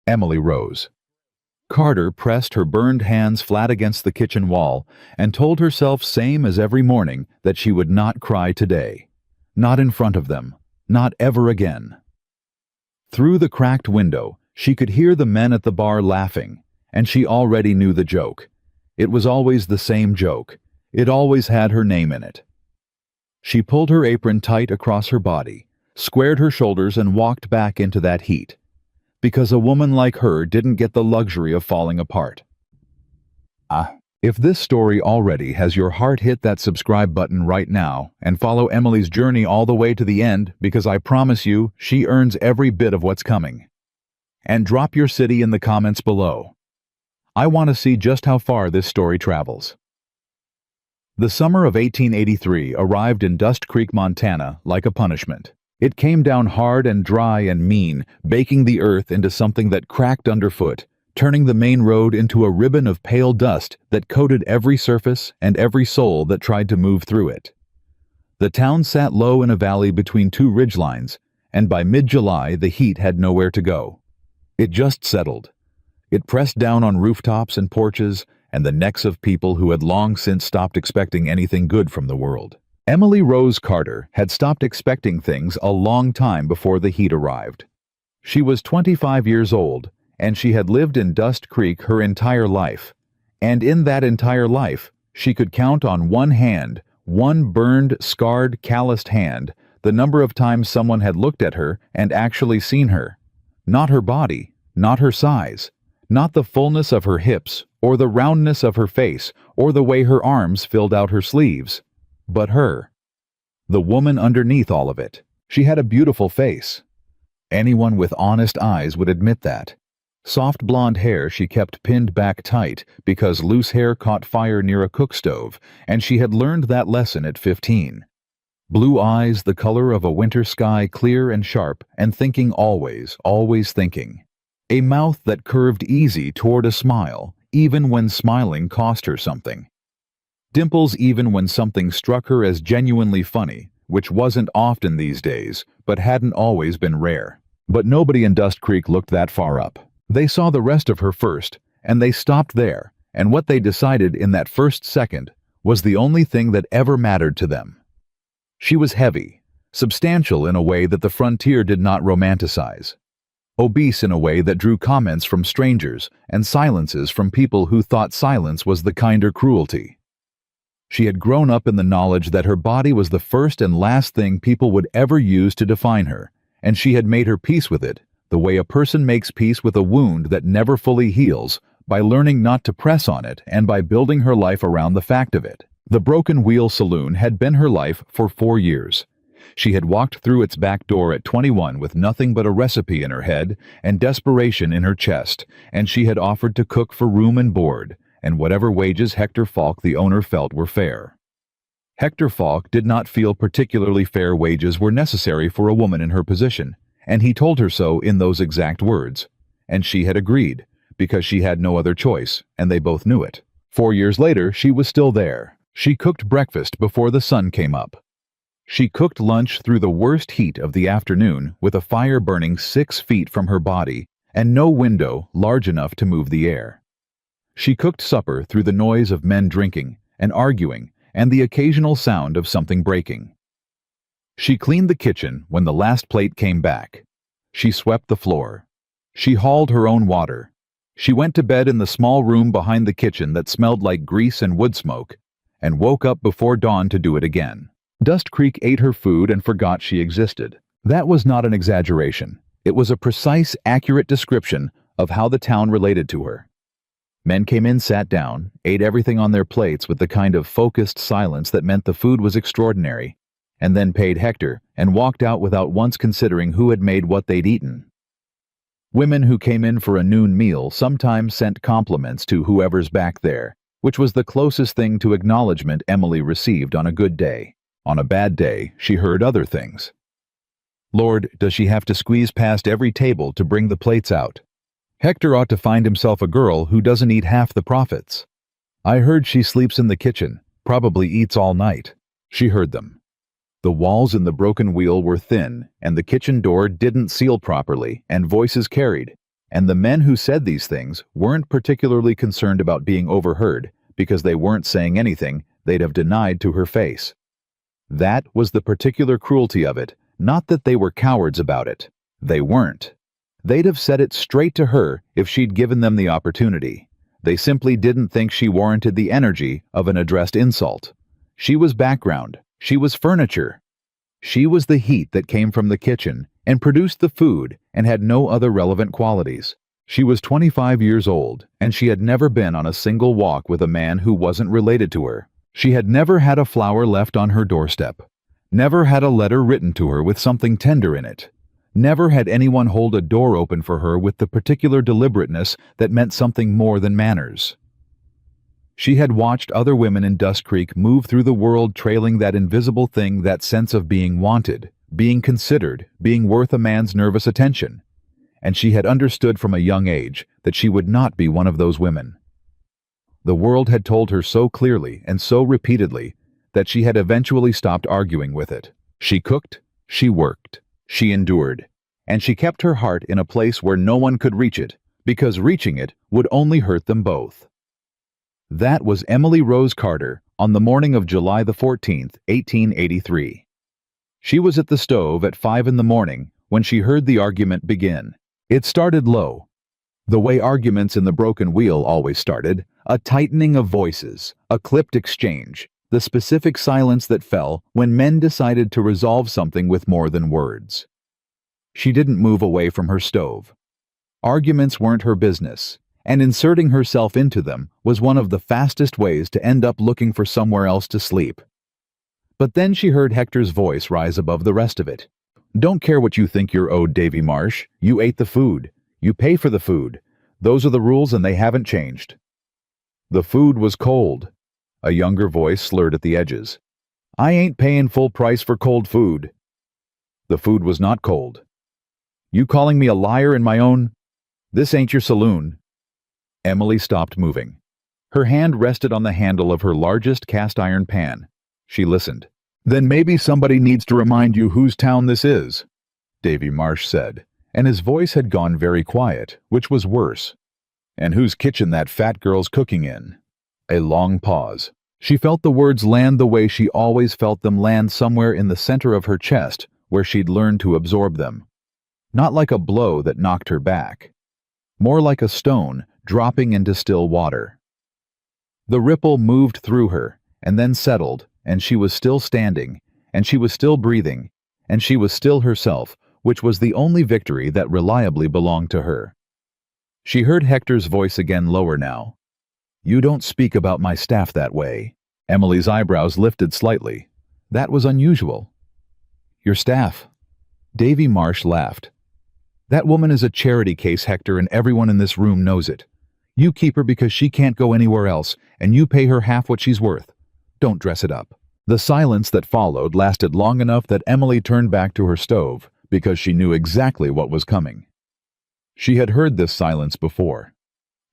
Emily rose. Carter pressed her burned hands flat against the kitchen wall and told herself, same as every morning, that she would not cry today. Not in front of them. Not ever again. Through the cracked window, she could hear the men at the bar laughing, and she already knew the joke. It was always the same joke. It always had her name in it. She pulled her apron tight across her body, squared her shoulders, and walked back into that heat. Because a woman like her didn't get the luxury of falling apart. If this story already has your heart, hit that subscribe button right now and follow Emily's journey all the way to the end, because I promise you, she earns every bit of what's coming. And drop your city in the comments below. I want to see just how far this story travels. The summer of 1883 arrived in Dust Creek, Montana, like a punishment. It came down hard and dry and mean, baking the earth into something that cracked underfoot, turning the main road into a ribbon of pale dust that coated every surface and every soul that tried to move through it. The town sat low in a valley between two ridgelines, and by mid-July the heat had nowhere to go. It just settled. It pressed down on rooftops and porches and the necks of people who had long since stopped expecting anything good from the world. Emily Rose Carter had stopped expecting things a long time before the heat arrived. She was 25 years old, and she had lived in Dust Creek her entire life. And in that entire life, she could count on one hand, one burned, scarred, calloused hand, the number of times someone had looked at her and actually seen her. Not her body, not her size, not the fullness of her hips, or the roundness of her face, or the way her arms filled out her sleeves. But her. The woman underneath all of it. She had a beautiful face. Anyone with honest eyes would admit that. Soft blonde hair she kept pinned back tight because loose hair caught fire near a cook stove, and she had learned that lesson at 15. Blue eyes the color of a winter sky, clear and sharp, and thinking always, always thinking. A mouth that curved easy toward a smile, even when smiling cost her something. Dimples even when something struck her as genuinely funny, which wasn't often these days, but hadn't always been rare. But nobody in Dust Creek looked that far up. They saw the rest of her first, and they stopped there, and what they decided in that first second was the only thing that ever mattered to them. She was heavy, substantial in a way that the frontier did not romanticize, obese in a way that drew comments from strangers and silences from people who thought silence was the kinder cruelty. She had grown up in the knowledge that her body was the first and last thing people would ever use to define her, and she had made her peace with it, the way a person makes peace with a wound that never fully heals, by learning not to press on it and by building her life around the fact of it. The Broken Wheel Saloon had been her life for 4 years. She had walked through its back door at 21 with nothing but a recipe in her head and desperation in her chest, and she had offered to cook for room and board, and whatever wages Hector Falk, the owner, felt were fair. Hector Falk did not feel particularly fair wages were necessary for a woman in her position, and he told her so in those exact words. And she had agreed, because she had no other choice, and they both knew it. 4 years later, she was still there. She cooked breakfast before the sun came up. She cooked lunch through the worst heat of the afternoon with a fire burning 6 feet from her body and no window large enough to move the air. She cooked supper through the noise of men drinking and arguing and the occasional sound of something breaking. She cleaned the kitchen when the last plate came back. She swept the floor. She hauled her own water. She went to bed in the small room behind the kitchen that smelled like grease and wood smoke, and woke up before dawn to do it again. Dust Creek ate her food and forgot she existed. That was not an exaggeration. It was a precise, accurate description of how the town related to her. Men came in, sat down, ate everything on their plates with the kind of focused silence that meant the food was extraordinary, and then paid Hector and walked out without once considering who had made what they'd eaten. Women who came in for a noon meal sometimes sent compliments to whoever's back there, which was the closest thing to acknowledgement Emily received on a good day. On a bad day, she heard other things. Lord, does she have to squeeze past every table to bring the plates out? Hector ought to find himself a girl who doesn't eat half the profits. I heard she sleeps in the kitchen, probably eats all night. She heard them. The walls in the Broken Wheel were thin, and the kitchen door didn't seal properly, and voices carried. And the men who said these things weren't particularly concerned about being overheard because they weren't saying anything they'd have denied to her face. That was the particular cruelty of it, not that they were cowards about it. They weren't. They'd have said it straight to her if she'd given them the opportunity. They simply didn't think she warranted the energy of an addressed insult. She was background. She was furniture. She was the heat that came from the kitchen and produced the food and had no other relevant qualities. She was 25 years old, and she had never been on a single walk with a man who wasn't related to her. She had never had a flower left on her doorstep. Never had a letter written to her with something tender in it. Never had anyone hold a door open for her with the particular deliberateness that meant something more than manners. She had watched other women in Dust Creek move through the world trailing that invisible thing, that sense of being wanted, being considered, being worth a man's nervous attention. And she had understood from a young age that she would not be one of those women. The world had told her so clearly and so repeatedly that she had eventually stopped arguing with it. She cooked, she worked, she endured, and she kept her heart in a place where no one could reach it, because reaching it would only hurt them both. That was Emily Rose Carter on the morning of July the 14th, 1883. She was at the stove at 5 in the morning when she heard the argument begin. It started low, the way arguments in the broken wheel always started, a tightening of voices, a clipped exchange, the specific silence that fell when men decided to resolve something with more than words. She didn't move away from her stove. Arguments weren't her business, and inserting herself into them was one of the fastest ways to end up looking for somewhere else to sleep. But then she heard Hector's voice rise above the rest of it. "Don't care what you think you're owed, Davy Marsh. You ate the food. You pay for the food. Those are the rules and they haven't changed." The food was cold. A younger voice slurred at the edges. "I ain't paying full price for cold food." The food was not cold. "You calling me a liar in my own? This ain't your saloon." Emily stopped moving. Her hand rested on the handle of her largest cast-iron pan. She listened. "Then maybe somebody needs to remind you whose town this is," Davy Marsh said, and his voice had gone very quiet, which was worse. "And whose kitchen that fat girl's cooking in." A long pause. She felt the words land the way she always felt them land, somewhere in the center of her chest, where she'd learned to absorb them. Not like a blow that knocked her back. More like a stone dropping into still water. The ripple moved through her, and then settled, and she was still standing, and she was still breathing, and she was still herself, which was the only victory that reliably belonged to her. She heard Hector's voice again, lower now. "You don't speak about my staff that way." Emily's eyebrows lifted slightly. That was unusual. "Your staff?" Davy Marsh laughed. "That woman is a charity case, Hector, and everyone in this room knows it. You keep her because she can't go anywhere else, and you pay her half what she's worth. Don't dress it up." The silence that followed lasted long enough that Emily turned back to her stove, because she knew exactly what was coming. She had heard this silence before.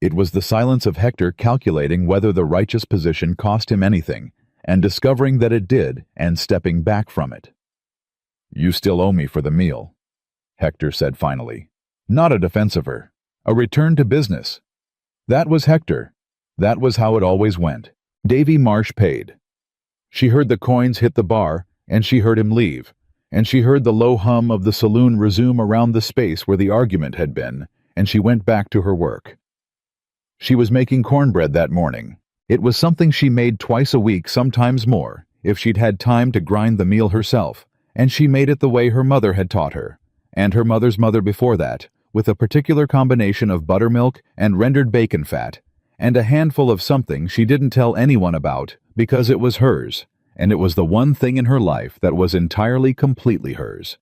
It was the silence of Hector calculating whether the righteous position cost him anything, and discovering that it did, and stepping back from it. "You still owe me for the meal," Hector said finally. Not a defense of her. A return to business. That was Hector. That was how it always went. Davy Marsh paid. She heard the coins hit the bar, and she heard him leave, and she heard the low hum of the saloon resume around the space where the argument had been, and she went back to her work. She was making cornbread that morning. It was something she made twice a week, sometimes more, if she'd had time to grind the meal herself, and she made it the way her mother had taught her, and her mother's mother before that, with a particular combination of buttermilk and rendered bacon fat, and a handful of something she didn't tell anyone about because it was hers, and it was the one thing in her life that was entirely, completely hers.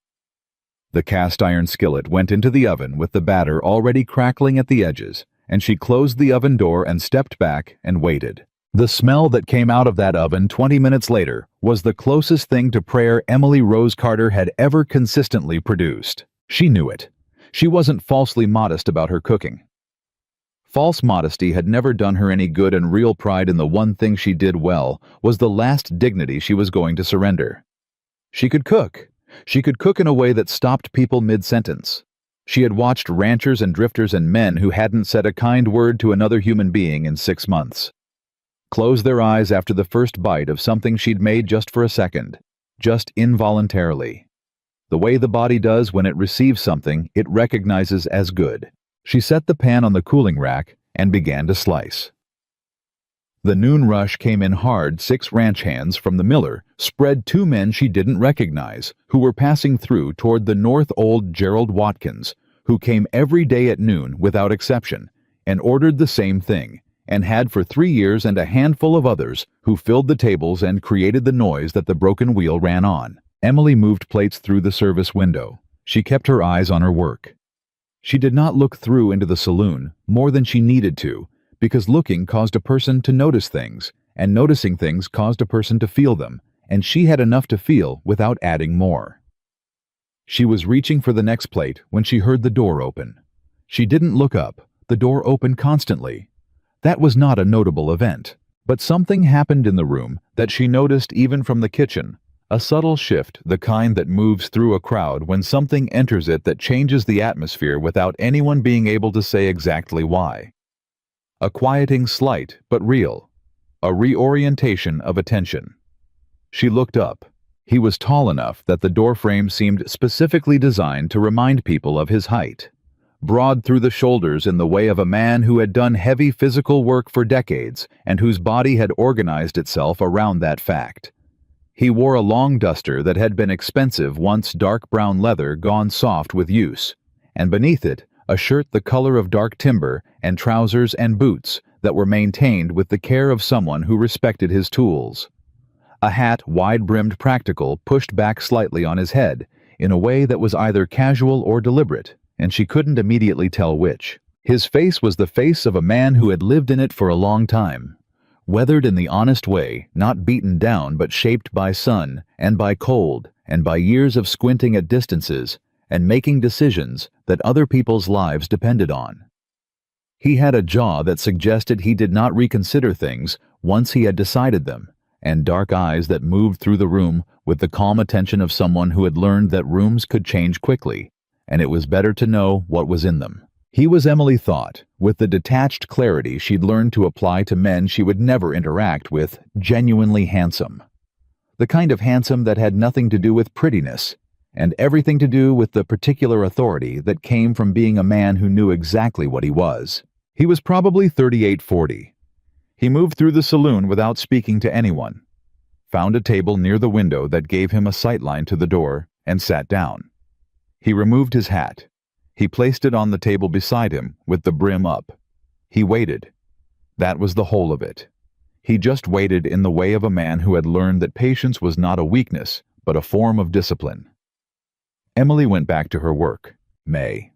The cast-iron skillet went into the oven with the batter already crackling at the edges, and she closed the oven door and stepped back and waited. The smell that came out of that oven 20 minutes later was the closest thing to prayer Emily Rose Carter had ever consistently produced. She knew it. She wasn't falsely modest about her cooking. False modesty had never done her any good, and real pride in the one thing she did well was the last dignity she was going to surrender. She could cook. She could cook in a way that stopped people mid-sentence. She had watched ranchers and drifters and men who hadn't said a kind word to another human being in 6 months close their eyes after the first bite of something she'd made just for a second, just involuntarily. The way the body does when it receives something it recognizes as good. She set the pan on the cooling rack and began to slice. The noon rush came in hard. 6 ranch hands from the miller spread 2 men she didn't recognize who were passing through toward the North Old Gerald Watkins, who came every day at noon without exception and ordered the same thing, and had for 3 years, and a handful of others who filled the tables and created the noise that the broken wheel ran on. Emily moved plates through the service window. She kept her eyes on her work. She did not look through into the saloon more than she needed to, because looking caused a person to notice things, and noticing things caused a person to feel them, and she had enough to feel without adding more. She was reaching for the next plate when she heard the door open. She didn't look up. The door opened constantly. That was not a notable event, but something happened in the room that she noticed even from the kitchen, a subtle shift, the kind that moves through a crowd when something enters it that changes the atmosphere without anyone being able to say exactly why. A quieting, slight but real, a reorientation of attention. She looked up. He was tall enough that the doorframe seemed specifically designed to remind people of his height. Broad through the shoulders in the way of a man who had done heavy physical work for decades and whose body had organized itself around that fact. He wore a long duster that had been expensive, once dark brown leather gone soft with use, and beneath it a shirt the color of dark timber and trousers and boots that were maintained with the care of someone who respected his tools. A hat, wide-brimmed practical, pushed back slightly on his head in a way that was either casual or deliberate, and she couldn't immediately tell which. His face was the face of a man who had lived in it for a long time, weathered in the honest way, not beaten down but shaped by sun and by cold and by years of squinting at distances and making decisions that other people's lives depended on. He had a jaw that suggested he did not reconsider things once he had decided them, and dark eyes that moved through the room with the calm attention of someone who had learned that rooms could change quickly, and it was better to know what was in them. He was, Emily thought, with the detached clarity she'd learned to apply to men she would never interact with, genuinely handsome. The kind of handsome that had nothing to do with prettiness, and everything to do with the particular authority that came from being a man who knew exactly what he was. He was probably 38-40. He moved through the saloon without speaking to anyone, found a table near the window that gave him a sightline to the door, and sat down. He removed his hat. He placed it on the table beside him, with the brim up. He waited. That was the whole of it. He just waited in the way of a man who had learned that patience was not a weakness, but a form of discipline. Emily went back to her work. May.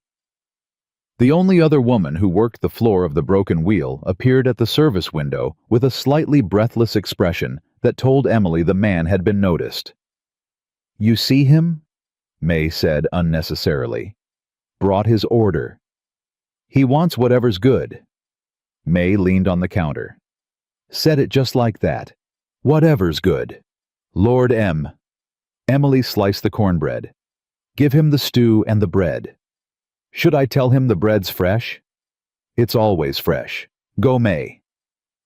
The only other woman who worked the floor of the broken wheel appeared at the service window with a slightly breathless expression that told Emily the man had been noticed. "You see him?" May said unnecessarily. "Brought his order. He wants whatever's good." May leaned on the counter. Said it just like that. "Whatever's good. Lord M." Emily sliced the cornbread. "Give him the stew and the bread." "Should I tell him the bread's fresh?" "It's always fresh. Go, May."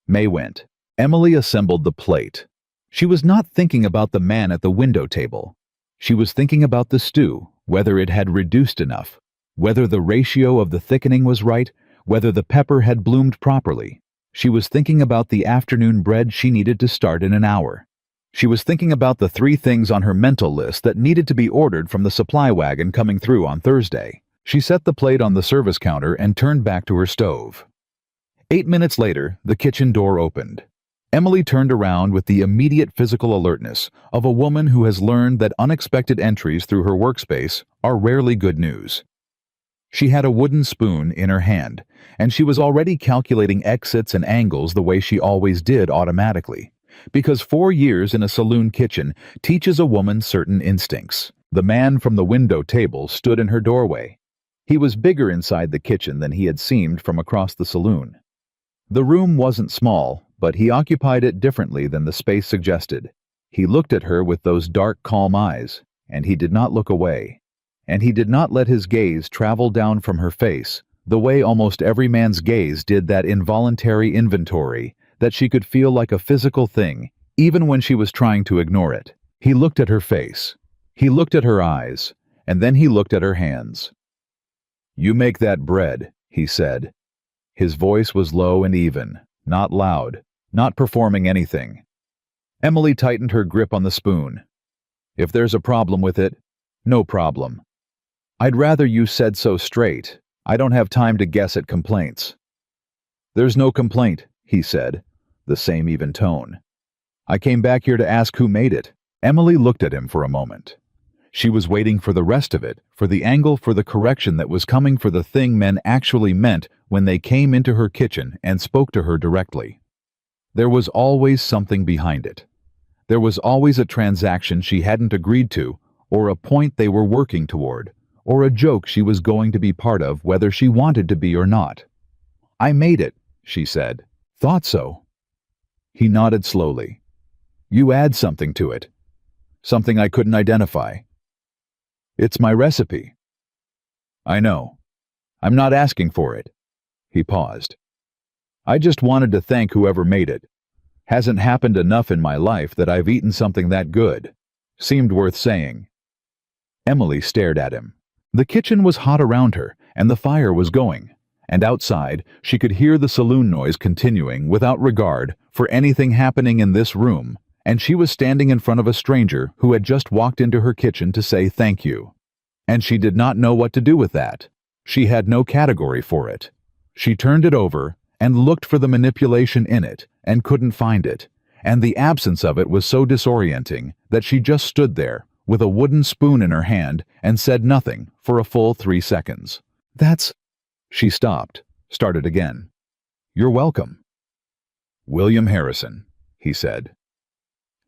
May went. Emily assembled the plate. She was not thinking about the man at the window table. She was thinking about the stew, whether it had reduced enough, whether the ratio of the thickening was right, whether the pepper had bloomed properly. She was thinking about the afternoon bread she needed to start in an hour. She was thinking about the 3 things on her mental list that needed to be ordered from the supply wagon coming through on Thursday. She set the plate on the service counter and turned back to her stove. 8 minutes later, the kitchen door opened. Emily turned around with the immediate physical alertness of a woman who has learned that unexpected entries through her workspace are rarely good news. She had a wooden spoon in her hand, and she was already calculating exits and angles the way she always did automatically, because 4 years in a saloon kitchen teaches a woman certain instincts. The man from the window table stood in her doorway. He was bigger inside the kitchen than he had seemed from across the saloon. The room wasn't small, but he occupied it differently than the space suggested. He looked at her with those dark, calm eyes, and he did not look away. and he did not let his gaze travel down from her face, the way almost every man's gaze did that involuntary inventory, that she could feel like a physical thing, even when she was trying to ignore it. He looked at her face. He looked at her eyes, and then he looked at her hands. "You make that bread," he said. His voice was low and even, not loud, not performing anything. Emily tightened her grip on the spoon. "If there's a problem with it, no problem. I'd rather you said so straight. I don't have time to guess at complaints." "There's no complaint," he said, the same even tone. "I came back here to ask who made it." Emily looked at him for a moment. She was waiting for the rest of it, for the angle, for the correction that was coming, for the thing men actually meant when they came into her kitchen and spoke to her directly. There was always something behind it. There was always a transaction she hadn't agreed to, or a point they were working toward, or a joke she was going to be part of whether she wanted to be or not. "I made it," she said. "Thought so." He nodded slowly. "You add something to it. Something I couldn't identify." "It's my recipe." "I know. I'm not asking for it." He paused. "I just wanted to thank whoever made it. Hasn't happened enough in my life that I've eaten something that good. Seemed worth saying." Emily stared at him. The kitchen was hot around her, and the fire was going, and outside she could hear the saloon noise continuing without regard for anything happening in this room, and she was standing in front of a stranger who had just walked into her kitchen to say thank you. And she did not know what to do with that. She had no category for it. She turned it over and looked for the manipulation in it and couldn't find it, and the absence of it was so disorienting that she just stood there with a wooden spoon in her hand and said nothing for a full 3 seconds. "That's—" She stopped, started again. "You're welcome." "William Harrison," he said.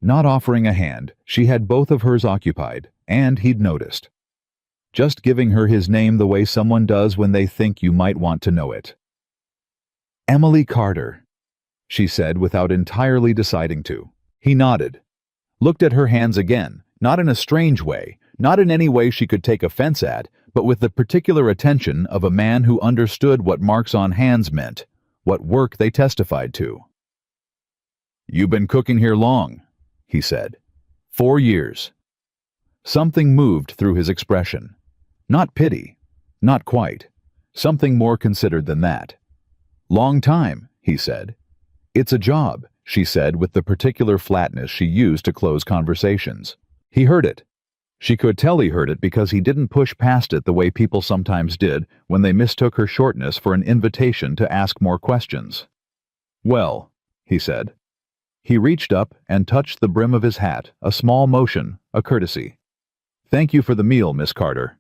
Not offering a hand, she had both of hers occupied, and he'd noticed. Just giving her his name the way someone does when they think you might want to know it. "Emily Carter," she said without entirely deciding to. He nodded. Looked at her hands again, not in a strange way, not in any way she could take offense at, but with the particular attention of a man who understood what marks on hands meant, what work they testified to. "You've been cooking here long," he said. 4 years. Something moved through his expression. Not pity. Not quite. Something more considered than that. "Long time," he said. "It's a job," she said with the particular flatness she used to close conversations. He heard it. She could tell he heard it because he didn't push past it the way people sometimes did when they mistook her shortness for an invitation to ask more questions. "Well," he said. He reached up and touched the brim of his hat, a small motion, a courtesy. "Thank you for the meal, Miss Carter."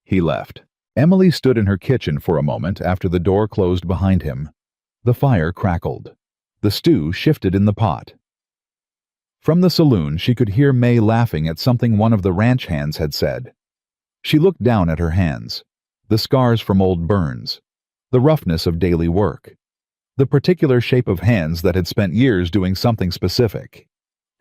He left. Emily stood in her kitchen for a moment after the door closed behind him. The fire crackled. The stew shifted in the pot. From the saloon she could hear May laughing at something one of the ranch hands had said. She looked down at her hands. The scars from old burns. The roughness of daily work. The particular shape of hands that had spent years doing something specific.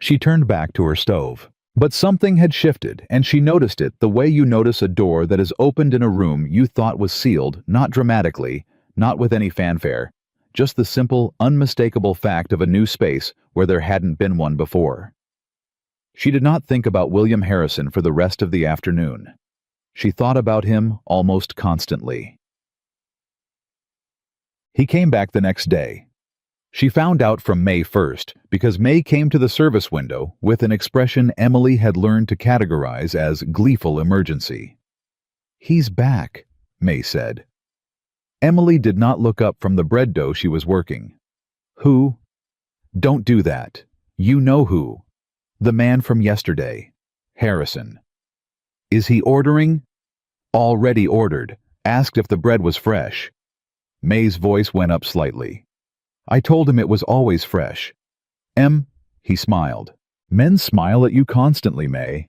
She turned back to her stove. But something had shifted, and she noticed it the way you notice a door that is opened in a room you thought was sealed, not dramatically, not with any fanfare, just the simple, unmistakable fact of a new space where there hadn't been one before. She did not think about William Harrison for the rest of the afternoon. She thought about him almost constantly. He came back the next day. She found out from May first, because May came to the service window with an expression Emily had learned to categorize as gleeful emergency. "He's back," May said. Emily did not look up from the bread dough she was working. "Who?" "Don't do that. You know who. The man from yesterday. Harrison." "Is he ordering?" "Already ordered. Asked if the bread was fresh." May's voice went up slightly. "I told him it was always fresh." He smiled. "Men smile at you constantly, May."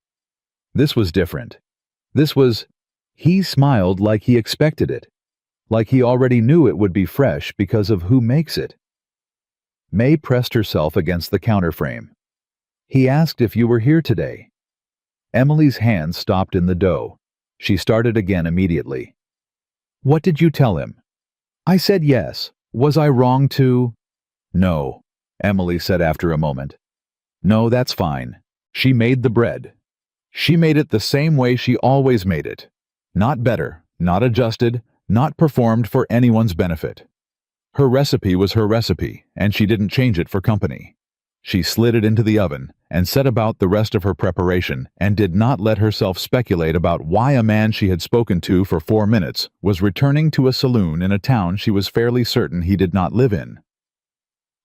This was different. He smiled like he expected it. Like he already knew it would be fresh because of who makes it. May pressed herself against the counterframe. "He asked if you were here today." Emily's hand stopped in the dough. She started again immediately. What did you tell him? I said yes. Was I wrong to? No, Emily said after a moment. No, that's fine. She made the bread. She made it the same way she always made it. Not better, not adjusted, not performed for anyone's benefit. Her recipe was her recipe, and she didn't change it for company. She slid it into the oven and set about the rest of her preparation and did not let herself speculate about why a man she had spoken to for 4 minutes was returning to a saloon in a town she was fairly certain he did not live in.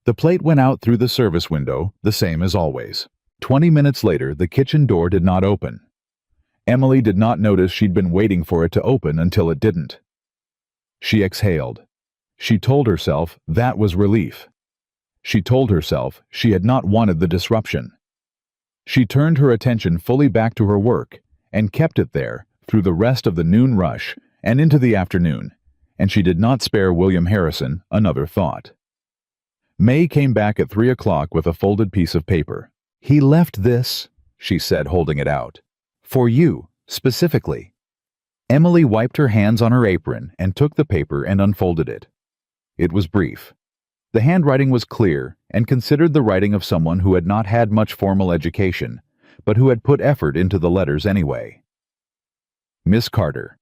The plate went out through the service window, the same as always. 20 minutes later, the kitchen door did not open. Emily did not notice she'd been waiting for it to open until it didn't. She exhaled. She told herself that was relief. She told herself she had not wanted the disruption. She turned her attention fully back to her work and kept it there through the rest of the noon rush and into the afternoon, and she did not spare William Harrison another thought. May came back at 3 o'clock with a folded piece of paper. He left this, she said, holding it out. For you, specifically. Emily wiped her hands on her apron and took the paper and unfolded it. It was brief. The handwriting was clear and considered the writing of someone who had not had much formal education, but who had put effort into the letters anyway. Miss Carter.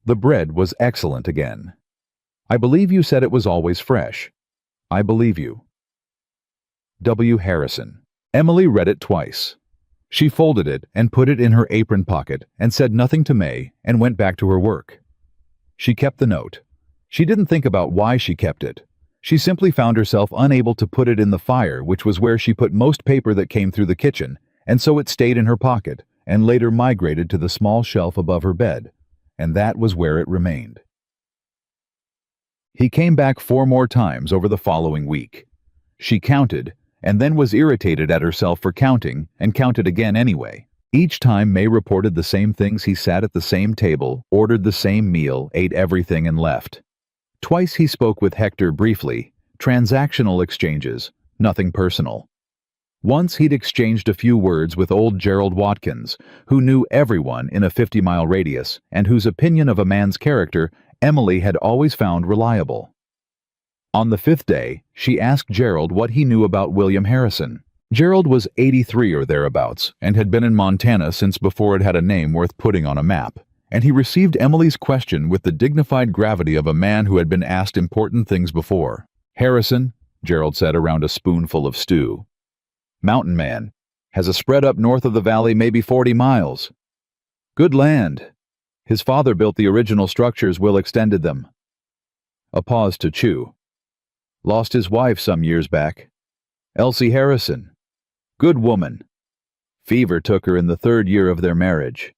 The bread was excellent again. I believe you said it was always fresh. I believe you. W. Harrison. Emily read it twice. She folded it and put it in her apron pocket and said nothing to May and went back to her work. She kept the note. She didn't think about why she kept it. She simply found herself unable to put it in the fire, which was where she put most paper that came through the kitchen, and so it stayed in her pocket and later migrated to the small shelf above her bed, and that was where it remained. He came back 4 more times over the following week. She counted, and then was irritated at herself for counting, and counted again anyway. Each time May reported the same things. He sat at the same table, ordered the same meal, ate everything, and left. Twice he spoke with Hector briefly, transactional exchanges, nothing personal. Once he'd exchanged a few words with old Gerald Watkins, who knew everyone in a 50-mile radius, and whose opinion of a man's character Emily had always found reliable. On the 5th day, she asked Gerald what he knew about William Harrison. Gerald was 83 or thereabouts, and had been in Montana since before it had a name worth putting on a map, and he received Emily's question with the dignified gravity of a man who had been asked important things before. Harrison, Gerald said around a spoonful of stew. Mountain man. Has a spread up north of the valley, maybe 40 miles. Good land. His father built the original structures. Will extended them. A pause to chew. Lost his wife some years back. Elsie Harrison. Good woman. Fever took her in the 3rd year of their marriage.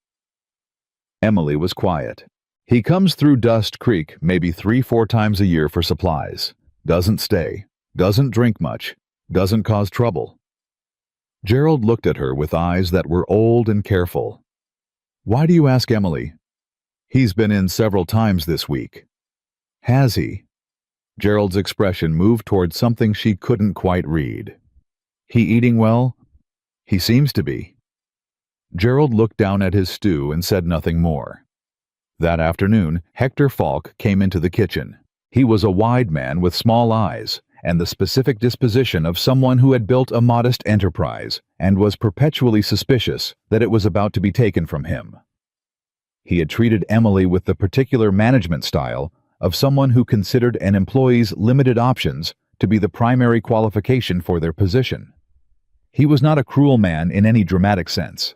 Emily was quiet. He comes through Dust Creek maybe 3-4 times a year for supplies. Doesn't stay. Doesn't drink much. Doesn't cause trouble. Gerald looked at her with eyes that were old and careful. Why do you ask, Emily? He's been in several times this week. Has he? Gerald's expression moved toward something she couldn't quite read. He eating well? He seems to be. Gerald looked down at his stew and said nothing more. That afternoon, Hector Falk came into the kitchen. He was a wide man with small eyes, and the specific disposition of someone who had built a modest enterprise and was perpetually suspicious that it was about to be taken from him. He had treated Emily with the particular management style of someone who considered an employee's limited options to be the primary qualification for their position. He was not a cruel man in any dramatic sense.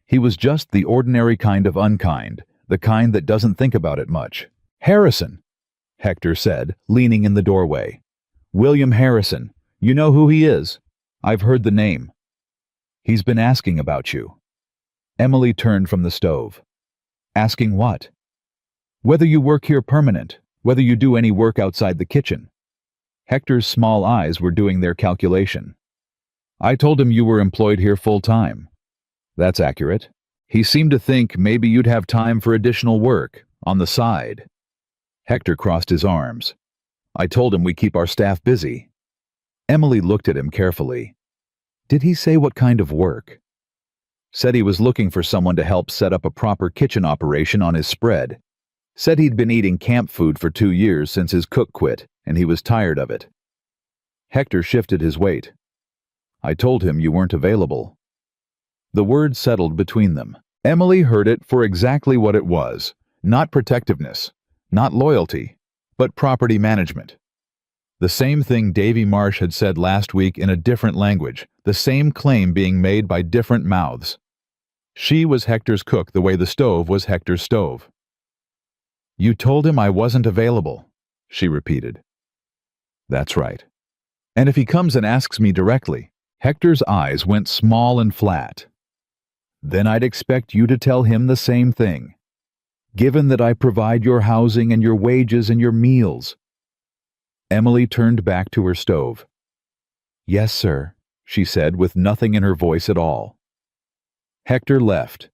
He was just the ordinary kind of unkind, the kind that doesn't think about it much. Harrison, Hector said, leaning in the doorway. William Harrison. You know who he is? I've heard the name. He's been asking about you. Emily turned from the stove. Asking what? Whether you work here permanent, whether you do any work outside the kitchen. Hector's small eyes were doing their calculation. I told him you were employed here full-time. That's accurate. He seemed to think maybe you'd have time for additional work, on the side. Hector crossed his arms. I told him we keep our staff busy. Emily looked at him carefully. Did he say what kind of work? Said he was looking for someone to help set up a proper kitchen operation on his spread. Said he'd been eating camp food for 2 years since his cook quit, and he was tired of it. Hector shifted his weight. I told him you weren't available. The word settled between them. Emily heard it for exactly what it was. Not protectiveness, not loyalty, but property management. The same thing Davy Marsh had said last week in a different language, the same claim being made by different mouths. She was Hector's cook the way the stove was Hector's stove. You told him I wasn't available, she repeated. That's right. And if he comes and asks me directly, Hector's eyes went small and flat. Then I'd expect you to tell him the same thing. Given that I provide your housing and your wages and your meals. Emily turned back to her stove. Yes, sir, she said with nothing in her voice at all. Hector left.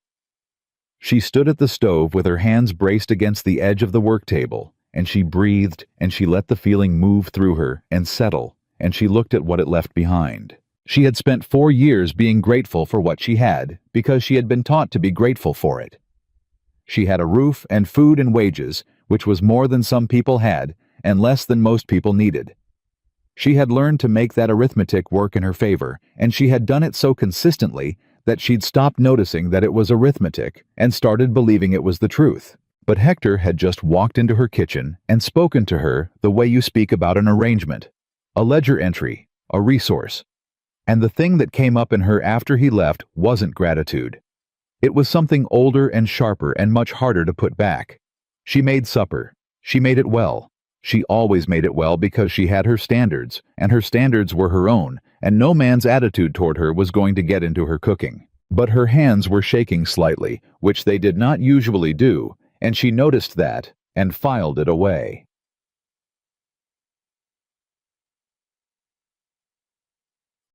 She stood at the stove with her hands braced against the edge of the work table, and she breathed, and she let the feeling move through her and settle, and she looked at what it left behind. She had spent 4 years being grateful for what she had, because she had been taught to be grateful for it. She had a roof and food and wages, which was more than some people had, and less than most people needed. She had learned to make that arithmetic work in her favor, and she had done it so consistently that she'd stopped noticing that it was arithmetic and started believing it was the truth. But Hector had just walked into her kitchen and spoken to her the way you speak about an arrangement, a ledger entry, a resource. And the thing that came up in her after he left wasn't gratitude. It was something older and sharper and much harder to put back. She made supper. She made it well. She always made it well because she had her standards, and her standards were her own, and no man's attitude toward her was going to get into her cooking. But her hands were shaking slightly, which they did not usually do, and she noticed that and filed it away.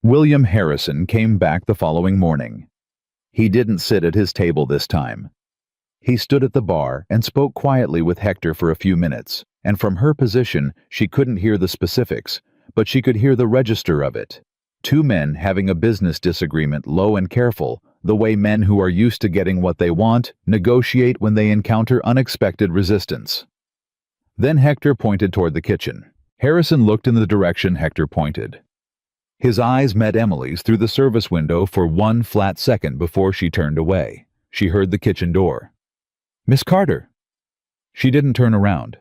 William Harrison came back the following morning. He didn't sit at his table this time. He stood at the bar and spoke quietly with Hector for a few minutes, and from her position she couldn't hear the specifics, but she could hear the register of it. 2 men having a business disagreement, low and careful, the way men who are used to getting what they want negotiate when they encounter unexpected resistance. Then Hector pointed toward the kitchen. Harrison looked in the direction Hector pointed. His eyes met Emily's through the service window for 1 flat second before she turned away. She heard the kitchen door. Miss Carter. She didn't turn around.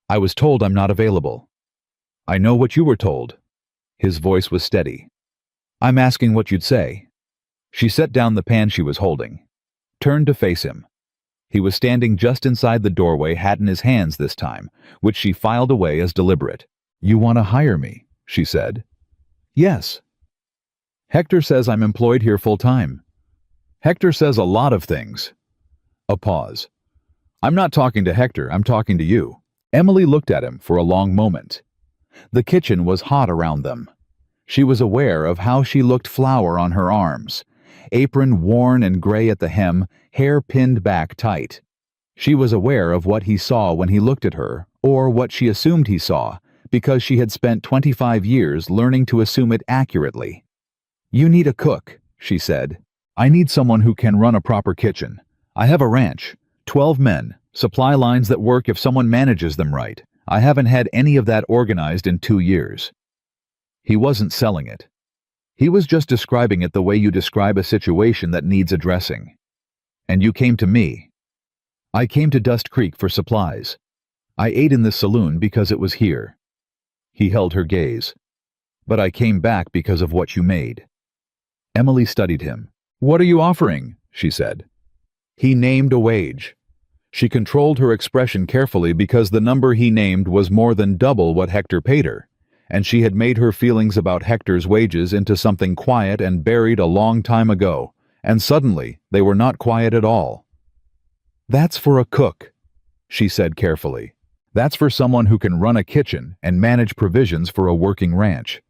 I was told I'm not available. I know what you were told. His voice was steady. I'm asking what you'd say. She set down the pan she was holding, turned to face him. He was standing just inside the doorway, hat in his hands this time, which she filed away as deliberate. You want to hire me, she said. Yes. Hector says I'm employed here full-time. Hector says a lot of things. A pause. I'm not talking to Hector, I'm talking to you. Emily looked at him for a long moment. The kitchen was hot around them. She was aware of how she looked flour on her arms, apron worn and gray at the hem, hair pinned back tight. She was aware of what he saw when he looked at her, or what she assumed he saw, because she had spent 25 years learning to assume it accurately. You need a cook, she said. I need someone who can run a proper kitchen. I have a ranch, 12 men, supply lines that work if someone manages them right. I haven't had any of that organized in 2 years. He wasn't selling it. He was just describing it the way you describe a situation that needs addressing. And you came to me. I came to Dust Creek for supplies. I ate in this saloon because it was here. He held her gaze. But I came back because of what you made. Emily studied him. What are you offering? She said. He named a wage. She controlled her expression carefully because the number he named was more than double what Hector paid her, and she had made her feelings about Hector's wages into something quiet and buried a long time ago, and suddenly they were not quiet at all. That's for a cook, she said carefully. That's for someone who can run a kitchen and manage provisions for a working ranch.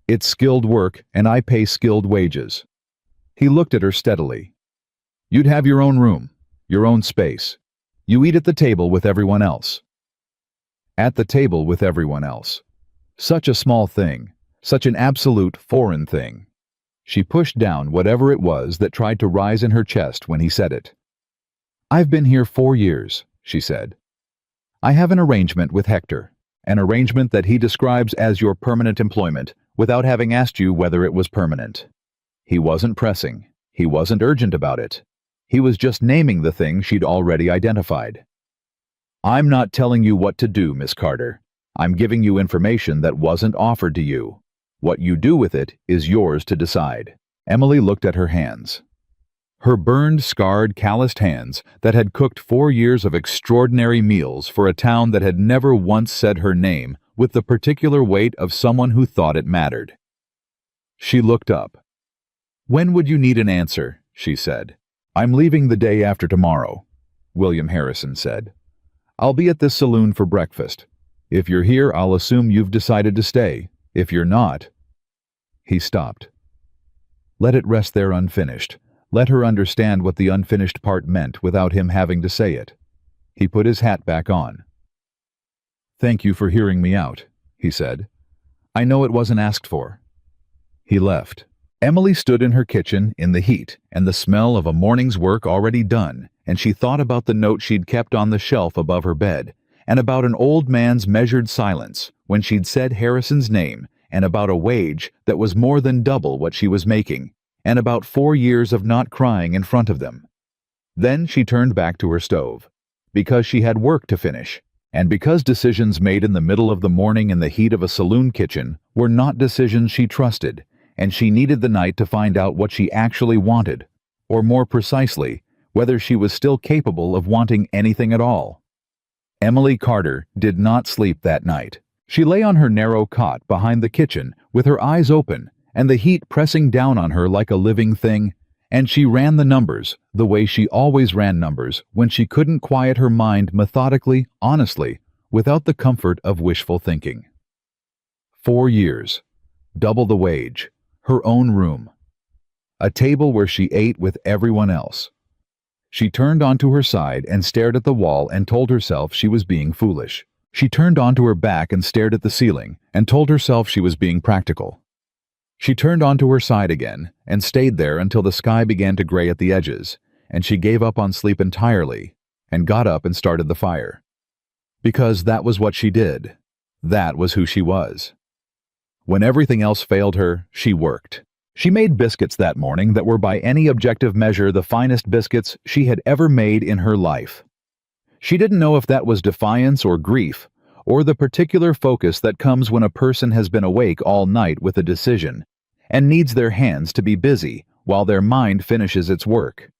It's skilled work, and I pay skilled wages. He looked at her steadily. You'd have your own room, your own space. You eat at the table with everyone else. At the table with everyone else. Such a small thing, such an absolute foreign thing. She pushed down whatever it was that tried to rise in her chest when he said it. "I've been here 4 years," she said. "I have an arrangement with Hector, an arrangement that he describes as your permanent employment, without having asked you whether it was permanent." He wasn't pressing. He wasn't urgent about it. He was just naming the thing she'd already identified. "I'm not telling you what to do, Miss Carter. I'm giving you information that wasn't offered to you. What you do with it is yours to decide." Emily looked at her hands. Her burned, scarred, calloused hands that had cooked 4 years of extraordinary meals for a town that had never once said her name with the particular weight of someone who thought it mattered. She looked up. "When would you need an answer?" she said. "I'm leaving the day after tomorrow," William Harrison said. "I'll be at this saloon for breakfast. If you're here, I'll assume you've decided to stay. If you're not—" He stopped. Let it rest there unfinished. Let her understand what the unfinished part meant without him having to say it. He put his hat back on. "Thank you for hearing me out," he said. "I know it wasn't asked for." He left. Emily stood in her kitchen in the heat and the smell of a morning's work already done, and she thought about the note she'd kept on the shelf above her bed, and about an old man's measured silence when she'd said Harrison's name, and about a wage that was more than double what she was making, and about 4 years of not crying in front of them. Then she turned back to her stove, because she had work to finish, and because decisions made in the middle of the morning in the heat of a saloon kitchen were not decisions she trusted, and she needed the night to find out what she actually wanted, or more precisely, whether she was still capable of wanting anything at all. Emily Carter did not sleep that night. She lay on her narrow cot behind the kitchen with her eyes open and the heat pressing down on her like a living thing, and she ran the numbers the way she always ran numbers when she couldn't quiet her mind methodically, honestly, without the comfort of wishful thinking. 4 years, double the wage, her own room, a table where she ate with everyone else. She turned onto her side and stared at the wall and told herself she was being foolish. She turned onto her back and stared at the ceiling and told herself she was being practical. She turned onto her side again and stayed there until the sky began to gray at the edges, and she gave up on sleep entirely and got up and started the fire. Because that was what she did. That was who she was. When everything else failed her, she worked. She made biscuits that morning that were by any objective measure the finest biscuits she had ever made in her life. She didn't know if that was defiance or grief, or the particular focus that comes when a person has been awake all night with a decision and needs their hands to be busy while their mind finishes its work.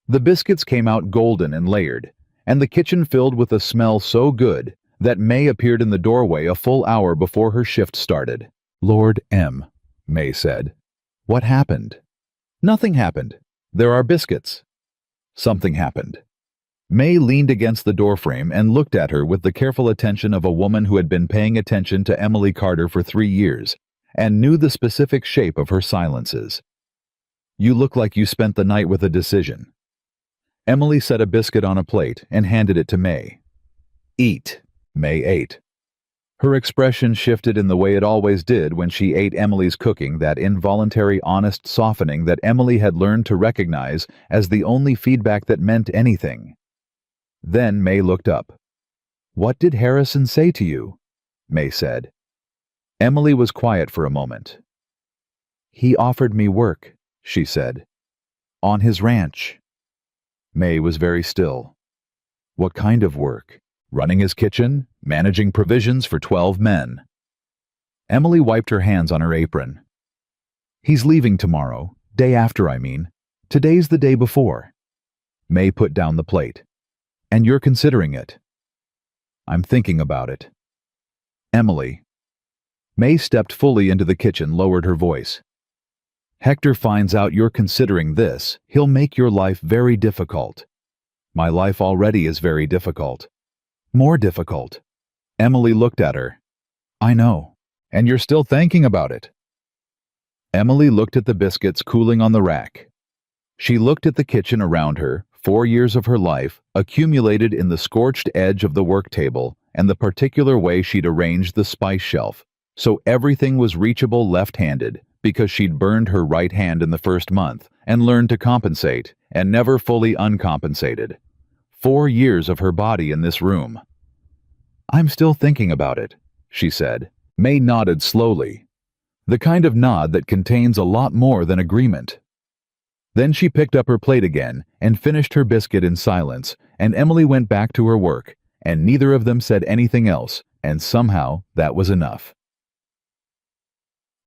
The biscuits came out golden and layered, and the kitchen filled with a smell so good that May appeared in the doorway a full hour before her shift started. "Lord M," May said. "What happened?" "Nothing happened. There are biscuits." "Something happened." May leaned against the doorframe and looked at her with the careful attention of a woman who had been paying attention to Emily Carter for 3 years and knew the specific shape of her silences. "You look like you spent the night with a decision." Emily set a biscuit on a plate and handed it to May. "Eat." May ate. Her expression shifted in the way it always did when she ate Emily's cooking, that involuntary, honest softening that Emily had learned to recognize as the only feedback that meant anything. Then May looked up. "What did Harrison say to you?" May said. Emily was quiet for a moment. "He offered me work," she said. "On his ranch." May was very still. "What kind of work? Running his kitchen? Managing provisions for 12 men?" Emily wiped her hands on her apron. "He's leaving tomorrow. Day after, I mean. Today's the day before." May put down the plate. "And you're considering it?" "I'm thinking about it." "Emily." May stepped fully into the kitchen, lowered her voice. "Hector finds out you're considering this, he'll make your life very difficult. My life already is very difficult. More difficult." Emily looked at her. "I know. And you're still thinking about it." Emily looked at the biscuits cooling on the rack. She looked at the kitchen around her, 4 years of her life, accumulated in the scorched edge of the work table and the particular way she'd arranged the spice shelf, so everything was reachable left-handed, because she'd burned her right hand in the first month and learned to compensate and never fully uncompensated. 4 years of her body in this room. "I'm still thinking about it," she said. May nodded slowly, the kind of nod that contains a lot more than agreement. Then she picked up her plate again and finished her biscuit in silence, and Emily went back to her work, and neither of them said anything else, and somehow that was enough.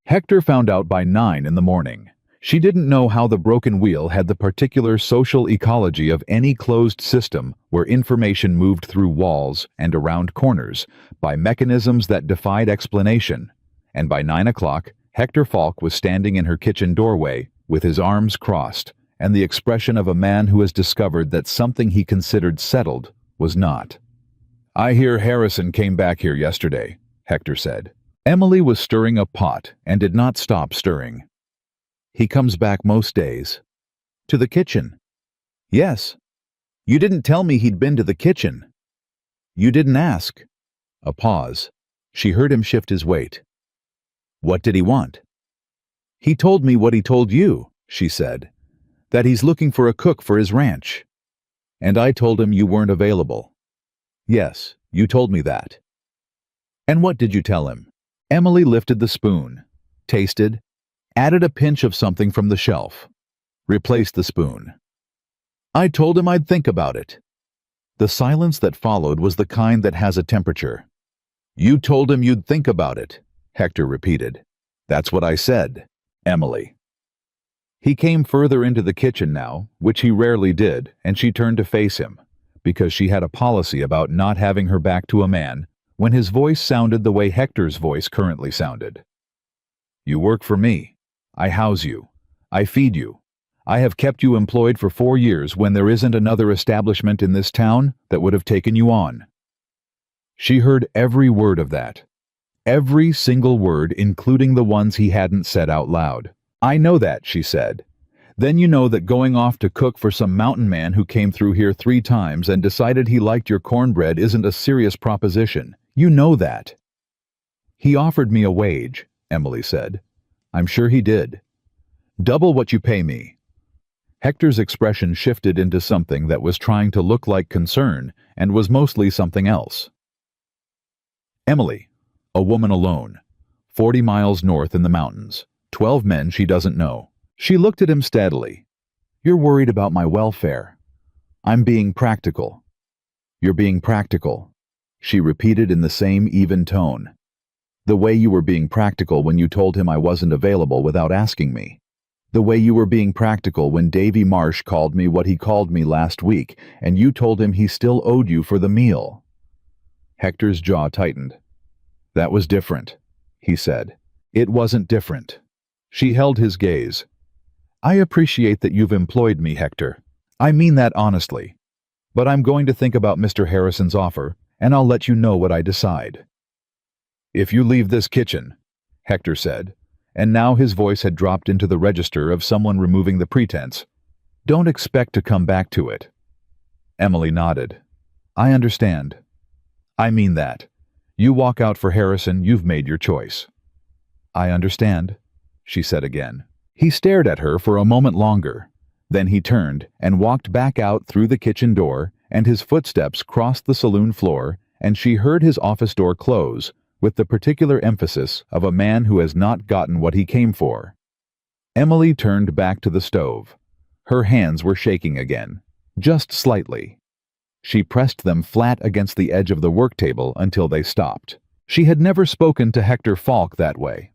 Hector found out by 9 in the morning. She didn't know how the broken wheel had the particular social ecology of any closed system where information moved through walls and around corners by mechanisms that defied explanation, and by 9 o'clock, Hector Falk was standing in her kitchen doorway with his arms crossed and the expression of a man who has discovered that something he considered settled was not. "I hear Harrison came back here yesterday," Hector said. Emily was stirring a pot and did not stop stirring. "He comes back most days." "To the kitchen?" "Yes." "You didn't tell me he'd been to the kitchen." "You didn't ask." A pause. She heard him shift his weight. "What did he want?" "He told me what he told you," she said, "that he's looking for a cook for his ranch." "And I told him you weren't available." "Yes, you told me that." "And what did you tell him?" Emily lifted the spoon, tasted, added a pinch of something from the shelf, replaced the spoon. "I told him I'd think about it." The silence that followed was the kind that has a temperature. "You told him you'd think about it," Hector repeated. "That's what I said, Emily." He came further into the kitchen now, which he rarely did, and she turned to face him, because she had a policy about not having her back to a man when his voice sounded the way Hector's voice currently sounded. "You work for me. I house you. I feed you. I have kept you employed for 4 years when there isn't another establishment in this town that would have taken you on." She heard every word of that. Every single word, including the ones he hadn't said out loud. "I know that," she said. "Then you know that going off to cook for some mountain man who came through here 3 times and decided he liked your cornbread isn't a serious proposition. You know that." "He offered me a wage," Emily said. "I'm sure he did." "Double what you pay me." Hector's expression shifted into something that was trying to look like concern and was mostly something else. Emily, a woman alone, 40 miles north in the mountains, 12 men she doesn't know. She looked at him steadily. "You're worried about my welfare." "I'm being practical." "You're being practical," she repeated in the same even tone. "The way you were being practical when you told him I wasn't available without asking me. The way you were being practical when Davy Marsh called me what he called me last week, and you told him he still owed you for the meal." Hector's jaw tightened. "That was different," he said. "It wasn't different." She held his gaze. "I appreciate that you've employed me, Hector. I mean that honestly. But I'm going to think about Mr. Harrison's offer, and I'll let you know what I decide." "If you leave this kitchen," Hector said, and now his voice had dropped into the register of someone removing the pretense, "don't expect to come back to it." Emily nodded. "I understand." "I mean that. You walk out for Harrison, you've made your choice." "I understand," she said again. He stared at her for a moment longer. Then he turned and walked back out through the kitchen door, and his footsteps crossed the saloon floor, and she heard his office door close, with the particular emphasis of a man who has not gotten what he came for. Emily turned back to the stove. Her hands were shaking again, just slightly. She pressed them flat against the edge of the work table until they stopped. She had never spoken to Hector Falk that way.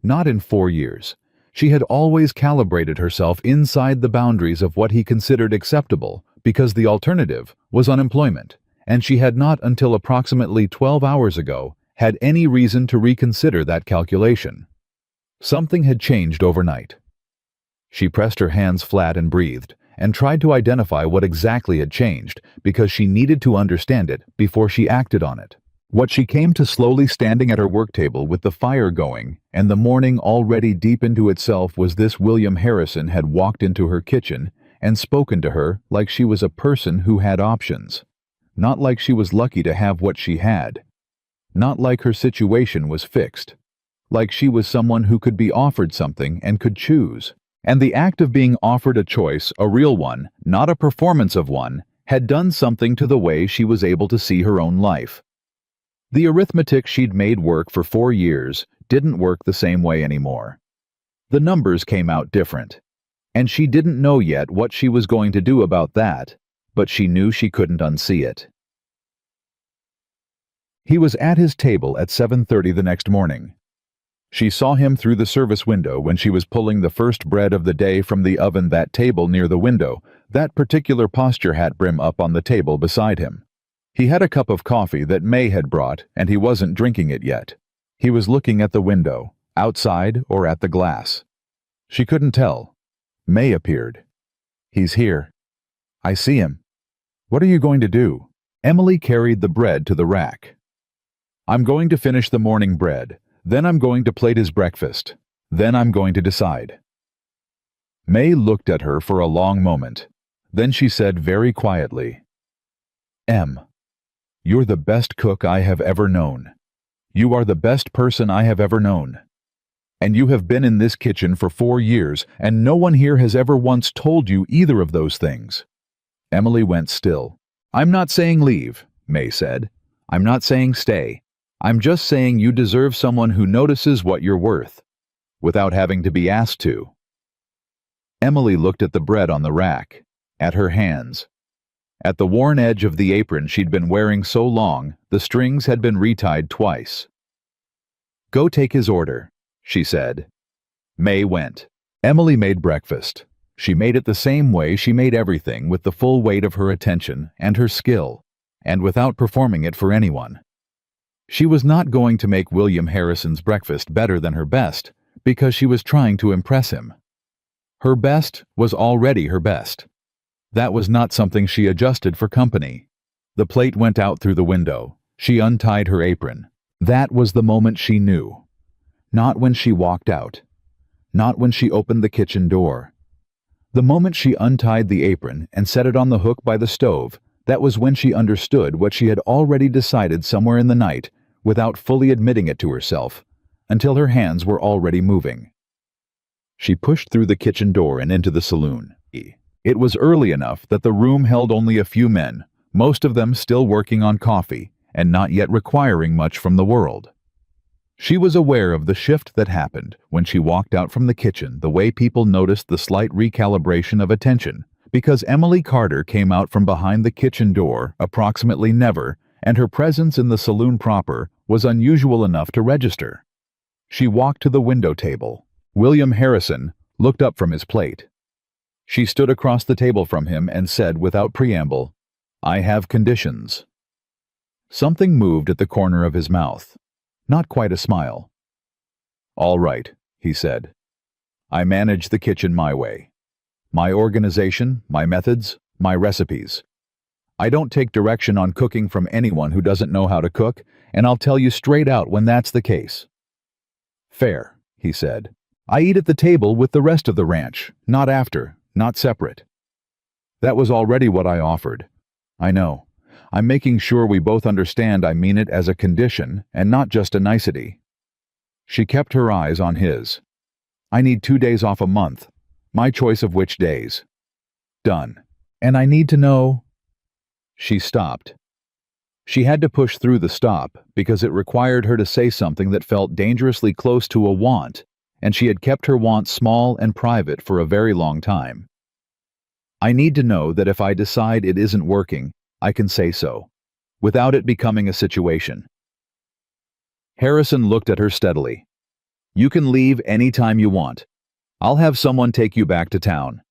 Not in 4 years. She had always calibrated herself inside the boundaries of what he considered acceptable, because the alternative was unemployment, and she had not until approximately 12 hours ago had any reason to reconsider that calculation. Something had changed overnight. She pressed her hands flat and breathed, and tried to identify what exactly had changed, because she needed to understand it before she acted on it. What she came to slowly standing at her work table with the fire going, and the morning already deep into itself, was this: William Harrison had walked into her kitchen and spoken to her like she was a person who had options. Not like she was lucky to have what she had. Not like her situation was fixed. like she was someone who could be offered something and could choose. And the act of being offered a choice, a real one, not a performance of one, had done something to the way she was able to see her own life. The arithmetic she'd made work for 4 years didn't work the same way anymore. The numbers came out different. And she didn't know yet what she was going to do about that, but she knew she couldn't unsee it. He was at his table at 7:30 the next morning. She saw him through the service window when she was pulling the first bread of the day from the oven. That table near the window, that particular posture hat brim up on the table beside him. He had a cup of coffee that May had brought, and he wasn't drinking it yet. He was looking at the window, outside or at the glass. She couldn't tell. May appeared. "He's here. I see him. What are you going to do?" Emily carried the bread to the rack. "I'm going to finish the morning bread. Then I'm going to plate his breakfast. Then I'm going to decide." May looked at her for a long moment. Then she said very quietly, "Em, you're the best cook I have ever known. You are the best person I have ever known. And you have been in this kitchen for 4 years, and no one here has ever once told you either of those things." Emily went still. "I'm not saying leave," May said. "I'm not saying stay. I'm just saying you deserve someone who notices what you're worth, without having to be asked to." Emily looked at the bread on the rack, at her hands. At the worn edge of the apron she'd been wearing so long, the strings had been retied twice. "Go take his order," she said. May went. Emily made breakfast. She made it the same way she made everything, with the full weight of her attention and her skill, and without performing it for anyone. She was not going to make William Harrison's breakfast better than her best, because she was trying to impress him. Her best was already her best. That was not something she adjusted for company. The plate went out through the window. She untied her apron. That was the moment she knew. Not when she walked out. Not when she opened the kitchen door. The moment she untied the apron and set it on the hook by the stove, that was when she understood what she had already decided somewhere in the night, without fully admitting it to herself, until her hands were already moving. She pushed through the kitchen door and into the saloon. It was early enough that the room held only a few men, most of them still working on coffee, and not yet requiring much from the world. She was aware of the shift that happened when she walked out from the kitchen, the way people noticed the slight recalibration of attention, because Emily Carter came out from behind the kitchen door approximately never, and her presence in the saloon proper was unusual enough to register. She walked to the window table. William Harrison looked up from his plate. She stood across the table from him and said without preamble, "I have conditions." Something moved at the corner of his mouth. Not quite a smile. "All right," he said. "I manage the kitchen my way. My organization, my methods, my recipes. I don't take direction on cooking from anyone who doesn't know how to cook, and I'll tell you straight out when that's the case." "Fair," he said. "I eat at the table with the rest of the ranch, not after, not separate." "That was already what I offered. I know. I'm making sure we both understand I mean it as a condition and not just a nicety." She kept her eyes on his. "I need 2 days off a month. My choice of which days." "Done. And I need to know—" She stopped. She had to push through the stop because it required her to say something that felt dangerously close to a want, and she had kept her want small and private for a very long time. "I need to know that if I decide it isn't working, I can say so, without it becoming a situation." Harrison looked at her steadily. "You can leave any time you want. I'll have someone take you back to town.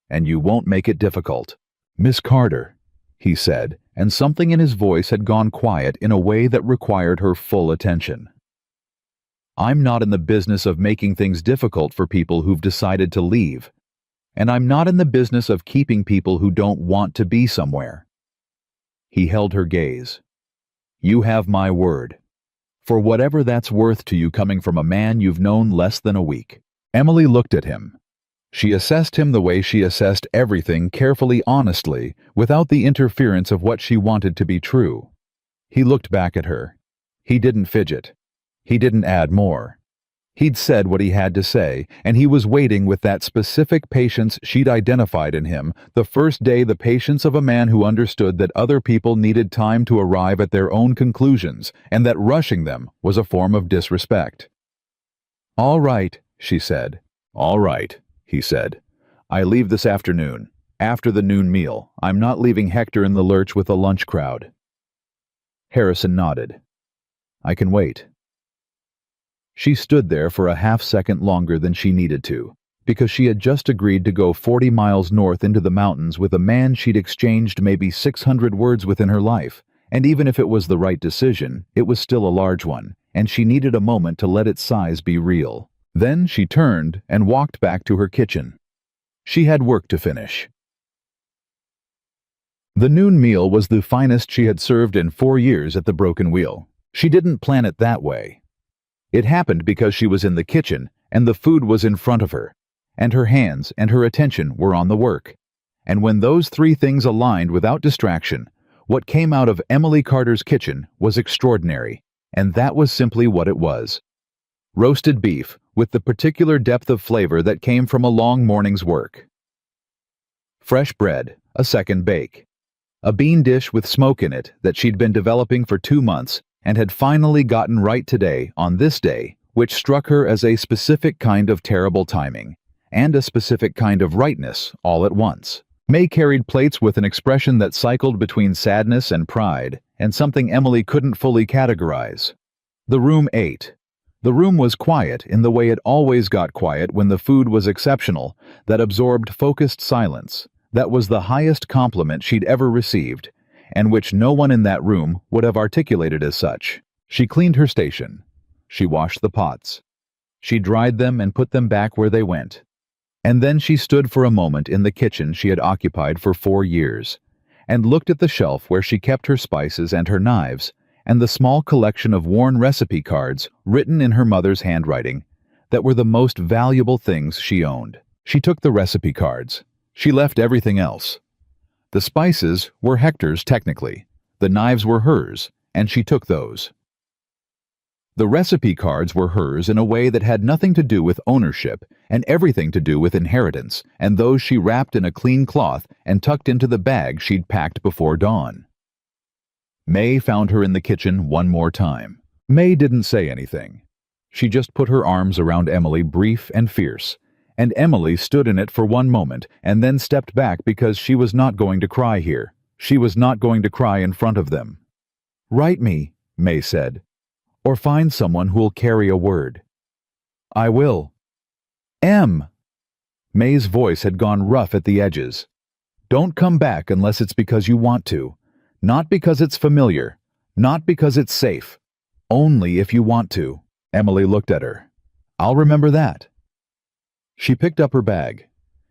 And you won't make it difficult." "Miss Carter," he said, and something in his voice had gone quiet in a way that required her full attention. "I'm not in the business of making things difficult for people who've decided to leave. And I'm not in the business of keeping people who don't want to be somewhere." He held her gaze. "You have my word. For whatever that's worth to you coming from a man you've known less than a week." Emily looked at him. She assessed him the way she assessed everything, carefully, honestly, without the interference of what she wanted to be true. He looked back at her. He didn't fidget. He didn't add more. He'd said what he had to say, and he was waiting with that specific patience she'd identified in him, the first day, the patience of a man who understood that other people needed time to arrive at their own conclusions, and that rushing them was a form of disrespect. "All right," she said. "All right," he said. "I leave this afternoon. After the noon meal. I'm not leaving Hector in the lurch with a lunch crowd." Harrison nodded. "I can wait." She stood there for a half-second longer than she needed to, because she had just agreed to go 40 miles north into the mountains with a man she'd exchanged maybe 600 words with in her life, and even if it was the right decision, it was still a large one, and she needed a moment to let its size be real. Then she turned and walked back to her kitchen. She had work to finish. The noon meal was the finest she had served in 4 years at the Broken Wheel. She didn't plan it that way. It happened because she was in the kitchen, and the food was in front of her, and her hands and her attention were on the work. And when those three things aligned without distraction, what came out of Emily Carter's kitchen was extraordinary, and that was simply what it was. Roasted beef, with the particular depth of flavor that came from a long morning's work. Fresh bread, a second bake. A bean dish with smoke in it that she'd been developing for 2 months and had finally gotten right today, on this day, which struck her as a specific kind of terrible timing, and a specific kind of rightness all at once. May carried plates with an expression that cycled between sadness and pride, and something Emily couldn't fully categorize. The room ate. The room was quiet in the way it always got quiet when the food was exceptional, that absorbed focused silence. That was the highest compliment she'd ever received, and which no one in that room would have articulated as such. She cleaned her station. She washed the pots. She dried them and put them back where they went. And then she stood for a moment in the kitchen she had occupied for 4 years, and looked at the shelf where she kept her spices and her knives, and the small collection of worn recipe cards written in her mother's handwriting that were the most valuable things she owned. She took the recipe cards. She left everything else. The spices were Hector's technically. The knives were hers, and she took those. The recipe cards were hers in a way that had nothing to do with ownership and everything to do with inheritance, and those she wrapped in a clean cloth and tucked into the bag she'd packed before dawn. May found her in the kitchen one more time. May didn't say anything. She just put her arms around Emily, brief and fierce, and Emily stood in it for one moment and then stepped back because she was not going to cry here. She was not going to cry in front of them. "Write me," May said, "or find someone who'll carry a word." "I will." "Em!" May's voice had gone rough at the edges. "Don't come back unless it's because you want to. Not because it's familiar. Not because it's safe. Only if you want to." Emily looked at her. "I'll remember that." She picked up her bag.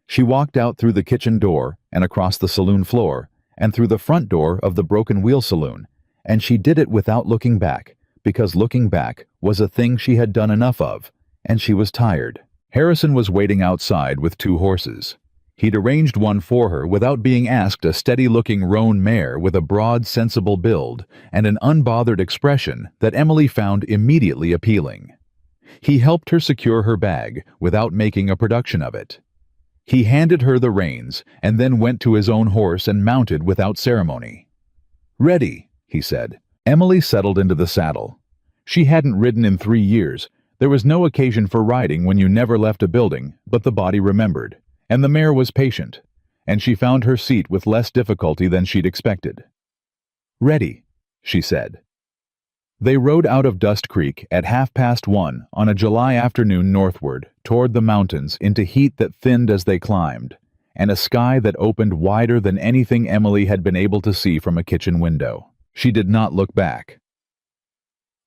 She walked out through the kitchen door and across the saloon floor and through the front door of the Broken Wheel Saloon, and she did it without looking back, because looking back was a thing she had done enough of, and she was tired. Harrison was waiting outside with 2 horses. He'd arranged one for her without being asked, a steady-looking roan mare with a broad, sensible build and an unbothered expression that Emily found immediately appealing. He helped her secure her bag without making a production of it. He handed her the reins and then went to his own horse and mounted without ceremony. "Ready," he said. Emily settled into the saddle. She hadn't ridden in 3 years. There was no occasion for riding when you never left a building, but the body remembered, and the mare was patient, and she found her seat with less difficulty than she'd expected. "Ready," she said. They rode out of Dust Creek at 1:30 on a July afternoon northward, toward the mountains, into heat that thinned as they climbed, and a sky that opened wider than anything Emily had been able to see from a kitchen window. She did not look back.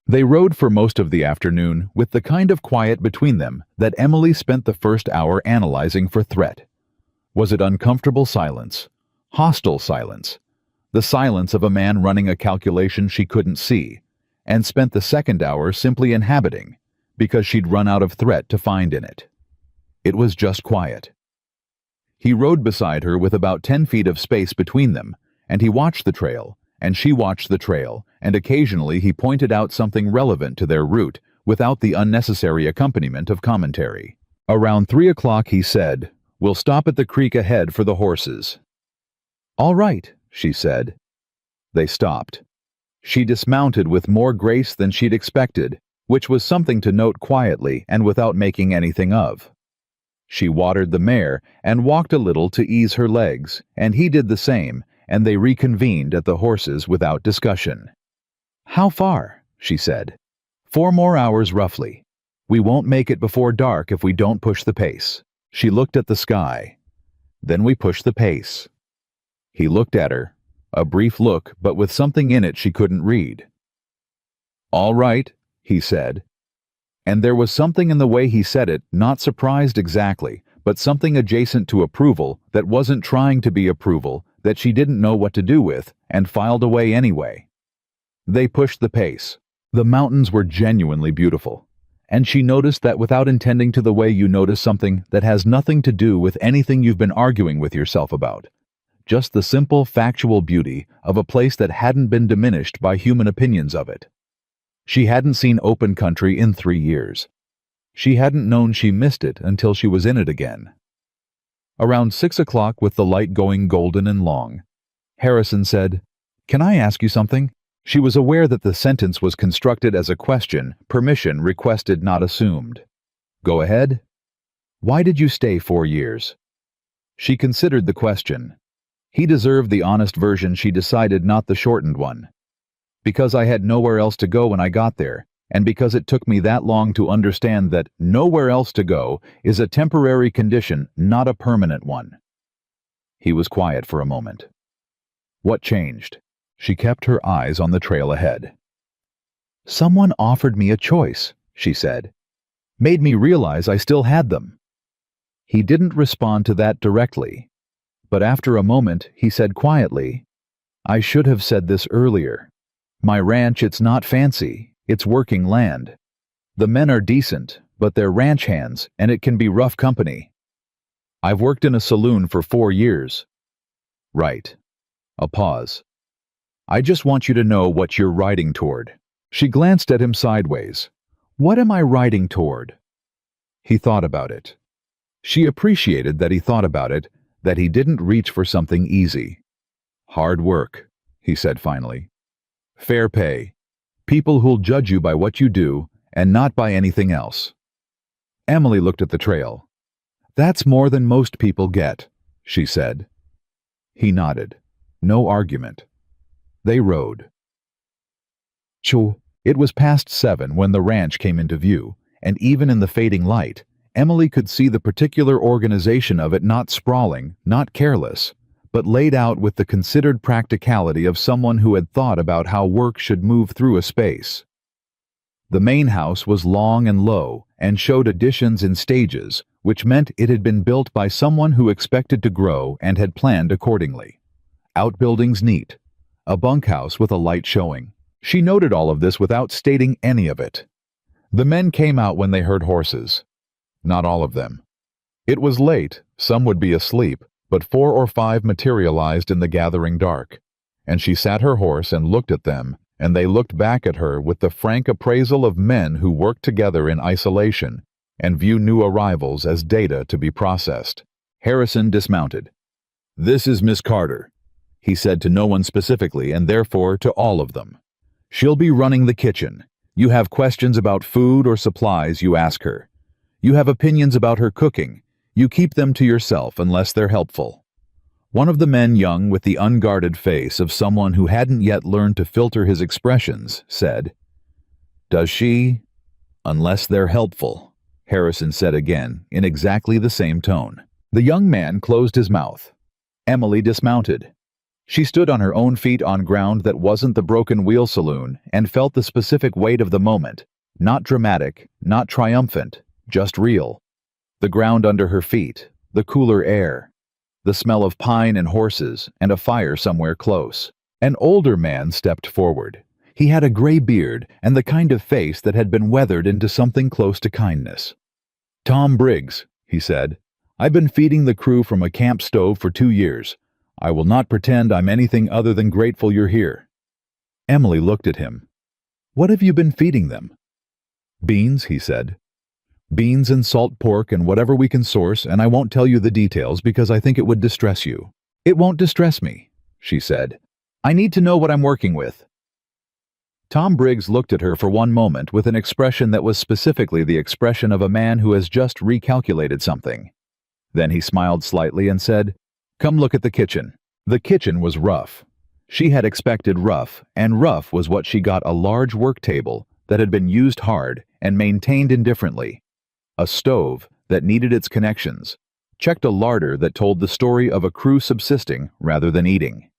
They rode for most of the afternoon with the kind of quiet between them that Emily spent the first hour analyzing for threat. Was it uncomfortable silence? Hostile silence? The silence of a man running a calculation she couldn't see, and spent the second hour simply inhabiting, because she'd run out of threat to find in it. It was just quiet. He rode beside her with about 10 feet of space between them, and he watched the trail, and she watched the trail, and occasionally he pointed out something relevant to their route, without the unnecessary accompaniment of commentary. Around 3 o'clock he said, "We'll stop at the creek ahead for the horses." "All right," she said. They stopped. She dismounted with more grace than she'd expected, which was something to note quietly and without making anything of. She watered the mare and walked a little to ease her legs, and he did the same, and they reconvened at the horses without discussion. "How far?" she said. "4 more hours roughly. We won't make it before dark if we don't push the pace." She looked at the sky. "Then we push the pace." He looked at her, a brief look but with something in it she couldn't read. "All right," he said. And there was something in the way he said it, not surprised exactly, but something adjacent to approval that wasn't trying to be approval, that she didn't know what to do with, and filed away anyway. They pushed the pace. The mountains were genuinely beautiful, and she noticed that without intending to, the way you notice something that has nothing to do with anything you've been arguing with yourself about. Just the simple, factual beauty of a place that hadn't been diminished by human opinions of it. She hadn't seen open country in 3 years. She hadn't known she missed it until she was in it again. Around 6 o'clock, with the light going golden and long, Harrison said, "Can I ask you something?" She was aware that the sentence was constructed as a question, permission requested, not assumed. "Go ahead." "Why did you stay 4 years?" She considered the question. He deserved the honest version, she decided, not the shortened one. "Because I had nowhere else to go when I got there, and because it took me that long to understand that nowhere else to go is a temporary condition, not a permanent one." He was quiet for a moment. "What changed?" She kept her eyes on the trail ahead. "Someone offered me a choice," she said. "Made me realize I still had them." He didn't respond to that directly, but after a moment he said quietly, "I should have said this earlier. My ranch, it's not fancy, it's working land. The men are decent, but they're ranch hands, and it can be rough company. I've worked in a saloon for 4 years. Right." A pause. "I just want you to know what you're riding toward." She glanced at him sideways. "What am I riding toward?" He thought about it. She appreciated that he thought about it, that he didn't reach for something easy. "Hard work," he said finally. "Fair pay. People who'll judge you by what you do, and not by anything else." Emily looked at the trail. "That's more than most people get," she said. He nodded. No argument. They rode. It was past 7 when the ranch came into view, and even in the fading light, Emily could see the particular organization of it, not sprawling, not careless, but laid out with the considered practicality of someone who had thought about how work should move through a space. The main house was long and low, and showed additions in stages, which meant it had been built by someone who expected to grow and had planned accordingly. Outbuildings neat. A bunkhouse with a light showing. She noted all of this without stating any of it. The men came out when they heard horses. Not all of them. It was late, some would be asleep, but 4 or 5 materialized in the gathering dark, and she sat her horse and looked at them, and they looked back at her with the frank appraisal of men who work together in isolation and view new arrivals as data to be processed. Harrison dismounted. "This is Miss Carter," he said, to no one specifically, and therefore to all of them. "She'll be running the kitchen. You have questions about food or supplies, you ask her. You have opinions about her cooking. You keep them to yourself unless they're helpful." One of the men, young with the unguarded face of someone who hadn't yet learned to filter his expressions, said, "Does she? Unless they're helpful," Harrison said again, in exactly the same tone. The young man closed his mouth. Emily dismounted. She stood on her own feet on ground that wasn't the broken wheel saloon and felt the specific weight of the moment, not dramatic, not triumphant, just real. The ground under her feet, the cooler air, the smell of pine and horses, and a fire somewhere close. An older man stepped forward. He had a gray beard and the kind of face that had been weathered into something close to kindness. "Tom Briggs," he said. "I've been feeding the crew from a camp stove for 2 years. I will not pretend I'm anything other than grateful you're here." Emily looked at him. "What have you been feeding them?" "Beans," he said. "Beans and salt pork and whatever we can source, and I won't tell you the details because I think it would distress you." "It won't distress me," she said. "I need to know what I'm working with." Tom Briggs looked at her for one moment with an expression that was specifically the expression of a man who has just recalculated something. Then he smiled slightly and said, "Come look at the kitchen." The kitchen was rough. She had expected rough, and rough was what she got: a large work table that had been used hard and maintained indifferently, a stove that needed its connections, checked a larder that told the story of a crew subsisting rather than eating.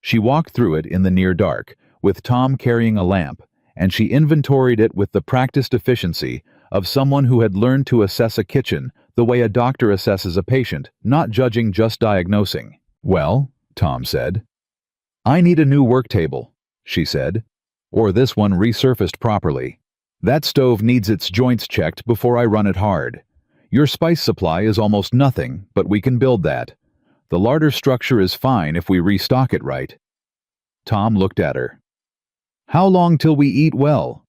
She walked through it in the near dark, with Tom carrying a lamp, and she inventoried it with the practiced efficiency of someone who had learned to assess a kitchen the way a doctor assesses a patient, not judging, just diagnosing. "Well," Tom said. "I need a new work table," she said, "or this one resurfaced properly. That stove needs its joints checked before I run it hard. Your spice supply is almost nothing, but we can build that. The larder structure is fine if we restock it right." Tom looked at her. "How long till we eat well?"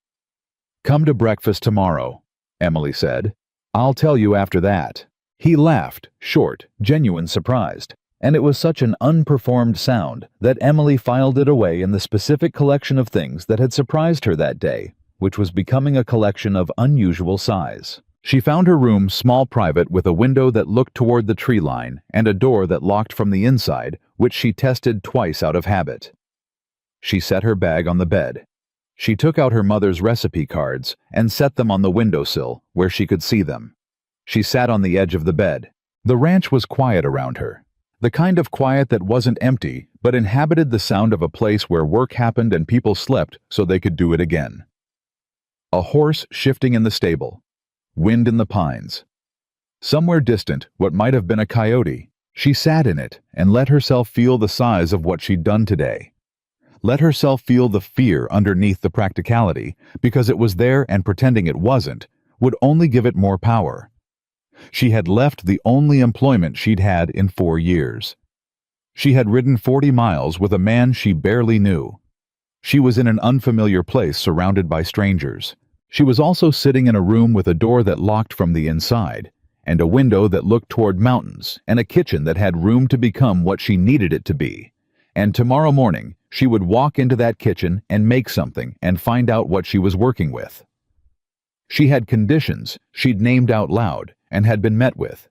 "Come to breakfast tomorrow," Emily said. "I'll tell you after that." He laughed, short, genuine, surprised, and it was such an unperformed sound that Emily filed it away in the specific collection of things that had surprised her that day, which was becoming a collection of unusual size. She found her room small, private, with a window that looked toward the tree line and a door that locked from the inside, which she tested twice out of habit. She set her bag on the bed. She took out her mother's recipe cards and set them on the windowsill where she could see them. She sat on the edge of the bed. The ranch was quiet around her, the kind of quiet that wasn't empty but inhabited the sound of a place where work happened and people slept so they could do it again. A horse shifting in the stable. Wind in the pines. Somewhere distant, what might have been a coyote. She sat in it and let herself feel the size of what she'd done today. Let herself feel the fear underneath the practicality, because it was there and pretending it wasn't would only give it more power. She had left the only employment she'd had in 4 years. She had ridden 40 miles with a man she barely knew. She was in an unfamiliar place surrounded by strangers. She was also sitting in a room with a door that locked from the inside, and a window that looked toward mountains, and a kitchen that had room to become what she needed it to be. And tomorrow morning, she would walk into that kitchen and make something and find out what she was working with. She had conditions she'd named out loud and had been met with.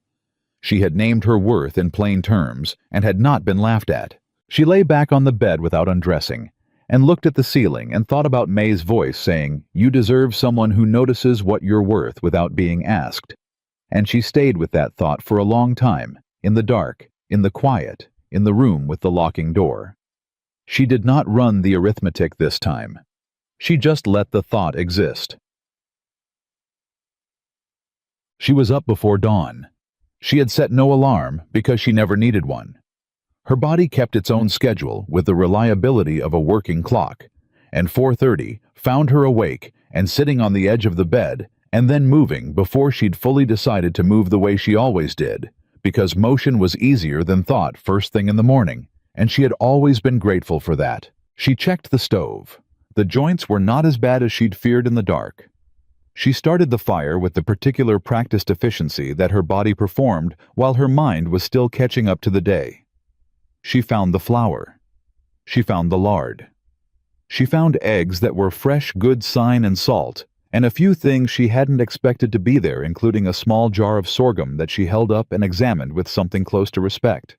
She had named her worth in plain terms and had not been laughed at. She lay back on the bed without undressing and looked at the ceiling and thought about May's voice saying, "You deserve someone who notices what you're worth without being asked." And she stayed with that thought for a long time, in the dark, in the quiet, in the room with the locking door. She did not run the arithmetic this time. She just let the thought exist. She was up before dawn. She had set no alarm because she never needed one. Her body kept its own schedule with the reliability of a working clock, and 4:30 found her awake and sitting on the edge of the bed and then moving before she'd fully decided to move the way she always did, because motion was easier than thought first thing in the morning, and she had always been grateful for that. She checked the stove. The joints were not as bad as she'd feared in the dark. She started the fire with the particular practiced efficiency that her body performed while her mind was still catching up to the day. She found the flour. She found the lard. She found eggs that were fresh, good sign, and salt, and a few things she hadn't expected to be there, including a small jar of sorghum that she held up and examined with something close to respect.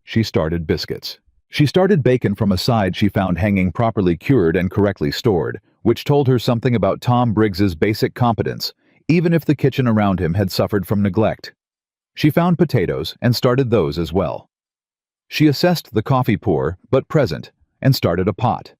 She started biscuits. She started bacon from a side she found hanging properly cured and correctly stored, which told her something about Tom Briggs's basic competence, even if the kitchen around him had suffered from neglect. She found potatoes and started those as well. She assessed the coffee pour, but present, and started a pot.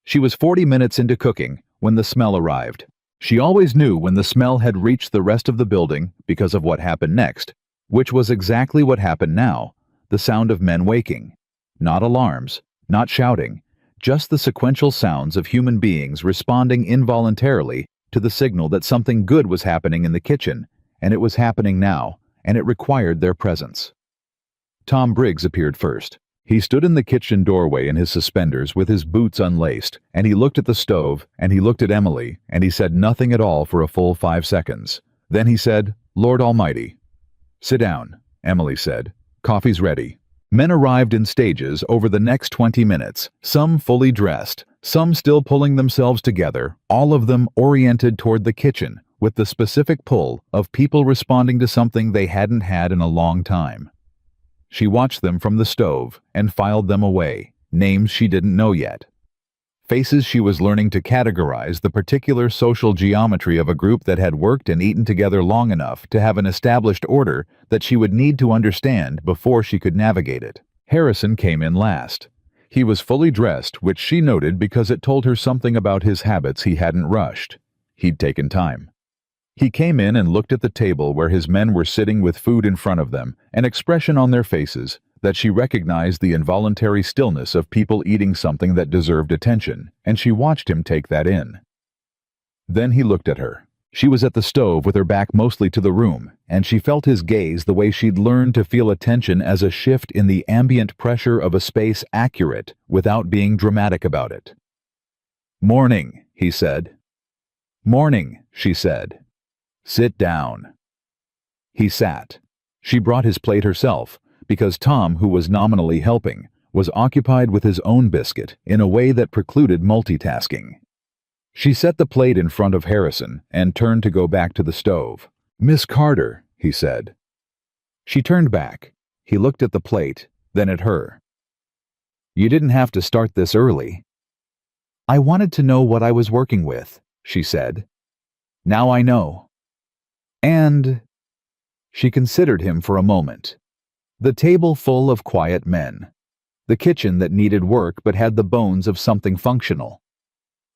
She was 40 minutes into cooking when the smell arrived. She always knew when the smell had reached the rest of the building because of what happened next, which was exactly what happened now. The sound of men waking. Not alarms, not shouting, just the sequential sounds of human beings responding involuntarily to the signal that something good was happening in the kitchen, and it was happening now, and it required their presence. Tom Briggs appeared first. He stood in the kitchen doorway in his suspenders with his boots unlaced, and he looked at the stove, and he looked at Emily, and he said nothing at all for a full 5 seconds. Then he said, "Lord Almighty." "Sit down," Emily said. "Coffee's ready." Men arrived in stages over the next 20 minutes, some fully dressed, some still pulling themselves together, all of them oriented toward the kitchen, with the specific pull of people responding to something they hadn't had in a long time. She watched them from the stove and filed them away, names she didn't know yet. Faces she was learning to categorize the particular social geometry of a group that had worked and eaten together long enough to have an established order that she would need to understand before she could navigate it. Harrison came in last. He was fully dressed, which she noted because it told her something about his habits. He hadn't rushed. He'd taken time. He came in and looked at the table where his men were sitting with food in front of them, an expression on their faces that she recognized the involuntary stillness of people eating something that deserved attention, and she watched him take that in. Then he looked at her. She was at the stove with her back mostly to the room, and she felt his gaze the way she'd learned to feel attention as a shift in the ambient pressure of a space accurate without being dramatic about it. "Morning," he said. "Morning," she said. "Sit down." He sat. She brought his plate herself, because Tom, who was nominally helping, was occupied with his own biscuit in a way that precluded multitasking. She set the plate in front of Harrison and turned to go back to the stove. "Miss Carter," he said. She turned back. He looked at the plate, then at her. "You didn't have to start this early." "I wanted to know what I was working with," she said. "Now I know." And she considered him for a moment. The table full of quiet men. The kitchen that needed work but had the bones of something functional.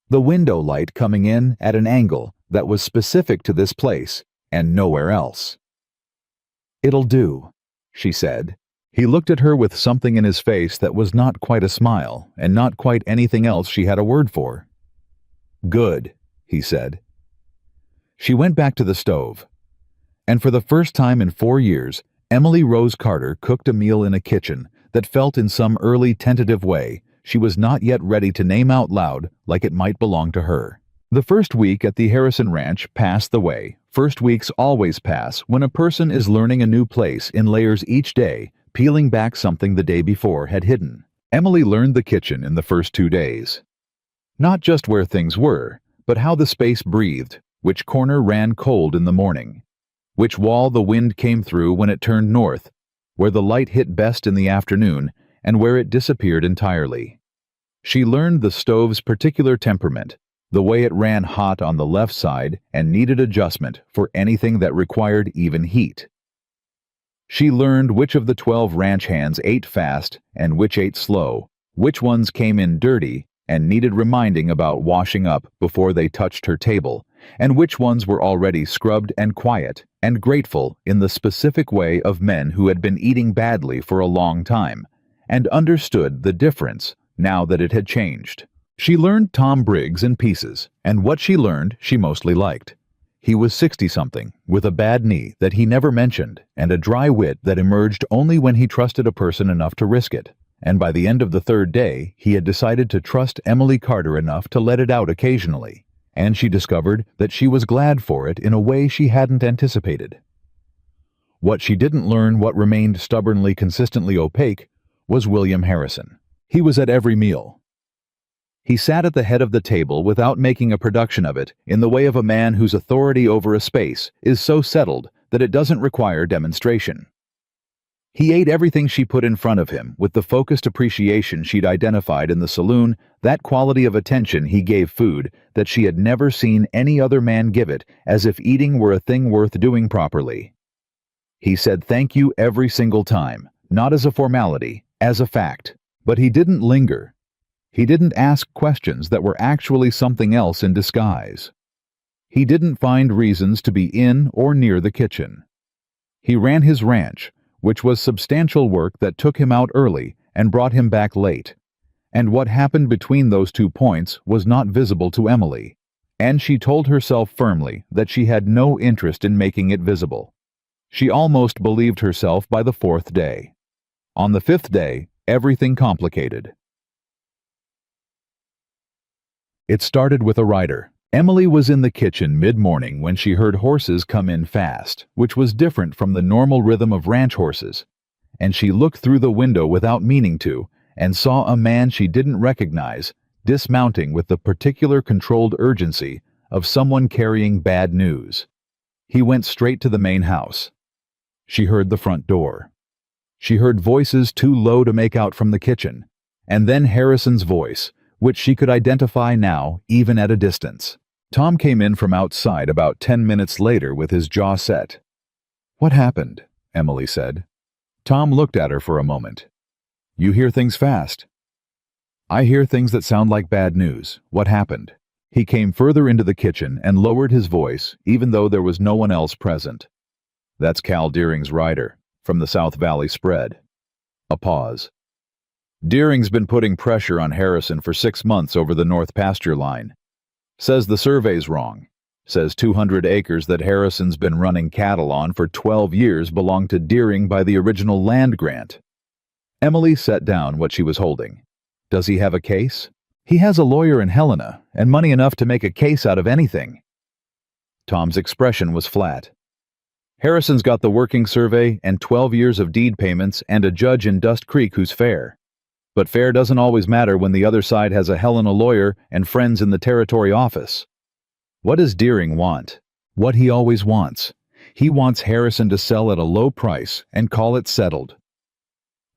The window light coming in at an angle that was specific to this place and nowhere else. "It'll do," she said. He looked at her with something in his face that was not quite a smile and not quite anything else she had a word for. "Good," he said. She went back to the stove. And for the first time in 4 years, Emily Rose Carter cooked a meal in a kitchen that felt in some early tentative way she was not yet ready to name out loud like it might belong to her. The first week at the Harrison Ranch passed the way first weeks always pass when a person is learning a new place in layers each day, peeling back something the day before had hidden. Emily learned the kitchen in the first 2 days. Not just where things were, but how the space breathed, which corner ran cold in the morning, which wall the wind came through when it turned north, where the light hit best in the afternoon, and where it disappeared entirely. She learned the stove's particular temperament, the way it ran hot on the left side and needed adjustment for anything that required even heat. She learned which of the 12 ranch hands ate fast and which ate slow, which ones came in dirty and needed reminding about washing up before they touched her table, and which ones were already scrubbed and quiet and grateful in the specific way of men who had been eating badly for a long time, and understood the difference now that it had changed. She learned Tom Briggs in pieces, and what she learned she mostly liked. He was 60-something, with a bad knee that he never mentioned, and a dry wit that emerged only when he trusted a person enough to risk it. And by the end of the 3rd day, he had decided to trust Emily Carter enough to let it out occasionally. And she discovered that she was glad for it in a way she hadn't anticipated. What she didn't learn, what remained stubbornly consistently opaque, was William Harrison. He was at every meal. He sat at the head of the table without making a production of it, in the way of a man whose authority over a space is so settled that it doesn't require demonstration. He ate everything she put in front of him with the focused appreciation she'd identified in the saloon, that quality of attention he gave food that she had never seen any other man give it, as if eating were a thing worth doing properly. He said thank you every single time, not as a formality, as a fact. But he didn't linger. He didn't ask questions that were actually something else in disguise. He didn't find reasons to be in or near the kitchen. He ran his ranch, which was substantial work that took him out early and brought him back late. And what happened between those 2 points was not visible to Emily, and she told herself firmly that she had no interest in making it visible. She almost believed herself by the 4th day. On the 5th day, everything complicated. It started with a rider. Emily was in the kitchen mid-morning when she heard horses come in fast, which was different from the normal rhythm of ranch horses. And she looked through the window without meaning to, and saw a man she didn't recognize, dismounting with the particular controlled urgency of someone carrying bad news. He went straight to the main house. She heard the front door. She heard voices too low to make out from the kitchen, and then Harrison's voice, which she could identify now, even at a distance. Tom came in from outside about 10 minutes later with his jaw set. "What happened?" Emily said. Tom looked at her for a moment. "You hear things fast." "I hear things that sound like bad news. What happened?" He came further into the kitchen and lowered his voice, even though there was no one else present. "That's Cal Deering's rider, from the South Valley spread." A pause. "Deering's been putting pressure on Harrison for 6 months over the North Pasture line. Says the survey's wrong. Says 200 acres that Harrison's been running cattle on for 12 years belong to Deering by the original land grant." Emily set down what she was holding. "Does he have a case?" "He has a lawyer in Helena, and money enough to make a case out of anything." Tom's expression was flat. "Harrison's got the working survey and 12 years of deed payments and a judge in Dust Creek who's fair. But fair doesn't always matter when the other side has a Helena lawyer and friends in the territory office. What does Deering want? What he always wants. He wants Harrison to sell at a low price and call it settled."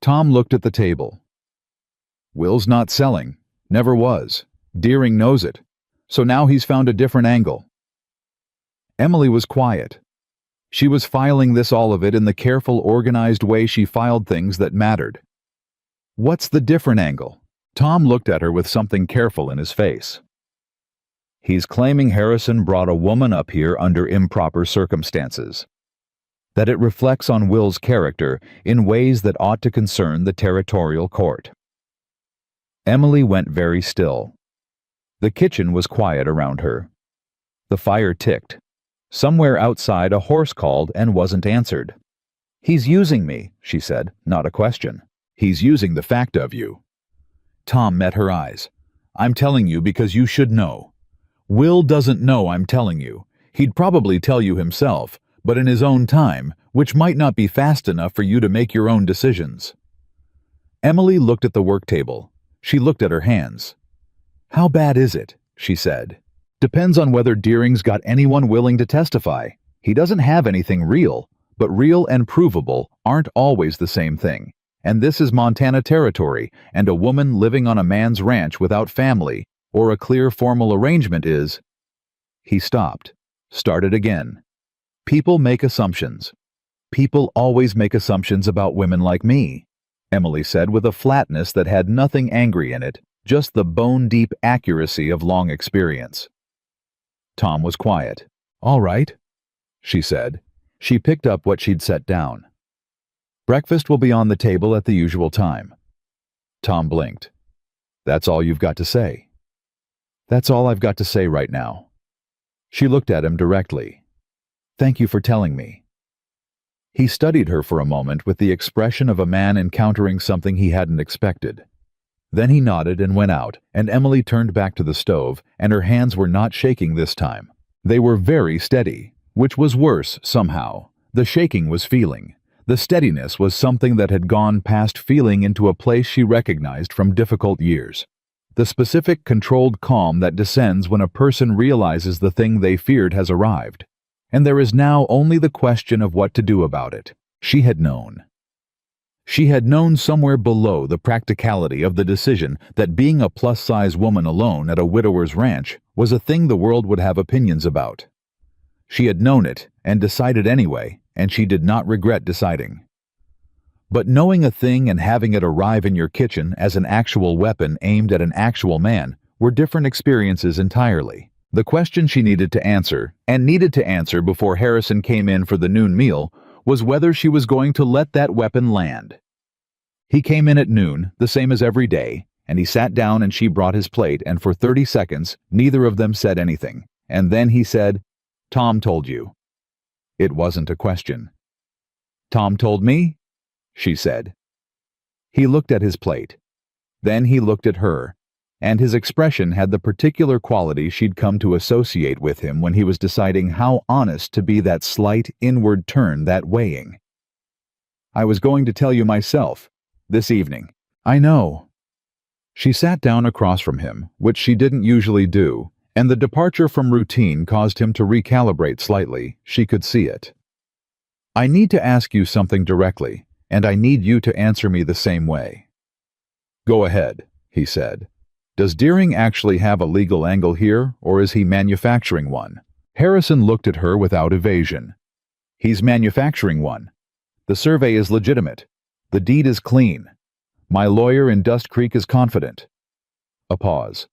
Tom looked at the table. "Will's not selling. Never was. Deering knows it. So now he's found a different angle." Emily was quiet. She was filing all of it in the careful, organized way she filed things that mattered. "What's the different angle?" Tom looked at her with something careful in his face. "He's claiming Harrison brought a woman up here under improper circumstances. That it reflects on Will's character in ways that ought to concern the territorial court." Emily went very still. The kitchen was quiet around her. The fire ticked. Somewhere outside a horse called and wasn't answered. "He's using me," she said, not a question. "He's using the fact of you." Tom met her eyes. "I'm telling you because you should know. Will doesn't know I'm telling you. He'd probably tell you himself, but in his own time, which might not be fast enough for you to make your own decisions." Emily looked at the work table. She looked at her hands. "How bad is it?" she said. "Depends on whether Deering's got anyone willing to testify. He doesn't have anything real, but real and provable aren't always the same thing. And this is Montana territory, and a woman living on a man's ranch without family or a clear formal arrangement is—" He stopped, started again. "People make assumptions. People always make assumptions about women like me," Emily said with a flatness that had nothing angry in it, just the bone-deep accuracy of long experience. Tom was quiet. "All right," she said. She picked up what she'd set down. "Breakfast will be on the table at the usual time." Tom blinked. "That's all you've got to say?" "That's all I've got to say right now." She looked at him directly. "Thank you for telling me." He studied her for a moment with the expression of a man encountering something he hadn't expected. Then he nodded and went out, and Emily turned back to the stove, and her hands were not shaking this time. They were very steady, which was worse somehow. The shaking was feeling. The steadiness was something that had gone past feeling into a place she recognized from difficult years. The specific, controlled calm that descends when a person realizes the thing they feared has arrived. And there is now only the question of what to do about it. She had known. She had known somewhere below the practicality of the decision that being a plus-size woman alone at a widower's ranch was a thing the world would have opinions about. She had known it and decided anyway, and she did not regret deciding. But knowing a thing and having it arrive in your kitchen as an actual weapon aimed at an actual man were different experiences entirely. The question she needed to answer, and needed to answer before Harrison came in for the noon meal, was whether she was going to let that weapon land. He came in at noon, the same as every day, and he sat down and she brought his plate, and for 30 seconds neither of them said anything. And then he said, "Tom told you." It wasn't a question. "Tom told me?" she said. He looked at his plate. Then he looked at her, and his expression had the particular quality she'd come to associate with him when he was deciding how honest to be, that slight inward turn, that weighing. "I was going to tell you myself, this evening." "I know." She sat down across from him, which she didn't usually do, and the departure from routine caused him to recalibrate slightly. She could see it. "I need to ask you something directly, and I need you to answer me the same way." "Go ahead," he said. "Does Deering actually have a legal angle here, or is he manufacturing one?" Harrison looked at her without evasion. "He's manufacturing one. The survey is legitimate. The deed is clean. My lawyer in Dust Creek is confident." A pause.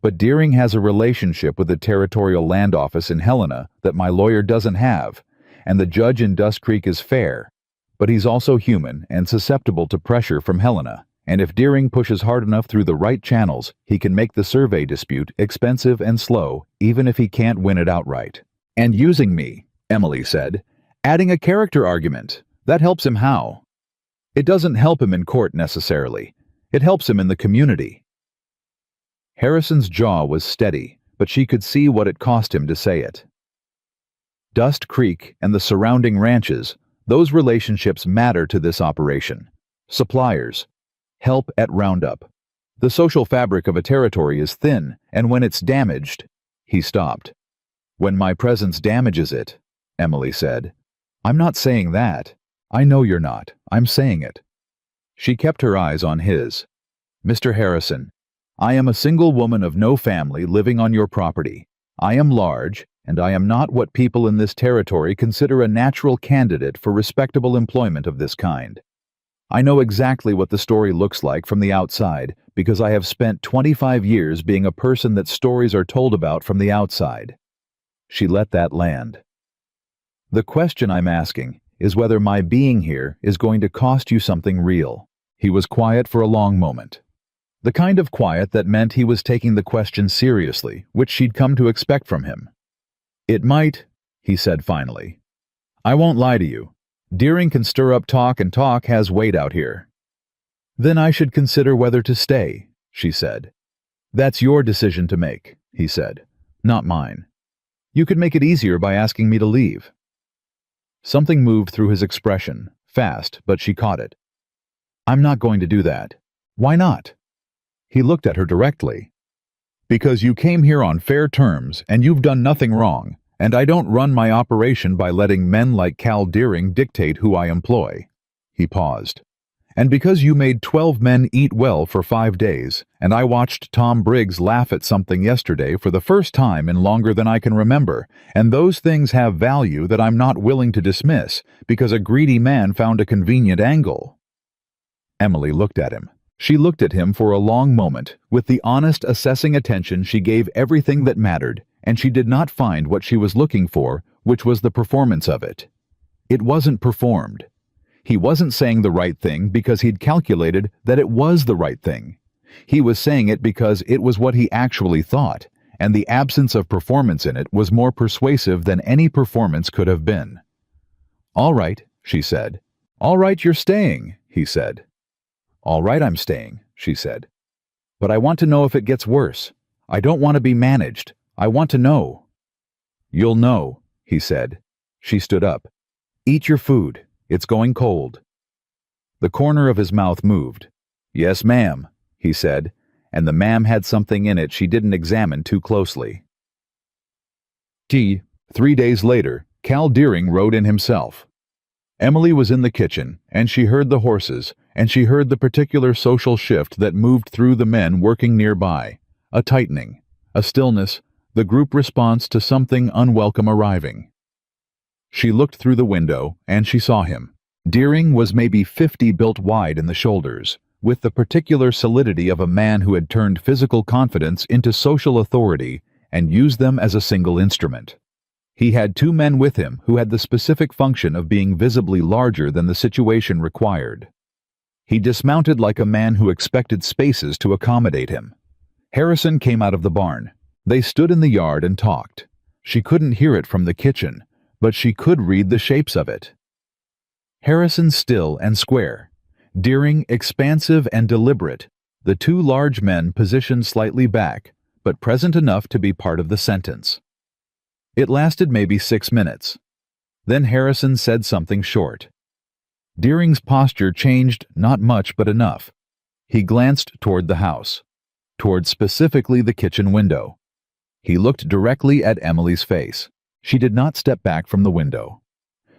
"But Deering has a relationship with the Territorial Land Office in Helena that my lawyer doesn't have, and the judge in Dust Creek is fair, but he's also human and susceptible to pressure from Helena. And if Deering pushes hard enough through the right channels, he can make the survey dispute expensive and slow, even if he can't win it outright." "And using me," Emily said. "Adding a character argument. That helps him how?" "It doesn't help him in court necessarily. It helps him in the community." Harrison's jaw was steady, but she could see what it cost him to say it. Dust Creek and the surrounding ranches, those relationships matter to this operation. Suppliers. Help at Roundup. The social fabric of a territory is thin, and when it's damaged... He stopped. "When my presence damages it," Emily said. "I'm not saying that. I know you're not. I'm saying it." She kept her eyes on his. "Mr. Harrison, I am a single woman of no family living on your property. I am large, and I am not what people in this territory consider a natural candidate for respectable employment of this kind. I know exactly what the story looks like from the outside because I have spent 25 years being a person that stories are told about from the outside." She let that land. "The question I'm asking is whether my being here is going to cost you something real." He was quiet for a long moment. The kind of quiet that meant he was taking the question seriously, which she'd come to expect from him. "It might," he said finally. "I won't lie to you. Deering can stir up talk, and talk has weight out here." "Then I should consider whether to stay," she said. "That's your decision to make," he said, "not mine. You could make it easier by asking me to leave." Something moved through his expression, fast, but she caught it. "I'm not going to do that." "Why not?" He looked at her directly. "Because you came here on fair terms, and you've done nothing wrong. And I don't run my operation by letting men like Cal Deering dictate who I employ." He paused. "And because you made 12 men eat well for 5 days, and I watched Tom Briggs laugh at something yesterday for the first time in longer than I can remember, and those things have value that I'm not willing to dismiss, because a greedy man found a convenient angle." Emily looked at him. She looked at him for a long moment, with the honest, assessing attention she gave everything that mattered, and she did not find what she was looking for, which was the performance of it. It wasn't performed. He wasn't saying the right thing because he'd calculated that it was the right thing. He was saying it because it was what he actually thought, and the absence of performance in it was more persuasive than any performance could have been. "All right," she said. "All right, you're staying," he said. "All right, I'm staying," she said. "But I want to know if it gets worse. I don't want to be managed. I want to know." "You'll know," he said. She stood up. "Eat your food. It's going cold." The corner of his mouth moved. "Yes, ma'am," he said, and the ma'am had something in it she didn't examine too closely. 3 days later, Cal Deering rode in himself. Emily was in the kitchen, and she heard the horses, and she heard the particular social shift that moved through the men working nearby, a tightening, a stillness, the group response to something unwelcome arriving. She looked through the window, and she saw him. Deering was maybe 50 built wide in the shoulders, with the particular solidity of a man who had turned physical confidence into social authority and used them as a single instrument. He had 2 men with him who had the specific function of being visibly larger than the situation required. He dismounted like a man who expected spaces to accommodate him. Harrison came out of the barn. They stood in the yard and talked. She couldn't hear it from the kitchen, but she could read the shapes of it. Harrison still and square. Deering, expansive and deliberate, the two large men positioned slightly back, but present enough to be part of the sentence. It lasted maybe 6 minutes. Then Harrison said something short. Deering's posture changed not much but enough. He glanced toward the house, toward specifically the kitchen window. He looked directly at Emily's face. She did not step back from the window.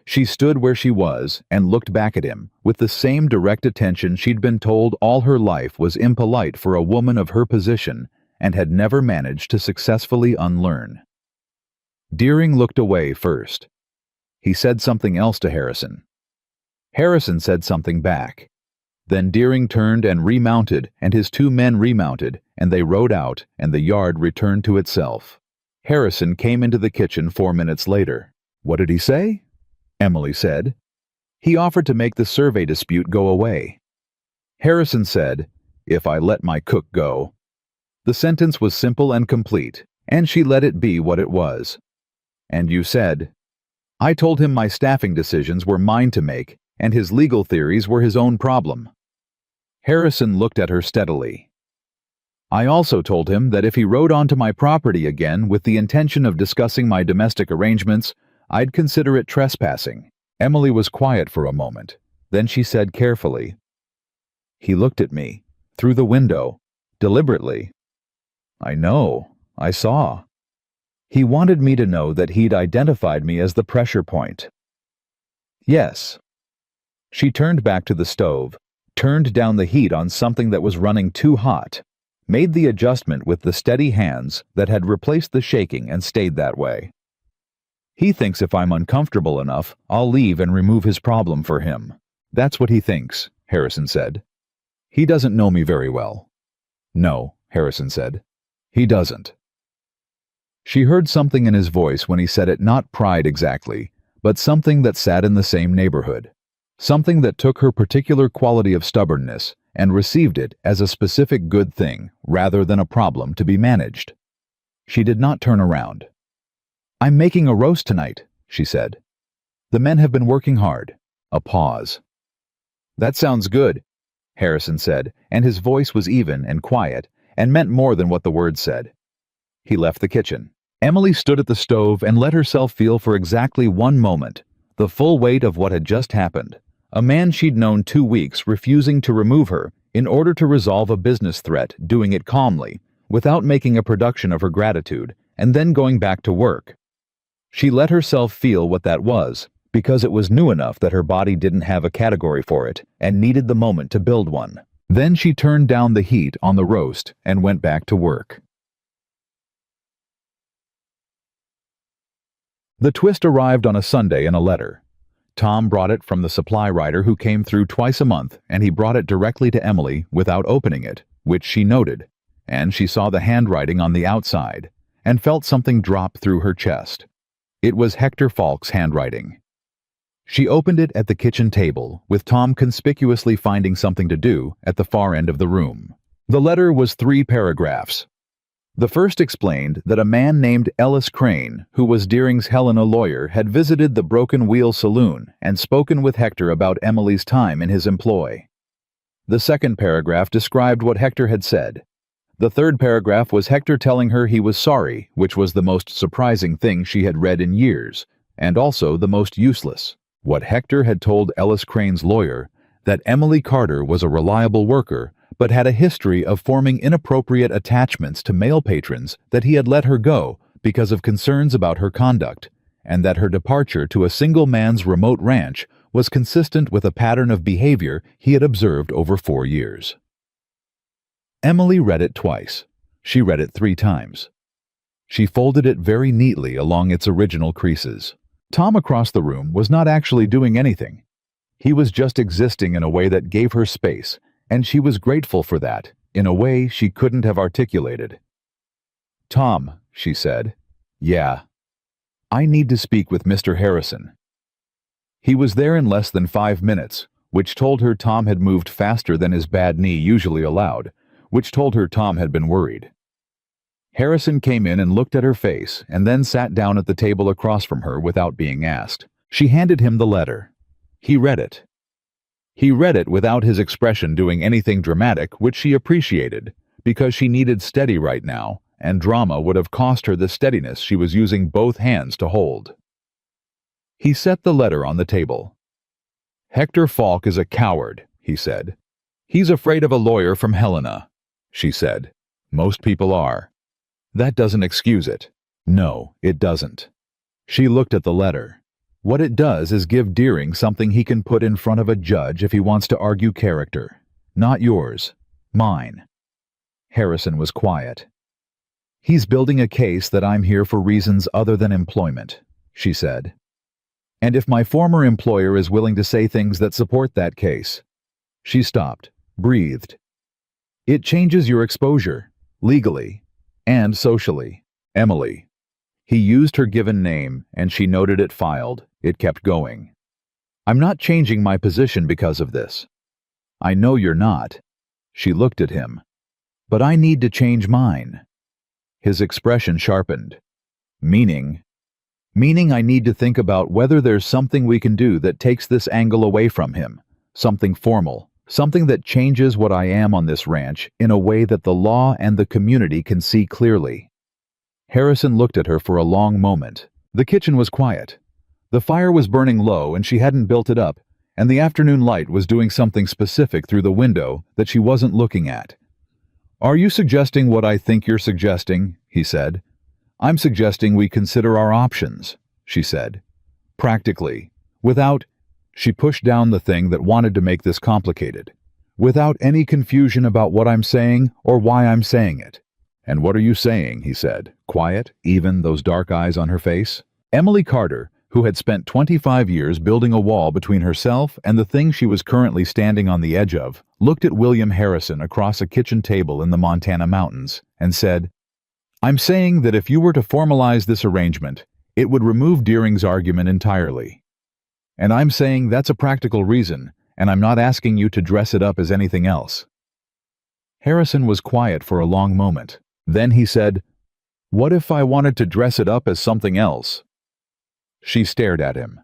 She stood where she was and looked back at him with the same direct attention she'd been told all her life was impolite for a woman of her position and had never managed to successfully unlearn. Deering looked away first. He said something else to Harrison. Harrison said something back. Then Deering turned and remounted, and his two men remounted, and they rode out, and the yard returned to itself. Harrison came into the kitchen 4 minutes later. "What did he say?" Emily said. "He offered to make the survey dispute go away." Harrison said, "If I let my cook go." The sentence was simple and complete, and she let it be what it was. "And you said?" "I told him my staffing decisions were mine to make, and his legal theories were his own problem." Harrison looked at her steadily. "I also told him that if he rode onto my property again with the intention of discussing my domestic arrangements, I'd consider it trespassing." Emily was quiet for a moment. Then she said carefully, "He looked at me, through the window, deliberately." "I know, I saw. He wanted me to know that he'd identified me as the pressure point." "Yes." She turned back to the stove, turned down the heat on something that was running too hot, made the adjustment with the steady hands that had replaced the shaking and stayed that way. "He thinks if I'm uncomfortable enough, I'll leave and remove his problem for him. That's what he thinks," Harrison said. "He doesn't know me very well." "No," Harrison said. "He doesn't." She heard something in his voice when he said it, not pride exactly, but something that sat in the same neighborhood. Something that took her particular quality of stubbornness and received it as a specific good thing rather than a problem to be managed. She did not turn around. "I'm making a roast tonight," she said. "The men have been working hard." A pause. "That sounds good," Harrison said, and his voice was even and quiet and meant more than what the words said. He left the kitchen. Emily stood at the stove and let herself feel for exactly 1 moment the full weight of what had just happened. A man she'd known 2 weeks refusing to remove her in order to resolve a business threat, doing it calmly, without making a production of her gratitude, and then going back to work. She let herself feel what that was, because it was new enough that her body didn't have a category for it and needed the moment to build one. Then she turned down the heat on the roast and went back to work. The twist arrived on a Sunday in a letter. Tom brought it from the supply rider who came through twice a month, and he brought it directly to Emily without opening it, which she noted, and she saw the handwriting on the outside, and felt something drop through her chest. It was Hector Falk's handwriting. She opened it at the kitchen table, with Tom conspicuously finding something to do at the far end of the room. The letter was 3 paragraphs. The first explained that a man named Ellis Crane, who was Deering's Helena lawyer, had visited the Broken Wheel Saloon and spoken with Hector about Emily's time in his employ. The second paragraph described what Hector had said. The third paragraph was Hector telling her he was sorry, which was the most surprising thing she had read in years, and also the most useless. What Hector had told Ellis Crane's lawyer, that Emily Carter was a reliable worker, but had a history of forming inappropriate attachments to male patrons, that he had let her go because of concerns about her conduct, and that her departure to a single man's remote ranch was consistent with a pattern of behavior he had observed over 4 years. Emily read it twice. She read it 3 times. She folded it very neatly along its original creases. Tom across the room was not actually doing anything. He was just existing in a way that gave her space, and she was grateful for that, in a way she couldn't have articulated. "Tom," she said. "Yeah. I need to speak with Mr. Harrison." He was there in less than 5 minutes, which told her Tom had moved faster than his bad knee usually allowed, which told her Tom had been worried. Harrison came in and looked at her face, and then sat down at the table across from her without being asked. She handed him the letter. He read it. He read it without his expression doing anything dramatic, which she appreciated, because she needed steady right now, and drama would have cost her the steadiness she was using both hands to hold. He set the letter on the table. "Hector Falk is a coward," he said. "He's afraid of a lawyer from Helena," she said. "Most people are. That doesn't excuse it." "No, it doesn't." She looked at the letter. "What it does is give Deering something he can put in front of a judge if he wants to argue character. Not yours. Mine." Harrison was quiet. "He's building a case that I'm here for reasons other than employment," she said. "And if my former employer is willing to say things that support that case." She stopped, breathed. "It changes your exposure, legally and socially, Emily." He used her given name, and she noted it filed. It kept going. "I'm not changing my position because of this." "I know you're not." She looked at him. "But I need to change mine." His expression sharpened. "Meaning I need to think about whether there's something we can do that takes this angle away from him, something formal, something that changes what I am on this ranch in a way that the law and the community can see clearly." Harrison looked at her for a long moment. The kitchen was quiet. The fire was burning low and she hadn't built it up, and the afternoon light was doing something specific through the window that she wasn't looking at. "Are you suggesting what I think you're suggesting?" he said. "I'm suggesting we consider our options," she said. "Practically. Without—" She pushed down the thing that wanted to make this complicated. "Without any confusion about what I'm saying or why I'm saying it." "And what are you saying?" he said, quiet, even, those dark eyes on her face. Emily Carter, who had spent 25 years building a wall between herself and the thing she was currently standing on the edge of, looked at William Harrison across a kitchen table in the Montana mountains and said, "I'm saying that if you were to formalize this arrangement, it would remove Deering's argument entirely. And I'm saying that's a practical reason, and I'm not asking you to dress it up as anything else." Harrison was quiet for a long moment. Then he said, "What if I wanted to dress it up as something else?" She stared at him.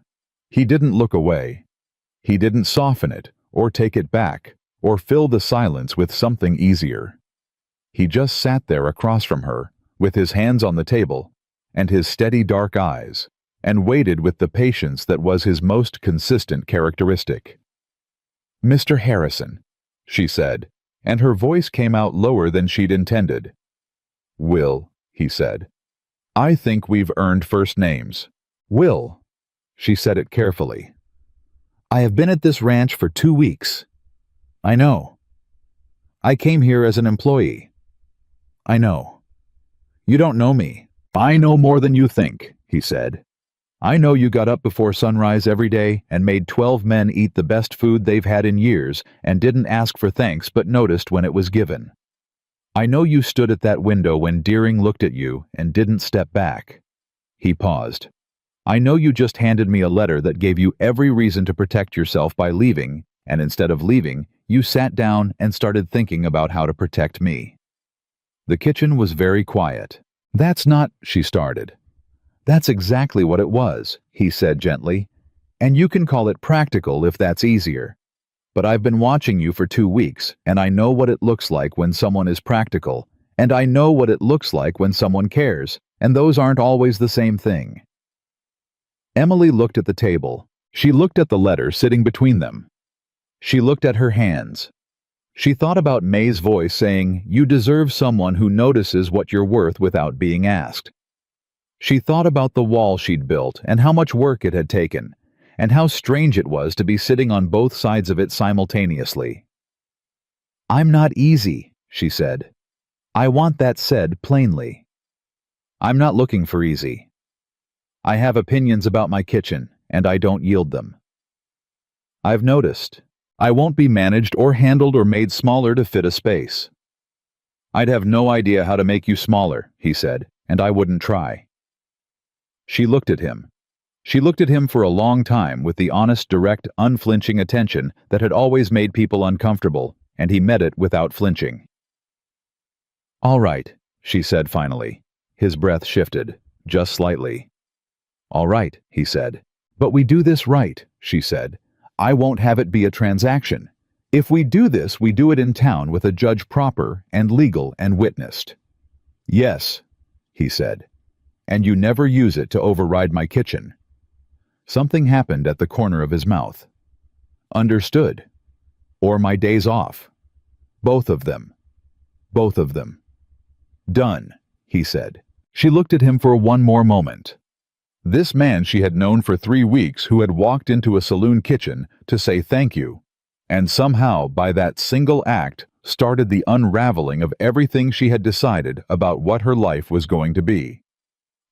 He didn't look away. He didn't soften it, or take it back, or fill the silence with something easier. He just sat there across from her, with his hands on the table, and his steady dark eyes, and waited with the patience that was his most consistent characteristic. "Mr. Harrison," she said, and her voice came out lower than she'd intended. "Will," he said. "I think we've earned first names." "Will." She said it carefully. "I have been at this ranch for 2 weeks." "I know." "I came here as an employee." "I know." "You don't know me." "I know more than you think," he said. "I know you got up before sunrise every day and made 12 men eat the best food they've had in years and didn't ask for thanks but noticed when it was given. I know you stood at that window when Deering looked at you and didn't step back." He paused. "I know you just handed me a letter that gave you every reason to protect yourself by leaving, and instead of leaving, you sat down and started thinking about how to protect me." The kitchen was very quiet. "That's not—" she started. "That's exactly what it was," he said gently. "And you can call it practical if that's easier. But I've been watching you for 2 weeks, and I know what it looks like when someone is practical, and I know what it looks like when someone cares, and those aren't always the same thing." Emily looked at the table. She looked at the letter sitting between them. She looked at her hands. She thought about May's voice saying, "You deserve someone who notices what you're worth without being asked." She thought about the wall she'd built and how much work it had taken, and how strange it was to be sitting on both sides of it simultaneously. "I'm not easy," she said. "I want that said plainly. I'm not looking for easy. I have opinions about my kitchen, and I don't yield them. I've noticed. I won't be managed or handled or made smaller to fit a space." "I'd have no idea how to make you smaller," he said, "and I wouldn't try." She looked at him. She looked at him for a long time with the honest, direct, unflinching attention that had always made people uncomfortable, and he met it without flinching. "All right," she said finally. His breath shifted, just slightly. "All right," he said. "But we do this right," she said. I won't have it be a transaction. If we do this, we do it in town with a judge proper and legal and witnessed." "Yes," he said, "and you never use it to override my kitchen." Something happened at the corner of his mouth. "Understood. Or my days off. Both of them. Both of them." "Done," he said. She looked at him for one more moment. This man she had known for 3 weeks who had walked into a saloon kitchen to say thank you, and somehow by that single act started the unraveling of everything she had decided about what her life was going to be.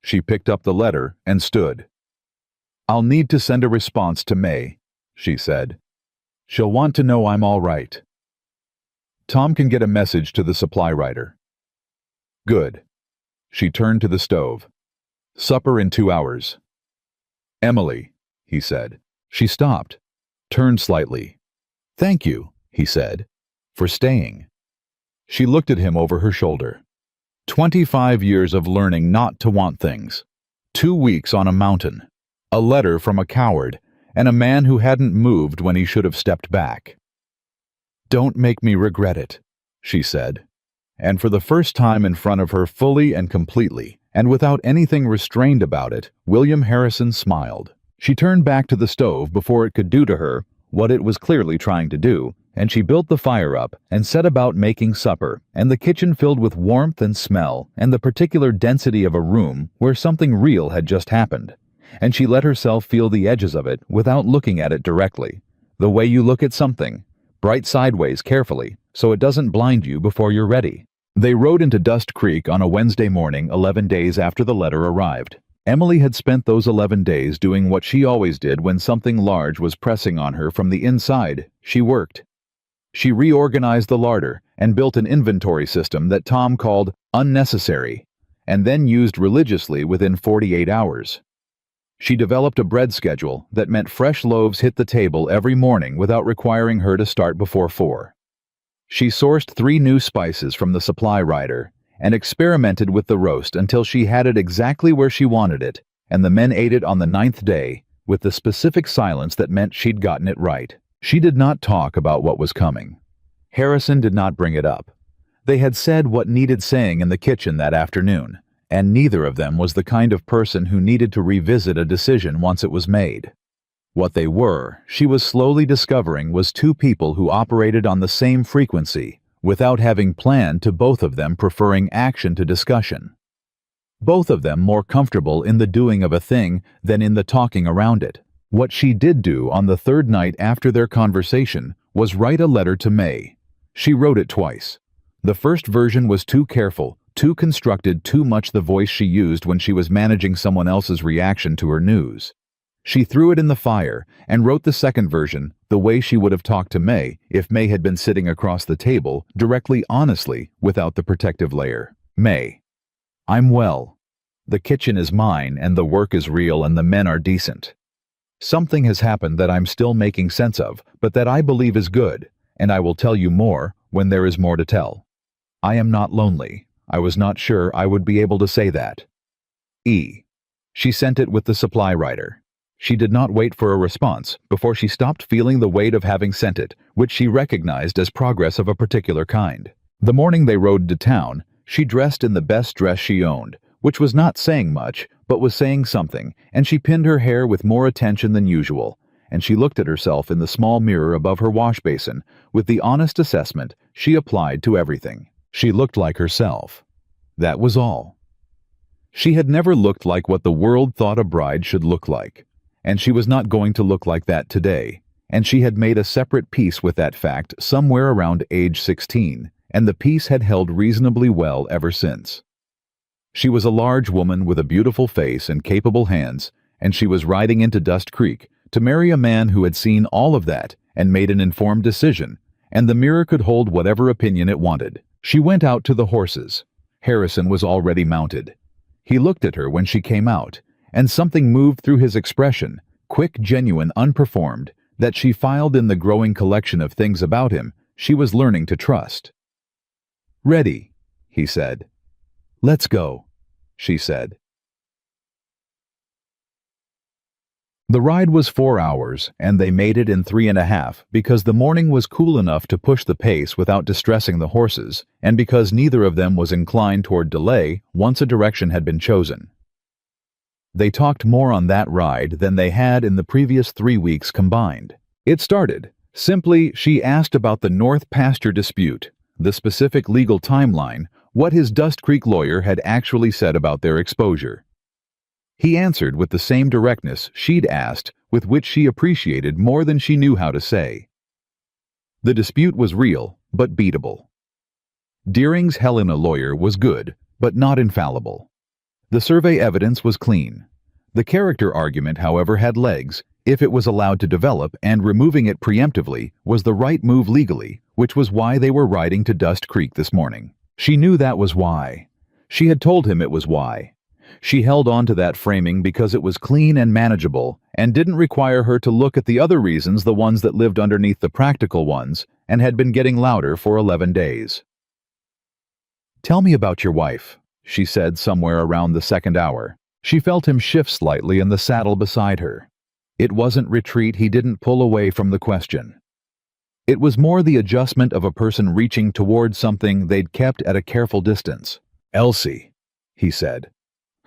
She picked up the letter and stood. "I'll need to send a response to May," she said. "She'll want to know I'm all right. Tom can get a message to the supply writer." "Good." She turned to the stove. "Supper in 2 hours." "Emily," he said. She stopped, turned slightly. "Thank you," he said, "for staying." She looked at him over her shoulder. 25 years of learning not to want things. 2 weeks on a mountain. A letter from a coward, and a man who hadn't moved when he should have stepped back. "Don't make me regret it," she said. And for the first time in front of her fully and completely, and without anything restrained about it, William Harrison smiled. She turned back to the stove before it could do to her what it was clearly trying to do, and she built the fire up and set about making supper, and the kitchen filled with warmth and smell and the particular density of a room where something real had just happened. And she let herself feel the edges of it without looking at it directly, the way you look at something, bright sideways carefully, so it doesn't blind you before you're ready. They rode into Dust Creek on a Wednesday morning 11 days after the letter arrived. Emily had spent those 11 days doing what she always did when something large was pressing on her from the inside. She worked. She reorganized the larder and built an inventory system that Tom called unnecessary, and then used religiously within 48 hours. She developed a bread schedule that meant fresh loaves hit the table every morning without requiring her to start before 4. She sourced 3 new spices from the supply rider and experimented with the roast until she had it exactly where she wanted it, and the men ate it on the 9th day with the specific silence that meant she'd gotten it right. She did not talk about what was coming. Harrison did not bring it up. They had said what needed saying in the kitchen that afternoon, and neither of them was the kind of person who needed to revisit a decision once it was made. What they were, she was slowly discovering, was 2 people who operated on the same frequency, without having planned to both of them preferring action to discussion. Both of them more comfortable in the doing of a thing than in the talking around it. What she did do on the 3rd night after their conversation was write a letter to May. She wrote it twice. The first version was too careful, too constructed, too much the voice she used when she was managing someone else's reaction to her news. She threw it in the fire and wrote the second version the way she would have talked to May if May had been sitting across the table, directly, honestly, without the protective layer. "May, I'm well. The kitchen is mine and the work is real and the men are decent. Something has happened that I'm still making sense of, but that I believe is good, and I will tell you more when there is more to tell. I am not lonely. I was not sure I would be able to say that. E." She sent it with the supply rider. She did not wait for a response before she stopped feeling the weight of having sent it, which she recognized as progress of a particular kind. The morning they rode to town, she dressed in the best dress she owned, which was not saying much, but was saying something, and she pinned her hair with more attention than usual, and she looked at herself in the small mirror above her wash basin with the honest assessment she applied to everything. She looked like herself. That was all. She had never looked like what the world thought a bride should look like, and she was not going to look like that today, and she had made a separate peace with that fact somewhere around age 16, and the peace had held reasonably well ever since. She was a large woman with a beautiful face and capable hands, and she was riding into Dust Creek to marry a man who had seen all of that and made an informed decision, and the mirror could hold whatever opinion it wanted. She went out to the horses. Harrison was already mounted. He looked at her when she came out, and something moved through his expression, quick, genuine, unperformed, that she filed in the growing collection of things about him she was learning to trust. "Ready," he said. "Let's go," she said. The ride was 4 hours, and they made it in 3.5 because the morning was cool enough to push the pace without distressing the horses, and because neither of them was inclined toward delay once a direction had been chosen. They talked more on that ride than they had in the previous 3 weeks combined. It started. Simply, she asked about the North Pasture dispute, the specific legal timeline, what his Dust Creek lawyer had actually said about their exposure. He answered with the same directness she'd asked, with which she appreciated more than she knew how to say. The dispute was real, but beatable. Deering's Helena lawyer was good, but not infallible. The survey evidence was clean. The character argument, however, had legs, if it was allowed to develop, and removing it preemptively was the right move legally, which was why they were riding to Dust Creek this morning. She knew that was why. She had told him it was why. She held on to that framing because it was clean and manageable, and didn't require her to look at the other reasons, the ones that lived underneath the practical ones, and had been getting louder for 11 days. "Tell me about your wife," she said somewhere around the second hour. She felt him shift slightly in the saddle beside her. It wasn't retreat, he didn't pull away from the question. It was more the adjustment of a person reaching toward something they'd kept at a careful distance. "Elsie," he said.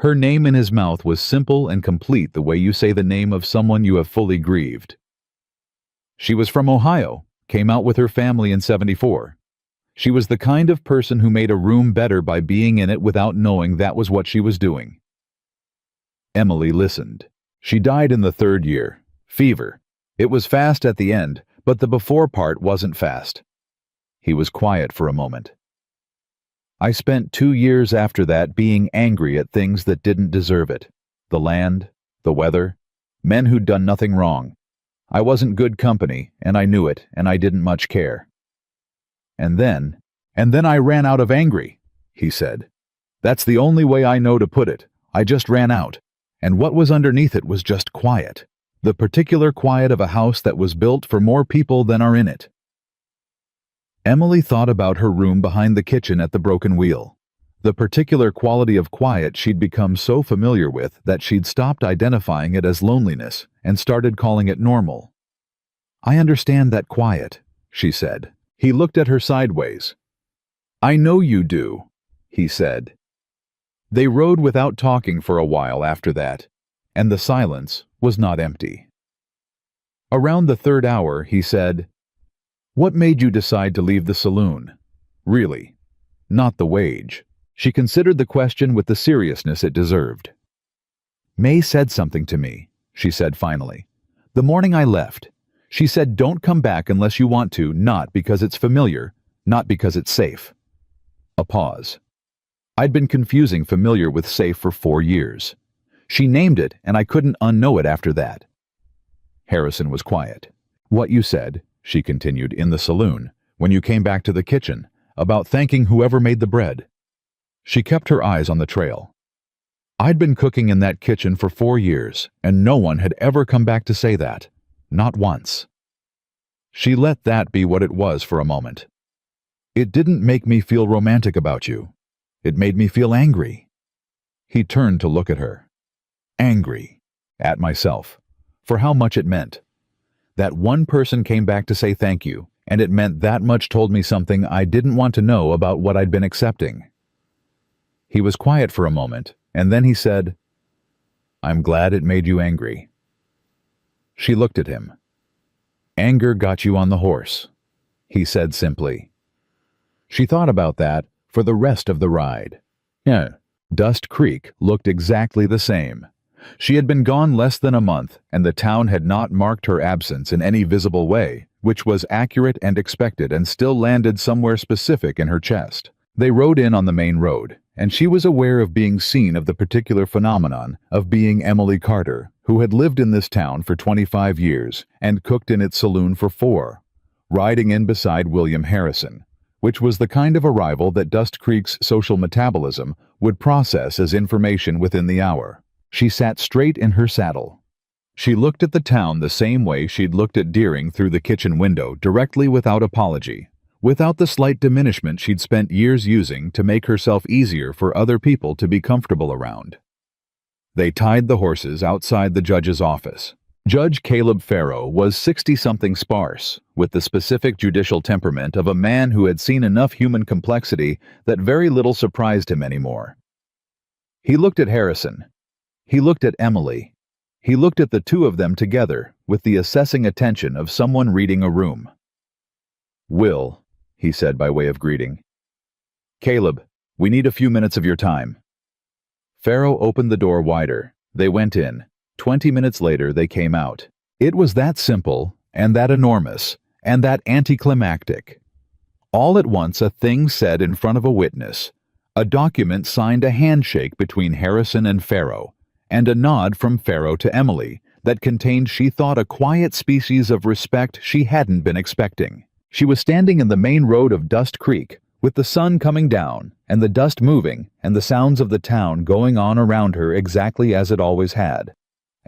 Her name in his mouth was simple and complete, the way you say the name of someone you have fully grieved. She was from Ohio, came out with her family in '74. She was the kind of person who made a room better by being in it without knowing that was what she was doing. Emily listened. She died in the 3rd year. Fever. It was fast at the end, but the before part wasn't fast. He was quiet for a moment. "I spent 2 years after that being angry at things that didn't deserve it. The land, the weather, men who'd done nothing wrong. I wasn't good company, and I knew it, and I didn't much care. And then I ran out of angry," he said. "That's the only way I know to put it. I just ran out. And what was underneath it was just quiet. The particular quiet of a house that was built for more people than are in it." Emily thought about her room behind the kitchen at the Broken Wheel. The particular quality of quiet she'd become so familiar with that she'd stopped identifying it as loneliness and started calling it normal. "I understand that quiet," she said. He looked at her sideways. "I know you do," he said. They rode without talking for a while after that, and the silence was not empty. Around the 3rd hour, he said, "What made you decide to leave the saloon? Really, not the wage." She considered the question with the seriousness it deserved. "May said something to me," she said finally. "The morning I left. She said don't come back unless you want to, not because it's familiar, not because it's safe." A pause. I'd been confusing familiar with safe for 4 years. She named it, and I couldn't unknow it after that. Harrison was quiet. "What you said," she continued, "in the saloon, when you came back to the kitchen, about thanking whoever made the bread." She kept her eyes on the trail. "I'd been cooking in that kitchen for 4 years, and no one had ever come back to say that. Not once." She let that be what it was for a moment. "It didn't make me feel romantic about you. It made me feel angry." He turned to look at her. "Angry. At myself. For how much it meant. That one person came back to say thank you, and it meant that much told me something I didn't want to know about what I'd been accepting." He was quiet for a moment, and then he said, "I'm glad it made you angry." She looked at him. "Anger got you on the horse," he said simply. She thought about that for the rest of the ride. Yeah, Dust Creek looked exactly the same. She had been gone less than a month, and the town had not marked her absence in any visible way, which was accurate and expected and still landed somewhere specific in her chest. They rode in on the main road, and she was aware of being seen of the particular phenomenon of being Emily Carter, who had lived in this town for 25 years and cooked in its saloon for 4, riding in beside William Harrison, which was the kind of arrival that Dust Creek's social metabolism would process as information within the hour. She sat straight in her saddle. She looked at the town the same way she'd looked at Deering through the kitchen window, directly, without apology, without the slight diminishment she'd spent years using to make herself easier for other people to be comfortable around. They tied the horses outside the judge's office. Judge Caleb Farrow was 60-something sparse, with the specific judicial temperament of a man who had seen enough human complexity that very little surprised him anymore. He looked at Harrison. He looked at Emily. He looked at the two of them together with the assessing attention of someone reading a room. "Will," he said by way of greeting. "Caleb, we need a few minutes of your time." Farrow opened the door wider. They went in. 20 minutes later, they came out. It was that simple, and that enormous, and that anticlimactic. All at once, a thing said in front of a witness. A document signed a handshake between Harrison and Farrow, and a nod from Farrow to Emily that contained, she thought, a quiet species of respect she hadn't been expecting. She was standing in the main road of Dust Creek, with the sun coming down, and the dust moving, and the sounds of the town going on around her exactly as it always had.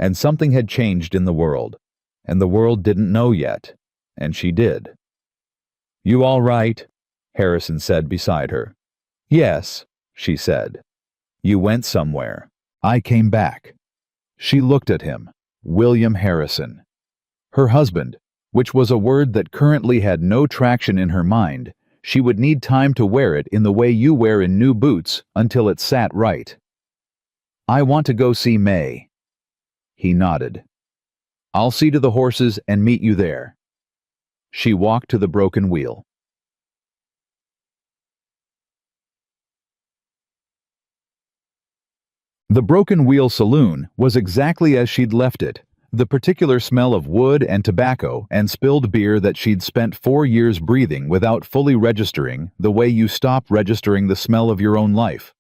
And something had changed in the world, and the world didn't know yet, and she did. "You all right?" Harrison said beside her. "Yes," she said. "You went somewhere. I came back." She looked at him. William Harrison. Her husband, which was a word that currently had no traction in her mind. She would need time to wear it in the way you wear in new boots until it sat right. "I want to go see May." He nodded. "I'll see to the horses and meet you there." She walked to the Broken Wheel. The Broken Wheel Saloon was exactly as she'd left it, the particular smell of wood and tobacco and spilled beer that she'd spent 4 years breathing without fully registering, the way you stop registering the smell of your own life.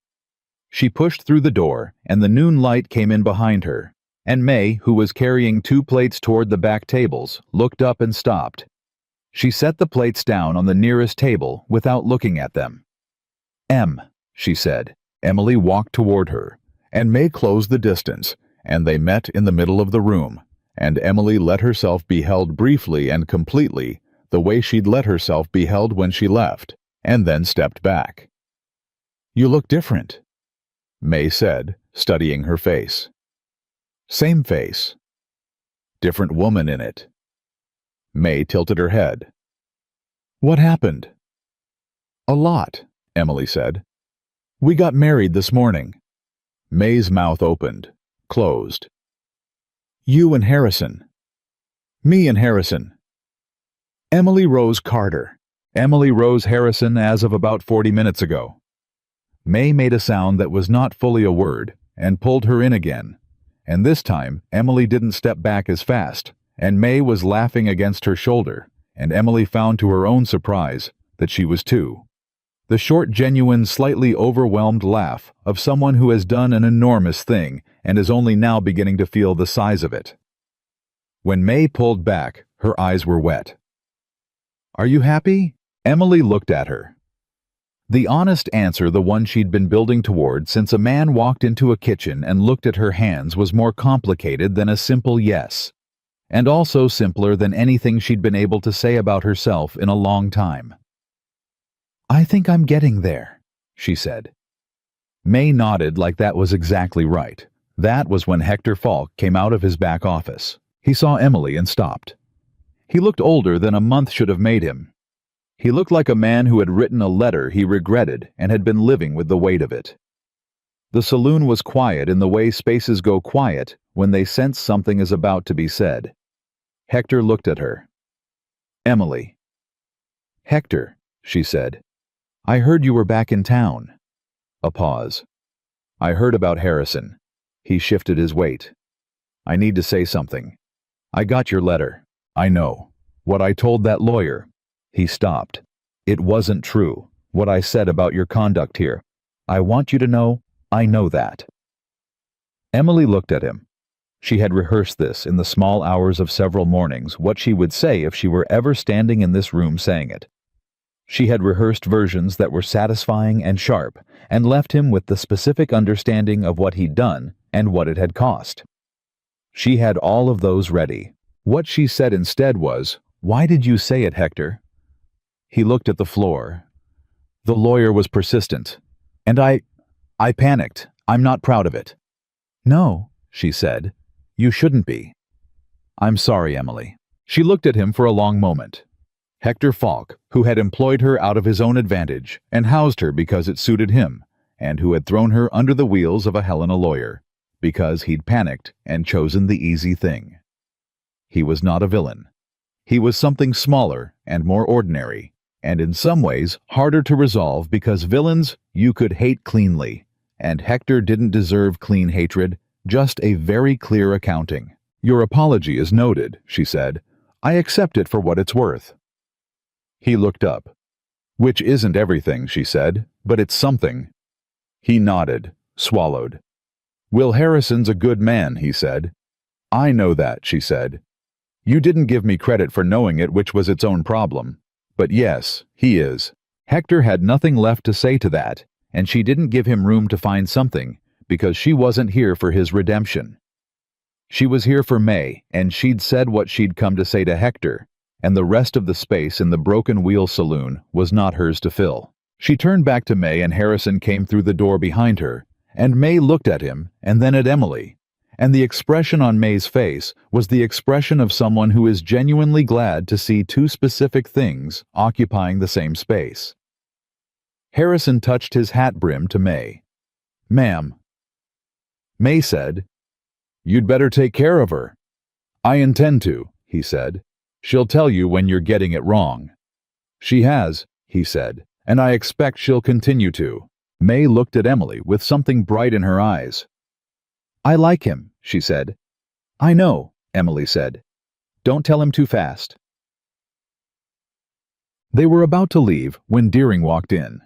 She pushed through the door, and the noon light came in behind her, and May, who was carrying 2 plates toward the back tables, looked up and stopped. She set the plates down on the nearest table without looking at them. "M," she said. Emily walked toward her, and May closed the distance, and they met in the middle of the room, and Emily let herself be held briefly and completely, the way she'd let herself be held when she left, and then stepped back. "You look different," May said, studying her face. "Same face. Different woman in it." May tilted her head. "What happened?" "A lot," Emily said. "We got married this morning." May's mouth opened, closed. "You and Harrison." "Me and Harrison." Emily Rose Carter. Emily Rose Harrison as of about 40 minutes ago. May made a sound that was not fully a word, and pulled her in again. And this time, Emily didn't step back as fast, and May was laughing against her shoulder, and Emily found to her own surprise that she was too. The short, genuine, slightly overwhelmed laugh of someone who has done an enormous thing and is only now beginning to feel the size of it. When May pulled back, her eyes were wet. "Are you happy?" Emily looked at her. The honest answer, the one she'd been building toward since a man walked into a kitchen and looked at her hands, was more complicated than a simple yes, and also simpler than anything she'd been able to say about herself in a long time. "I think I'm getting there," she said. May nodded like that was exactly right. That was when Hector Falk came out of his back office. He saw Emily and stopped. He looked older than a month should have made him. He looked like a man who had written a letter he regretted and had been living with the weight of it. The saloon was quiet in the way spaces go quiet when they sense something is about to be said. Hector looked at her. "Emily." "Hector," she said. "I heard you were back in town." A pause. "I heard about Harrison." He shifted his weight. "I need to say something. I got your letter. I know. What I told that lawyer." He stopped. "It wasn't true, what I said about your conduct here. I want you to know, I know that." Emily looked at him. She had rehearsed this in the small hours of several mornings, what she would say if she were ever standing in this room saying it. She had rehearsed versions that were satisfying and sharp, and left him with the specific understanding of what he'd done and what it had cost. She had all of those ready. What she said instead was, "Why did you say it, Hector?" He looked at the floor. The lawyer was persistent. "And I panicked. I'm not proud of it." "No," she said. "You shouldn't be." I'm sorry, Emily. She looked at him for a long moment. Hector Falk, who had employed her out of his own advantage and housed her because it suited him, and who had thrown her under the wheels of a Helena lawyer, because he'd panicked and chosen the easy thing. He was not a villain. He was something smaller and more ordinary, and in some ways harder to resolve because villains you could hate cleanly, and Hector didn't deserve clean hatred, just a very clear accounting. Your apology is noted, she said. I accept it for what it's worth. He looked up. Which isn't everything, she said, but it's something. He nodded, swallowed. Will Harrison's a good man, he said. I know that, she said. You didn't give me credit for knowing it, which was its own problem. But yes, he is. Hector had nothing left to say to that, and she didn't give him room to find something, because she wasn't here for his redemption. She was here for May, and she'd said what she'd come to say to Hector, and the rest of the space in the Broken Wheel Saloon was not hers to fill. She turned back to May, and Harrison came through the door behind her, and May looked at him, and then at Emily, and the expression on May's face was the expression of someone who is genuinely glad to see two specific things occupying the same space. Harrison touched his hat brim to May. Ma'am. May said, You'd better take care of her. I intend to, he said. She'll tell you when you're getting it wrong. She has, he said, and I expect she'll continue to. May looked at Emily with something bright in her eyes. I like him, she said. I know, Emily said. Don't tell him too fast. They were about to leave when Deering walked in.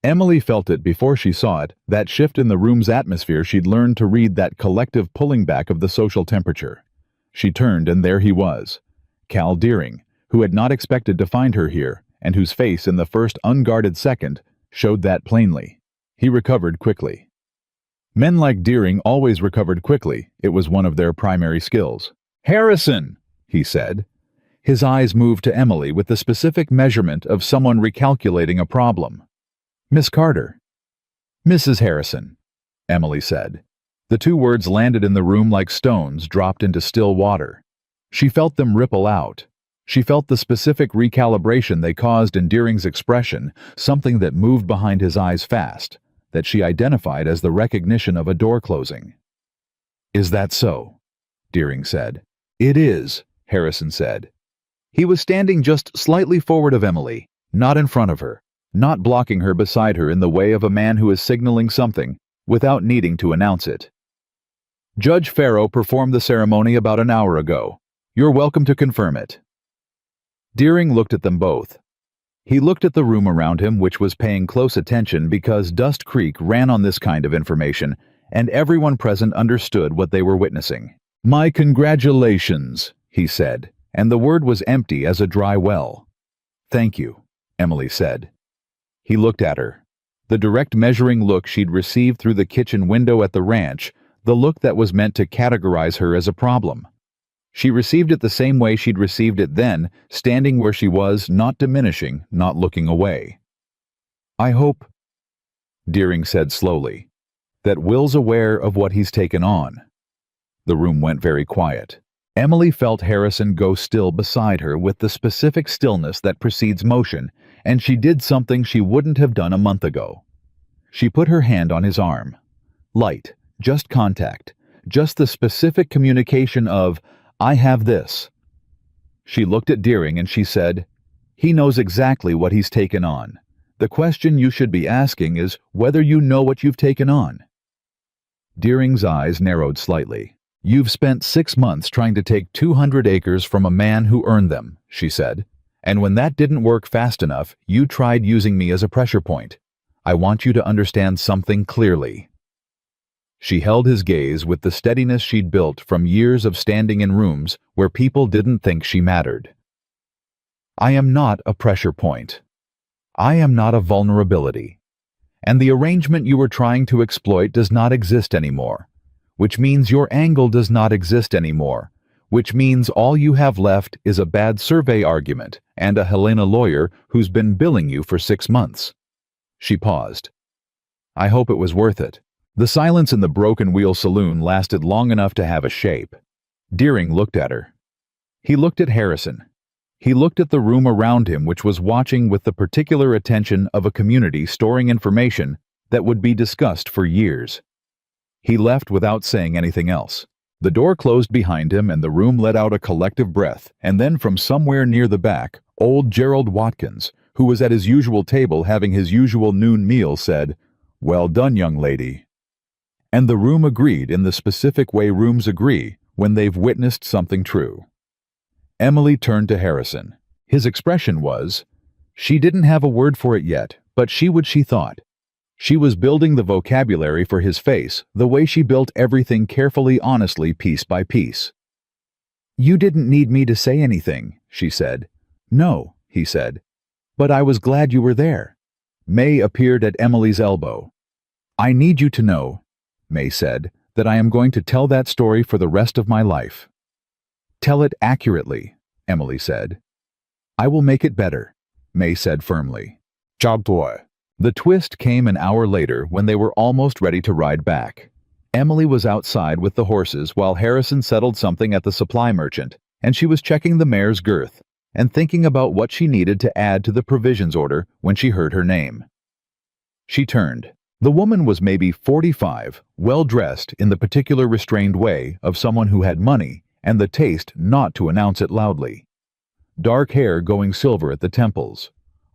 Emily felt it before she saw it, that shift in the room's atmosphere. She'd learned to read that collective pulling back of the social temperature. She turned, and there he was, Cal Deering, who had not expected to find her here, and whose face in the first unguarded second showed that plainly. He recovered quickly. Men like Deering always recovered quickly. It was one of their primary skills. Harrison, he said. His eyes moved to Emily with the specific measurement of someone recalculating a problem. Miss Carter. Mrs. Harrison, Emily said. The two words landed in the room like stones dropped into still water. She felt them ripple out. She felt the specific recalibration they caused in Deering's expression, something that moved behind his eyes fast, that she identified as the recognition of a door closing. Is that so? Deering said. It is, Harrison said. He was standing just slightly forward of Emily, not in front of her, not blocking her beside her in the way of a man who is signaling something without needing to announce it. Judge Farrow performed the ceremony about an hour ago. You're welcome to confirm it. Deering looked at them both. He looked at the room around him, which was paying close attention because Dust Creek ran on this kind of information, and everyone present understood what they were witnessing. My congratulations, he said, and the word was empty as a dry well. Thank you, Emily said. He looked at her. The direct measuring look she'd received through the kitchen window at the ranch, the look that was meant to categorize her as a problem. She received it the same way she'd received it then, standing where she was, not diminishing, not looking away. I hope, Deering said slowly, that Will's aware of what he's taken on. The room went very quiet. Emily felt Harrison go still beside her with the specific stillness that precedes motion, and she did something she wouldn't have done a month ago. She put her hand on his arm. Light, just contact, just the specific communication of, I have this. She looked at Deering and she said, He knows exactly what he's taken on. The question you should be asking is whether you know what you've taken on. Deering's eyes narrowed slightly. You've spent 6 months trying to take 200 acres from a man who earned them, she said. And when that didn't work fast enough, you tried using me as a pressure point. I want you to understand something clearly. She held his gaze with the steadiness she'd built from years of standing in rooms where people didn't think she mattered. I am not a pressure point. I am not a vulnerability. And the arrangement you were trying to exploit does not exist anymore, which means your angle does not exist anymore, which means all you have left is a bad survey argument and a Helena lawyer who's been billing you for 6 months. She paused. I hope it was worth it. The silence in the Broken Wheel Saloon lasted long enough to have a shape. Deering looked at her. He looked at Harrison. He looked at the room around him, which was watching with the particular attention of a community storing information that would be discussed for years. He left without saying anything else. The door closed behind him and the room let out a collective breath, and then from somewhere near the back, old Gerald Watkins, who was at his usual table having his usual noon meal, said, "Well done, young lady." And the room agreed in the specific way rooms agree when they've witnessed something true. Emily turned to Harrison. His expression was, she didn't have a word for it yet, but she thought. She was building the vocabulary for his face the way she built everything carefully, honestly, piece by piece. "You didn't need me to say anything," she said. "No," he said. "But I was glad you were there." May appeared at Emily's elbow. "I need you to know," May said, "that I am going to tell that story for the rest of my life." "Tell it accurately," Emily said. "I will make it better," May said firmly. "Cowboy." The twist came an hour later when they were almost ready to ride back. Emily was outside with the horses while Harrison settled something at the supply merchant, and she was checking the mare's girth and thinking about what she needed to add to the provisions order when she heard her name. She turned. The woman was maybe 45, well-dressed in the particular restrained way of someone who had money and the taste not to announce it loudly. Dark hair going silver at the temples.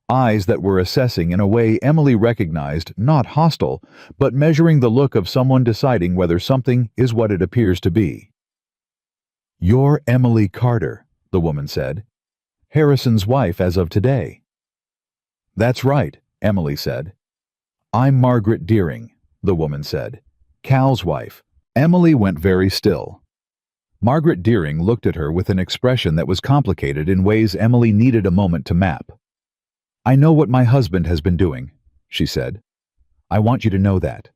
Eyes that were assessing in a way Emily recognized, not hostile, but measuring the look of someone deciding whether something is what it appears to be. "You're Emily Carter," the woman said. "Harrison's wife as of today." "That's right," Emily said. "I'm Margaret Deering," the woman said. "Cal's wife." Emily went very still. Margaret Deering looked at her with an expression that was complicated in ways Emily needed a moment to map. "I know what my husband has been doing," she said. "I want you to know that.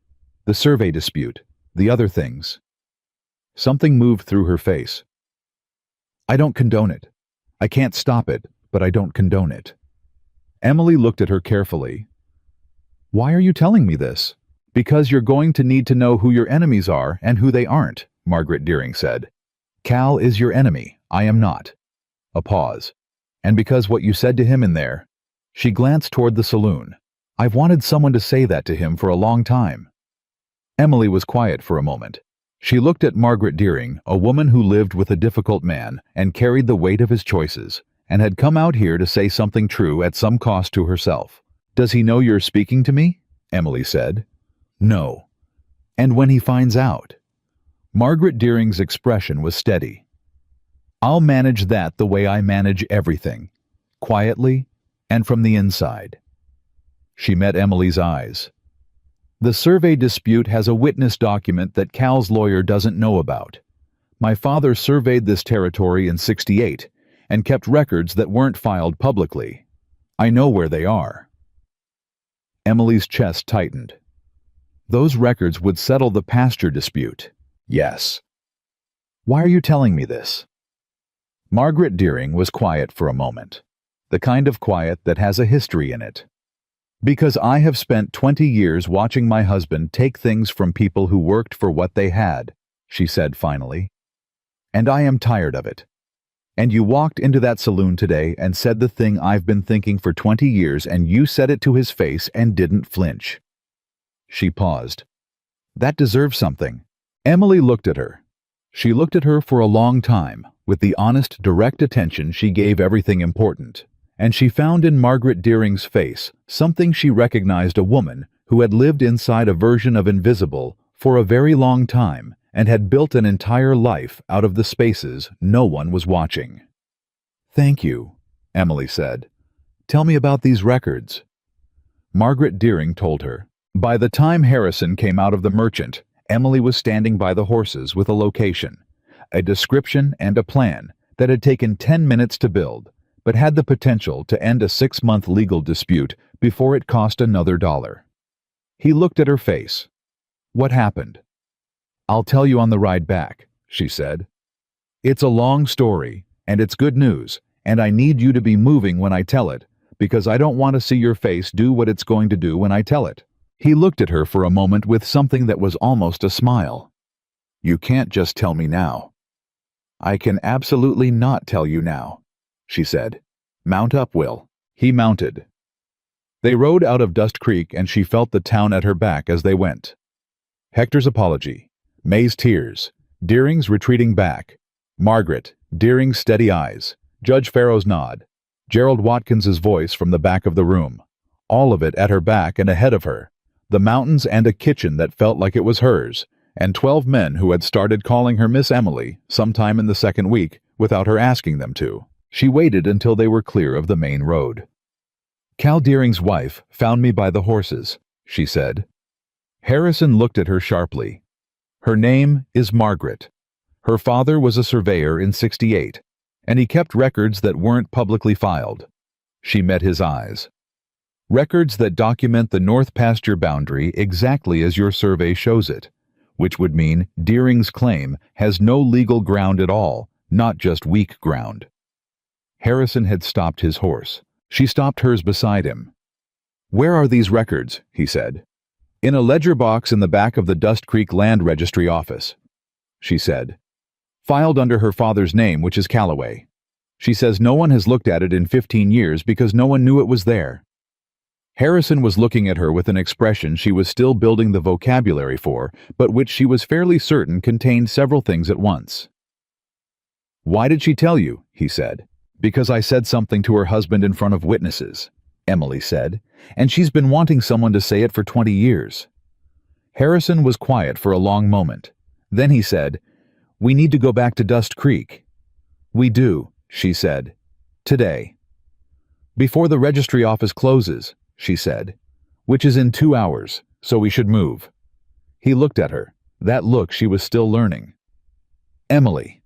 The survey dispute, the other things." Something moved through her face. "I don't condone it. I can't stop it, but I don't condone it." Emily looked at her carefully. "Why are you telling me this?" "Because you're going to need to know who your enemies are and who they aren't," Margaret Deering said. "Cal is your enemy. I am not." A pause. "And because what you said to him in there..." She glanced toward the saloon. "I've wanted someone to say that to him for a long time." Emily was quiet for a moment. She looked at Margaret Deering, a woman who lived with a difficult man and carried the weight of his choices, and had come out here to say something true at some cost to herself. "Does he know you're speaking to me?" Emily said. "No." "And when he finds out?" Margaret Deering's expression was steady. "I'll manage that the way I manage everything. Quietly, and from the inside." She met Emily's eyes. "The survey dispute has a witness document that Cal's lawyer doesn't know about. My father surveyed this territory in '68 and kept records that weren't filed publicly. I know where they are." Emily's chest tightened. "Those records would settle the pasture dispute." "Yes." "Why are you telling me this?" Margaret Deering was quiet for a moment. The kind of quiet that has a history in it. "Because I have spent 20 years watching my husband take things from people who worked for what they had," she said finally. "And I am tired of it. And you walked into that saloon today and said the thing I've been thinking for 20 years, and you said it to his face and didn't flinch." She paused. "That deserves something." Emily looked at her. She looked at her for a long time, with the honest, direct attention she gave everything important. And she found in Margaret Deering's face something she recognized, a woman who had lived inside a version of invisible for a very long time and had built an entire life out of the spaces no one was watching. "Thank you," Emily said. "Tell me about these records." Margaret Deering told her. By the time Harrison came out of the merchant, Emily was standing by the horses with a location, a description and a plan that had taken 10 minutes to build, but had the potential to end a 6-month legal dispute before it cost another $1. He looked at her face. "What happened?" "I'll tell you on the ride back," she said. "It's a long story, and it's good news, and I need you to be moving when I tell it, because I don't want to see your face do what it's going to do when I tell it." He looked at her for a moment with something that was almost a smile. "You can't just tell me now." I can absolutely not tell you now, she said. Mount up, Will. He mounted. They rode out of Dust Creek and she felt the town at her back as they went. Hector's apology, May's tears, Deering's retreating back, Margaret, Deering's steady eyes, Judge Farrow's nod, Gerald Watkins's voice from the back of the room, all of it at her back and ahead of her, the mountains and a kitchen that felt like it was hers, and 12 men who had started calling her Miss Emily sometime in the second week without her asking them to. She waited until they were clear of the main road. Cal Deering's wife found me by the horses, she said. Harrison looked at her sharply. Her name is Margaret. Her father was a surveyor in '68, and he kept records that weren't publicly filed. She met his eyes. Records that document the north pasture boundary exactly as your survey shows it, which would mean Deering's claim has no legal ground at all, not just weak ground. Harrison had stopped his horse. She stopped hers beside him. Where are these records? He said. In a ledger box in the back of the Dust Creek Land Registry office, she said. Filed under her father's name, which is Calloway. She says no one has looked at it in 15 years because no one knew it was there. Harrison was looking at her with an expression she was still building the vocabulary for, but which she was fairly certain contained several things at once. Why did she tell you? He said. Because I said something to her husband in front of witnesses, Emily said, and she's been wanting someone to say it for 20 years. Harrison was quiet for a long moment. Then he said, We need to go back to Dust Creek. We do, she said. Today. Before the registry office closes, she said, which is in 2 hours, so we should move. He looked at her, that look she was still learning. Emily.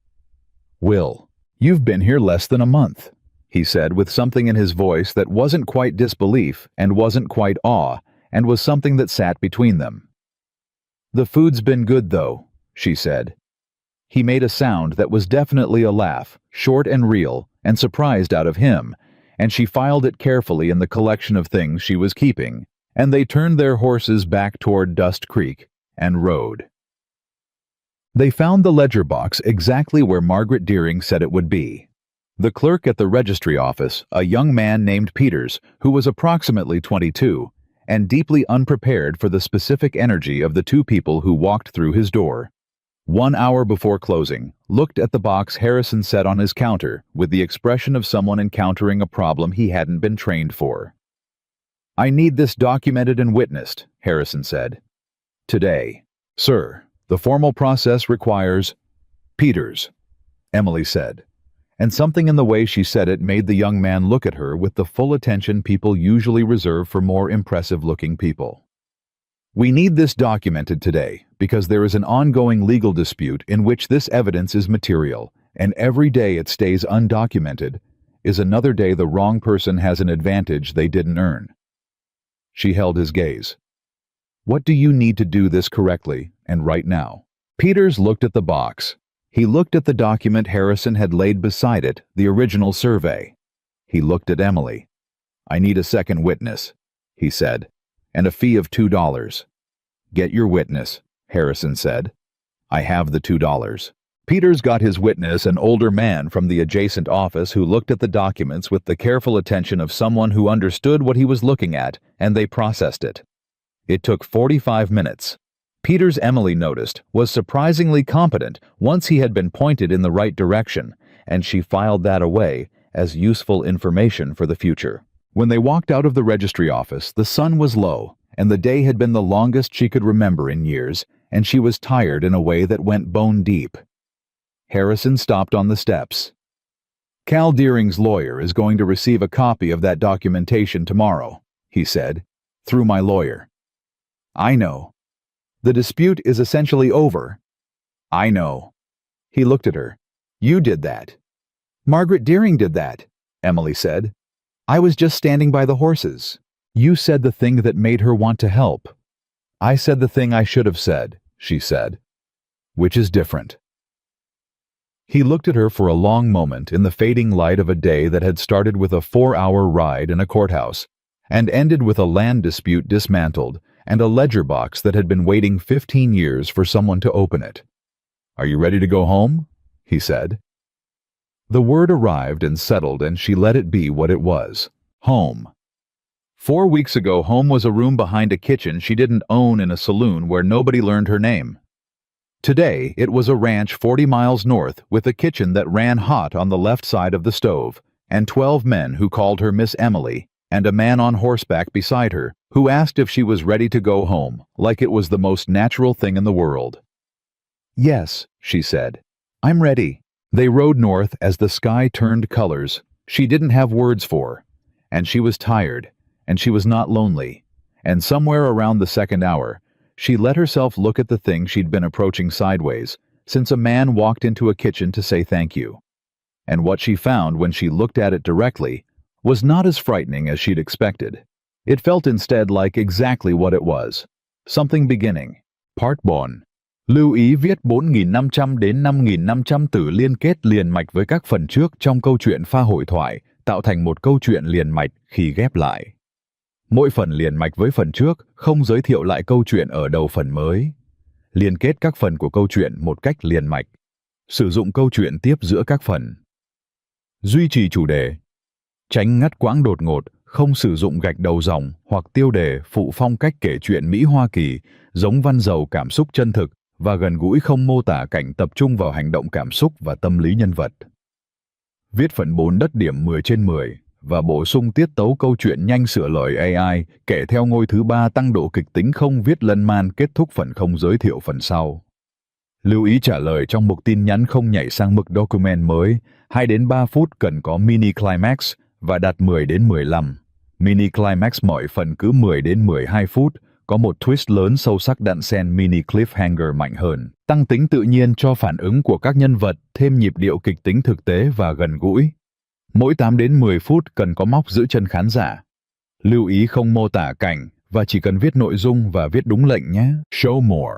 Will, you've been here less than a month, he said with something in his voice that wasn't quite disbelief and wasn't quite awe, and was something that sat between them. The food's been good, though, she said. He made a sound that was definitely a laugh, short and real, and surprised out of him, and she filed it carefully in the collection of things she was keeping, and they turned their horses back toward Dust Creek and rode. They found the ledger box exactly where Margaret Deering said it would be. The clerk at the registry office, a young man named Peters, who was approximately 22, and deeply unprepared for the specific energy of the two people who walked through his door. 1 hour before closing, looked at the box Harrison set on his counter with the expression of someone encountering a problem he hadn't been trained for. I need this documented and witnessed, Harrison said. Today. Sir, the formal process requires... Peters, Emily said, and something in the way she said it made the young man look at her with the full attention people usually reserve for more impressive-looking people. We need this documented today because there is an ongoing legal dispute in which this evidence is material, and every day it stays undocumented is another day the wrong person has an advantage they didn't earn. She held his gaze. What do you need to do this correctly, and right now? Peters looked at the box. He looked at the document Harrison had laid beside it, the original survey. He looked at Emily. I need a second witness, he said, and a fee of $2. Get your witness, Harrison said. I have the $2. Peters got his witness, an older man from the adjacent office who looked at the documents with the careful attention of someone who understood what he was looking at, and they processed it. It took 45 minutes. Peters, Emily noticed, was surprisingly competent once he had been pointed in the right direction, and she filed that away as useful information for the future. When they walked out of the registry office, the sun was low, and the day had been the longest she could remember in years, and she was tired in a way that went bone deep. Harrison stopped on the steps. Cal Deering's lawyer is going to receive a copy of that documentation tomorrow, he said, through my lawyer. I know. The dispute is essentially over. I know. He looked at her. You did that. Margaret Deering did that, Emily said. I was just standing by the horses. You said the thing that made her want to help. I said the thing I should have said, she said. Which is different. He looked at her for a long moment in the fading light of a day that had started with a 4-hour ride in a courthouse and ended with a land dispute dismantled and a ledger box that had been waiting 15 years for someone to open it. Are you ready to go home? He said. The word arrived and settled, and she let it be what it was. Home. 4 weeks ago, home was a room behind a kitchen she didn't own in a saloon where nobody learned her name. Today, it was a ranch 40 miles north with a kitchen that ran hot on the left side of the stove, and 12 men who called her Miss Emily, and a man on horseback beside her who asked if she was ready to go home, like it was the most natural thing in the world. "Yes," she said. "I'm ready." They rode north as the sky turned colors she didn't have words for, and she was tired, and she was not lonely, and somewhere around the second hour, she let herself look at the thing she'd been approaching sideways, since a man walked into a kitchen to say thank you. And what she found when she looked at it directly was not as frightening as she'd expected. It felt instead like exactly what it was. Something beginning. Part 1. Lưu ý viết 4.500 đến 5.500 từ liên kết liền mạch với các phần trước trong câu chuyện pha hội thoại, tạo thành một câu chuyện liền mạch khi ghép lại. Mỗi phần liền mạch với phần trước, không giới thiệu lại câu chuyện ở đầu phần mới. Liên kết các phần của câu chuyện một cách liền mạch. Sử dụng câu chuyện tiếp giữa các phần. Duy trì chủ đề. Tránh ngắt quãng đột ngột, không sử dụng gạch đầu dòng hoặc tiêu đề phụ phong cách kể chuyện Mỹ Hoa Kỳ, giống văn giàu cảm xúc chân thực và gần gũi, không mô tả cảnh, tập trung vào hành động, cảm xúc và tâm lý nhân vật. Viết phần 4 đất điểm 10 trên 10 và bổ sung tiết tấu câu chuyện nhanh, sửa lời AI, kể theo ngôi thứ 3, tăng độ kịch tính, không viết lân man, kết thúc phần không giới thiệu phần sau. Lưu ý trả lời trong mục tin nhắn không nhảy sang mực document mới, 2 đến 3 phút cần có mini climax và đạt 10 đến 15. Mini climax mọi phần cứ 10 đến 12 phút, có một twist lớn sâu sắc, đan xen mini cliffhanger mạnh hơn, tăng tính tự nhiên cho phản ứng của các nhân vật, thêm nhịp điệu kịch tính thực tế và gần gũi. Mỗi 8 đến 10 phút cần có móc giữ chân khán giả. Lưu ý không mô tả cảnh và chỉ cần viết nội dung và viết đúng lệnh nhé. Show more.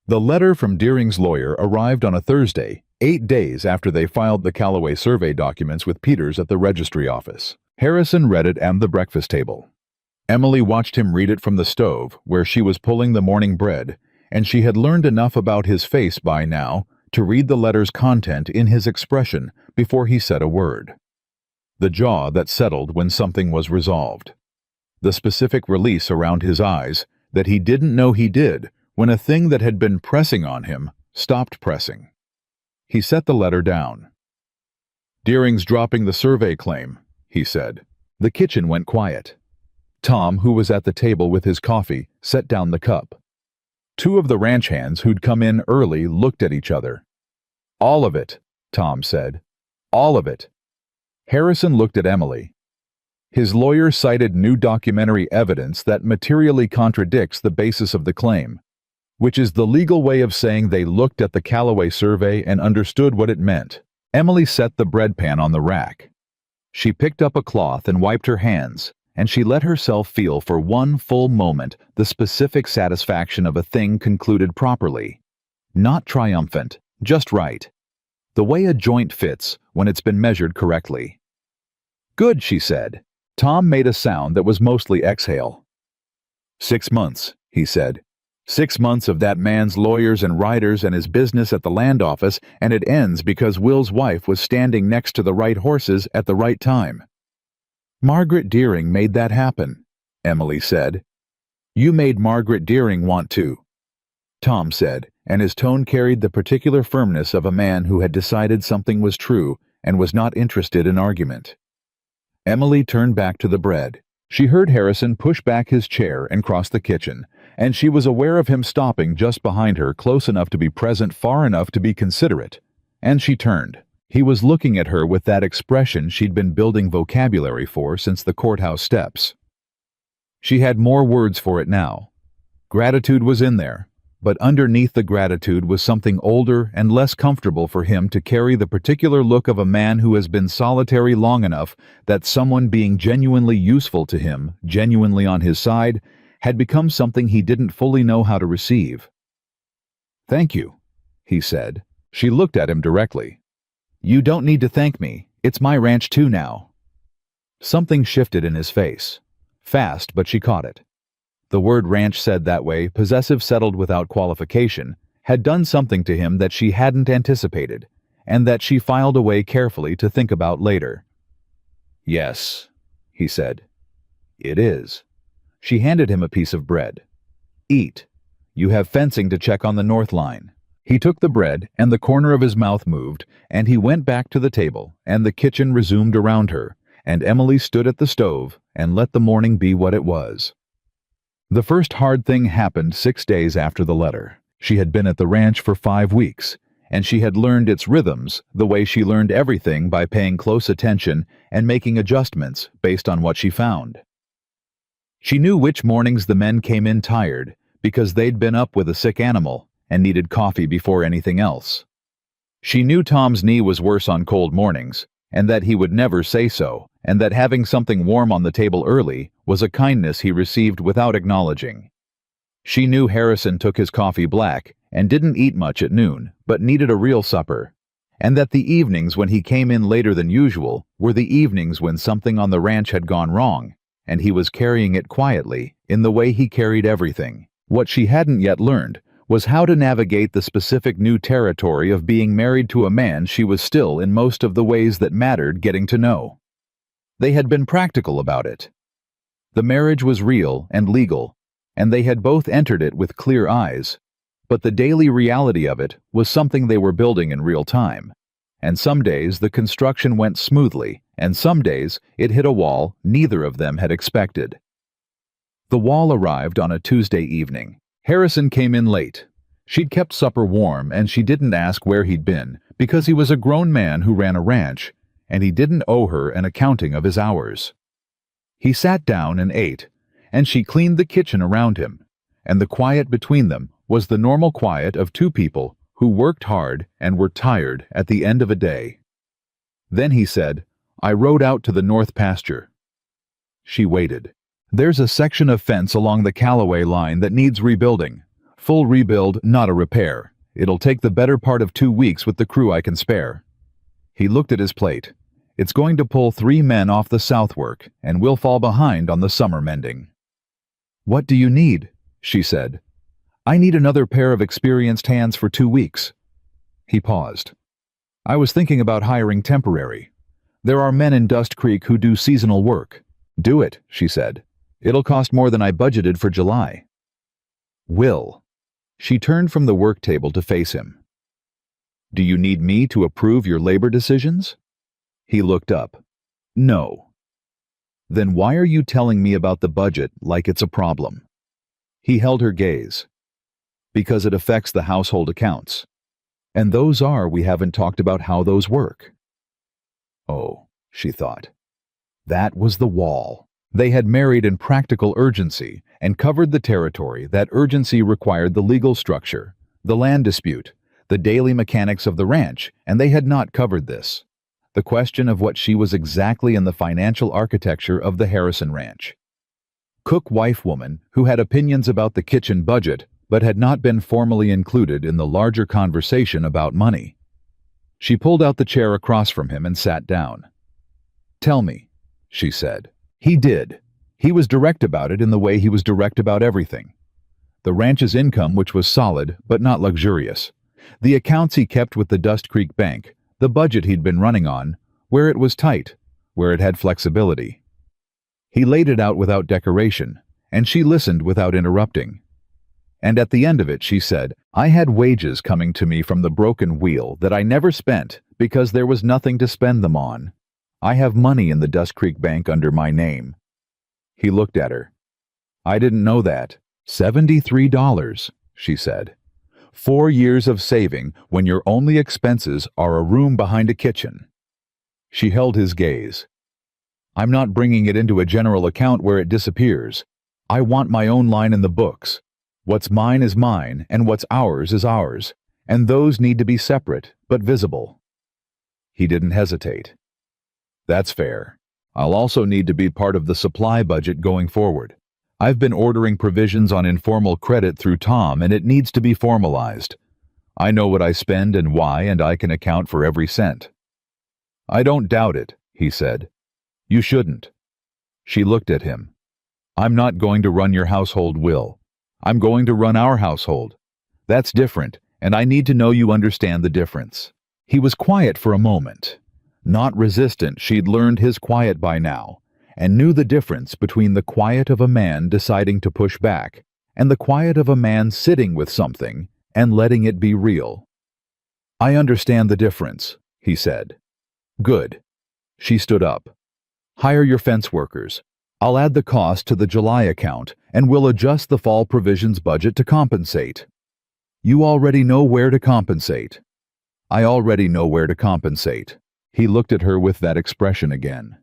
The letter from Deering's lawyer arrived on a Thursday, 8 days after they filed the Callaway survey documents with Peters at the registry office. Harrison read it at the breakfast table. Emily watched him read it from the stove, where she was pulling the morning bread, and she had learned enough about his face by now to read the letter's content in his expression before he said a word. The jaw that settled when something was resolved. The specific release around his eyes that he didn't know he did when a thing that had been pressing on him stopped pressing. He set the letter down. "Deering's dropping the survey claim," he said. The kitchen went quiet. Tom, who was at the table with his coffee, set down the cup. 2 of the ranch hands who'd come in early looked at each other. "All of it," Tom said. "All of it." Harrison looked at Emily. His lawyer cited new documentary evidence that materially contradicts the basis of the claim, which is the legal way of saying they looked at the Callaway survey and understood what it meant. Emily set the bread pan on the rack. She picked up a cloth and wiped her hands, and she let herself feel for one full moment the specific satisfaction of a thing concluded properly. Not triumphant, just right. The way a joint fits when it's been measured correctly. "Good," she said. Tom made a sound that was mostly exhale. 6 months, he said. 6 months of that man's lawyers and writers and his business at the land office, and it ends because Will's wife was standing next to the right horses at the right time. "Margaret Deering made that happen," Emily said. "You made Margaret Deering want to," Tom said, and his tone carried the particular firmness of a man who had decided something was true and was not interested in argument. Emily turned back to the bread. She heard Harrison push back his chair and cross the kitchen, and she was aware of him stopping just behind her, close enough to be present, far enough to be considerate. And she turned. He was looking at her with that expression she'd been building vocabulary for since the courthouse steps. She had more words for it now. Gratitude was in there, but underneath the gratitude was something older and less comfortable for him to carry, the particular look of a man who has been solitary long enough that someone being genuinely useful to him, genuinely on his side, had become something he didn't fully know how to receive. "Thank you," he said. She looked at him directly. "You don't need to thank me. It's my ranch too now." Something shifted in his face. Fast, but she caught it. The word ranch said that way, possessive, settled without qualification, had done something to him that she hadn't anticipated, and that she filed away carefully to think about later. "Yes," he said. "It is." She handed him a piece of bread. "Eat. You have fencing to check on the north line." He took the bread, and the corner of his mouth moved, and he went back to the table, and the kitchen resumed around her, and Emily stood at the stove and let the morning be what it was. The first hard thing happened 6 days after the letter. She had been at the ranch for 5 weeks, and she had learned its rhythms the way she learned everything, by paying close attention and making adjustments based on what she found. She knew which mornings the men came in tired because they'd been up with a sick animal and needed coffee before anything else. She knew Tom's knee was worse on cold mornings, and that he would never say so, and that having something warm on the table early was a kindness he received without acknowledging. She knew Harrison took his coffee black and didn't eat much at noon, but needed a real supper, and that the evenings when he came in later than usual were the evenings when something on the ranch had gone wrong, and he was carrying it quietly, in the way he carried everything. What she hadn't yet learned was how to navigate the specific new territory of being married to a man she was still, in most of the ways that mattered, getting to know. They had been practical about it. The marriage was real and legal, and they had both entered it with clear eyes, but the daily reality of it was something they were building in real time, and some days the construction went smoothly, and some days it hit a wall neither of them had expected. The wall arrived on a Tuesday evening. Harrison came in late. She'd kept supper warm, and she didn't ask where he'd been, because he was a grown man who ran a ranch, and he didn't owe her an accounting of his hours. He sat down and ate, and she cleaned the kitchen around him, and the quiet between them was the normal quiet of two people who worked hard and were tired at the end of a day. Then he said, "I rode out to the north pasture." She waited. "There's a section of fence along the Callaway line that needs rebuilding. Full rebuild, not a repair. It'll take the better part of 2 weeks with the crew I can spare." He looked at his plate. "It's going to pull 3 men off the south work, and we'll fall behind on the summer mending." "What do you need?" she said. "I need another pair of experienced hands for 2 weeks." He paused. "I was thinking about hiring temporary. There are men in Dust Creek who do seasonal work." "Do it," she said. "It'll cost more than I budgeted for July." "Will." She turned from the work table to face him. "Do you need me to approve your labor decisions?" He looked up. "No." "Then why are you telling me about the budget like it's a problem?" He held her gaze. "Because it affects the household accounts. And we haven't talked about how those work." Oh, she thought. That was the wall. They had married in practical urgency and covered the territory. That urgency required the legal structure, the land dispute, the daily mechanics of the ranch, and they had not covered this. The question of what she was exactly in the financial architecture of the Harrison Ranch. Cook-wife woman who had opinions about the kitchen budget but had not been formally included in the larger conversation about money. She pulled out the chair across from him and sat down. "Tell me," she said. He did. He was direct about it in the way he was direct about everything. The ranch's income, which was solid but not luxurious. The accounts he kept with the Dust Creek Bank. The budget he'd been running on, where it was tight, where it had flexibility. He laid it out without decoration, and she listened without interrupting. And at the end of it she said, "I had wages coming to me from the broken wheel that I never spent because there was nothing to spend them on. I have money in the Dust Creek Bank under my name." He looked at her. "I didn't know that." $73, she said. 4 years of saving when your only expenses are a room behind a kitchen. She held his gaze. "I'm not bringing it into a general account where it disappears. I want my own line in the books. What's mine is mine, and what's ours is ours, and those need to be separate, but visible." He didn't hesitate. "That's fair. I'll also need to be part of the supply budget going forward. I've been ordering provisions on informal credit through Tom, and it needs to be formalized. I know what I spend and why, and I can account for every cent." "I don't doubt it," he said. "You shouldn't." She looked at him. "I'm not going to run your household, Will. I'm going to run our household. That's different, and I need to know you understand the difference." He was quiet for a moment. Not resistant, she'd learned his quiet by now, and knew the difference between the quiet of a man deciding to push back and the quiet of a man sitting with something and letting it be real. "I understand the difference," he said. "Good." She stood up. "Hire your fence workers. I'll add the cost to the July account, and we'll adjust the fall provisions budget to compensate." "You already know where to compensate." "I already know where to compensate." He looked at her with that expression again.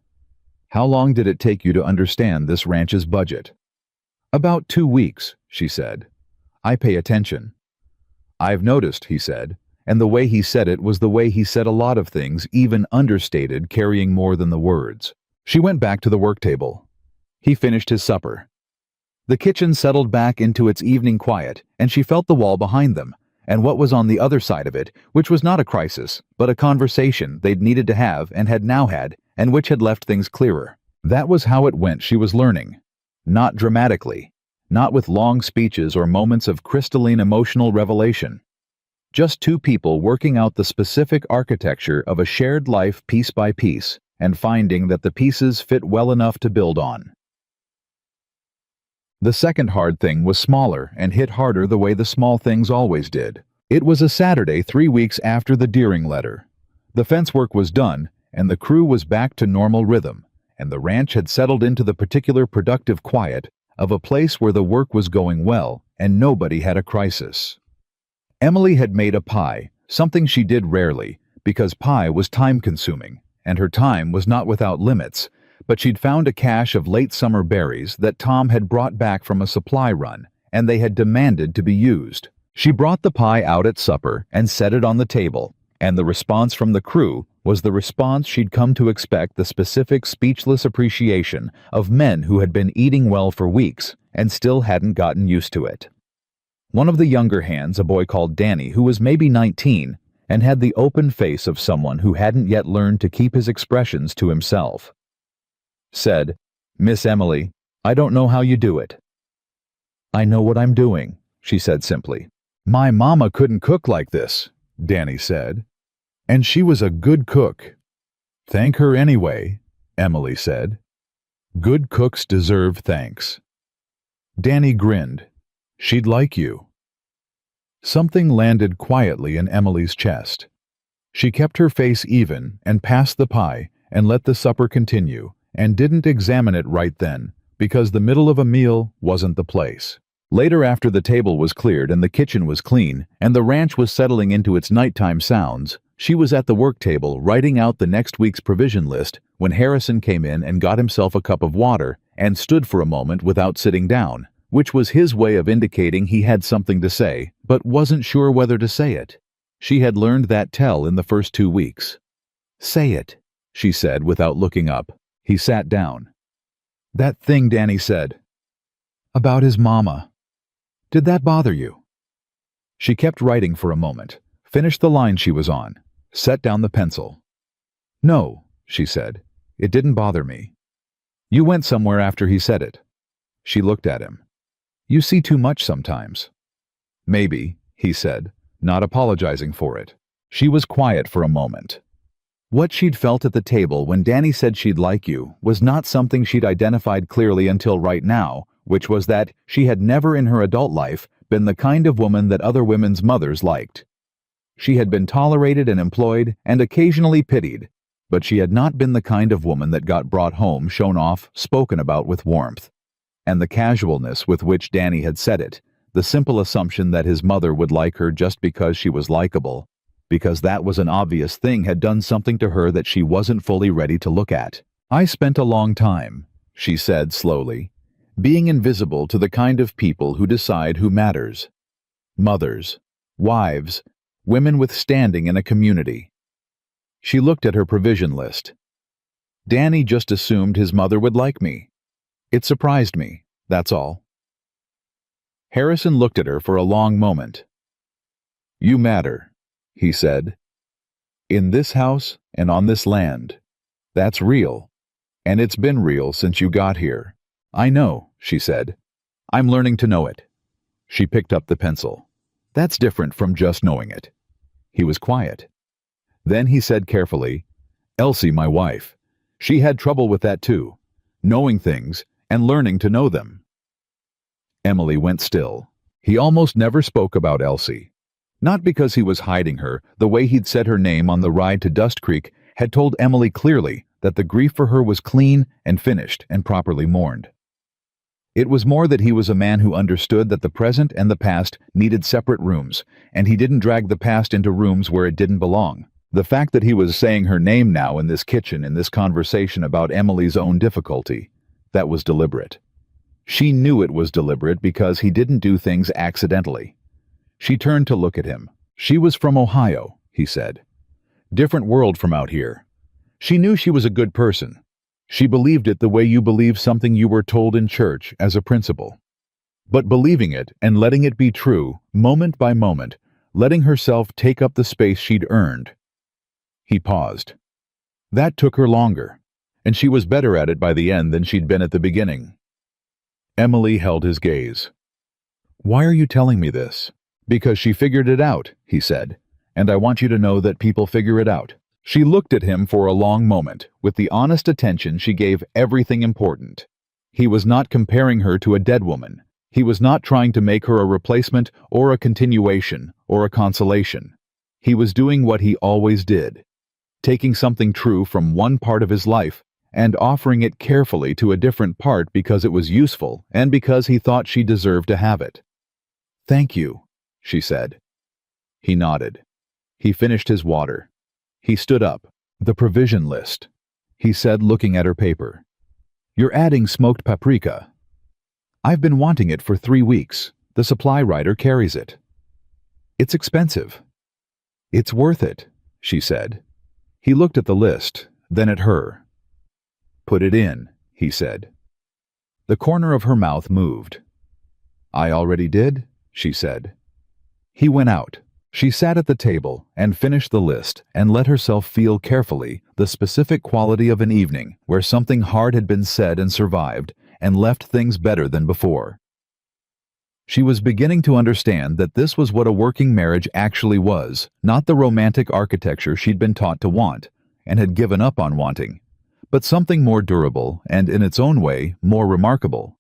"How long did it take you to understand this ranch's budget?" "About 2 weeks," she said. "I pay attention." "I've noticed," he said, and the way he said it was the way he said a lot of things, even understated, carrying more than the words. She went back to the work table. He finished his supper. The kitchen settled back into its evening quiet, and she felt the wall behind them, and what was on the other side of it, which was not a crisis, but a conversation they'd needed to have and had now had, and which had left things clearer. That was how it went, she was learning. Not dramatically, not with long speeches or moments of crystalline emotional revelation. Just two people working out the specific architecture of a shared life piece by piece, and finding that the pieces fit well enough to build on. The second hard thing was smaller and hit harder the way the small things always did. It was a Saturday 3 weeks after the Deering letter. The fence work was done, and the crew was back to normal rhythm, and the ranch had settled into the particular productive quiet of a place where the work was going well and nobody had a crisis. Emily had made a pie, something she did rarely, because pie was time-consuming, and her time was not without limits, but she'd found a cache of late summer berries that Tom had brought back from a supply run, and they had demanded to be used. She brought the pie out at supper and set it on the table, and the response from the crew was the response she'd come to expect, the specific speechless appreciation of men who had been eating well for weeks and still hadn't gotten used to it. One of the younger hands, a boy called Danny, who was maybe 19, and had the open face of someone who hadn't yet learned to keep his expressions to himself, said, "Miss Emily, I don't know how you do it." "I know what I'm doing," she said simply. "My mama couldn't cook like this," Danny said. "And she was a good cook." "Thank her anyway," Emily said. "Good cooks deserve thanks." Danny grinned. "She'd like you." Something landed quietly in Emily's chest. She kept her face even and passed the pie and let the supper continue, and didn't examine it right then, because the middle of a meal wasn't the place. Later, after the table was cleared and the kitchen was clean and the ranch was settling into its nighttime sounds, she was at the work table writing out the next week's provision list when Harrison came in and got himself a cup of water and stood for a moment without sitting down, which was his way of indicating he had something to say, but wasn't sure whether to say it. She had learned that tell in the first 2 weeks. "Say it," she said without looking up. He sat down. "That thing Danny said. About his mama. Did that bother you?" She kept writing for a moment, finished the line she was on, set down the pencil. "No," she said. "It didn't bother me." "You went somewhere after he said it." She looked at him. "You see too much sometimes." "Maybe," he said, not apologizing for it. She was quiet for a moment. What she'd felt at the table when Danny said she'd like you was not something she'd identified clearly until right now, which was that she had never in her adult life been the kind of woman that other women's mothers liked. She had been tolerated and employed and occasionally pitied, but she had not been the kind of woman that got brought home, shown off, spoken about with warmth. And the casualness with which Danny had said it, the simple assumption that his mother would like her just because she was likable, because that was an obvious thing, had done something to her that she wasn't fully ready to look at. "I spent a long time," she said slowly, "being invisible to the kind of people who decide who matters. Mothers, wives, women with standing in a community." She looked at her provision list. "Danny just assumed his mother would like me. It surprised me, that's all." Harrison looked at her for a long moment. "You matter," he said. "In this house and on this land. That's real. And it's been real since you got here." "I know," she said. "I'm learning to know it." She picked up the pencil. "That's different from just knowing it." He was quiet. Then he said carefully, "Elsie, my wife. She had trouble with that too, knowing things and learning to know them." Emily went still. He almost never spoke about Elsie. Not because he was hiding her. The way he'd said her name on the ride to Dust Creek had told Emily clearly that the grief for her was clean and finished and properly mourned. It was more that he was a man who understood that the present and the past needed separate rooms, and he didn't drag the past into rooms where it didn't belong. The fact that he was saying her name now in this kitchen in this conversation about Emily's own difficulty, that was deliberate. She knew it was deliberate because he didn't do things accidentally. She turned to look at him. She was from Ohio, he said. Different world from out here. She knew she was a good person. She believed it the way you believe something you were told in church as a principle. But believing it and letting it be true, moment by moment, letting herself take up the space she'd earned. He paused. That took her longer, and she was better at it by the end than she'd been at the beginning. Emily held his gaze. "Why are you telling me this?" "Because she figured it out," he said, "and I want you to know that people figure it out." She looked at him for a long moment, with the honest attention she gave everything important. He was not comparing her to a dead woman. He was not trying to make her a replacement or a continuation or a consolation. He was doing what he always did, taking something true from one part of his life and offering it carefully to a different part because it was useful and because he thought she deserved to have it. "Thank you," she said. He nodded. He finished his water. He stood up. "The provision list," he said, looking at her paper. "You're adding smoked paprika. I've been wanting it for 3 weeks. The supply rider carries it. It's expensive." "It's worth it," she said. He looked at the list, then at her. "Put it in," he said. The corner of her mouth moved. "I already did," she said. He went out. She sat at the table and finished the list and let herself feel carefully the specific quality of an evening where something hard had been said and survived and left things better than before. She was beginning to understand that this was what a working marriage actually was, not the romantic architecture she'd been taught to want and had given up on wanting, but something more durable and, in its own way, more remarkable.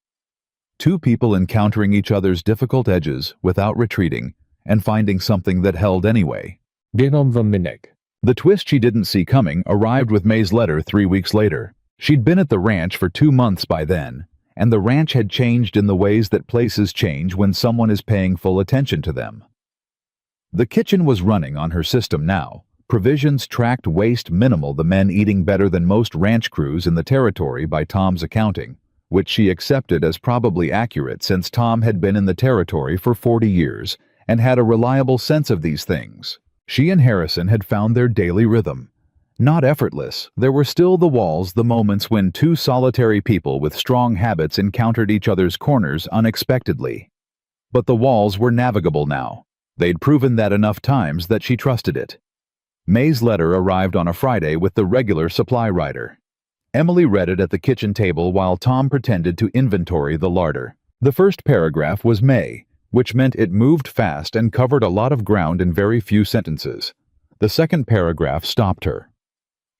Two people encountering each other's difficult edges without retreating and finding something that held anyway. The twist she didn't see coming arrived with May's letter 3 weeks later. She'd been at the ranch for 2 months by then, and the ranch had changed in the ways that places change when someone is paying full attention to them. The kitchen was running on her system now. Provisions tracked waste minimal, the men eating better than most ranch crews in the territory by Tom's accounting, which she accepted as probably accurate since Tom had been in the territory for 40 years and had a reliable sense of these things. She and Harrison had found their daily rhythm. Not effortless, there were still the walls, the moments when two solitary people with strong habits encountered each other's corners unexpectedly. But the walls were navigable now. They'd proven that enough times that she trusted it. May's letter arrived on a Friday with the regular supply rider. Emily read it at the kitchen table while Tom pretended to inventory the larder. The first paragraph was May, which meant it moved fast and covered a lot of ground in very few sentences. The second paragraph stopped her.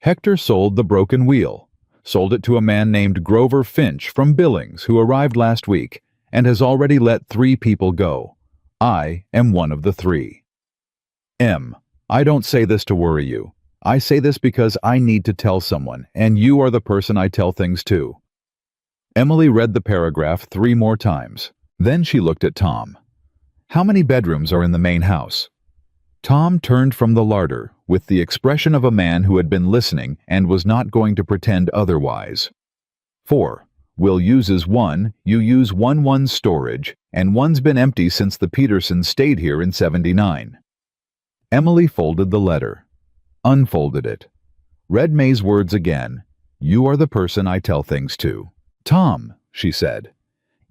Hector sold the broken wheel, sold it to a man named Grover Finch from Billings who arrived last week and has already let 3 people go. I am one of the 3. I don't say this to worry you. I say this because I need to tell someone, and you are the person I tell things to. Emily read the paragraph 3 more times. Then she looked at Tom. How many bedrooms are in the main house? Tom turned from the larder with the expression of a man who had been listening and was not going to pretend otherwise. 4. Will uses 1, you use 1 storage, and 1's been empty since the Petersons stayed here in 79. Emily folded the letter, unfolded it, read May's words again. You are the person I tell things to. Tom, she said,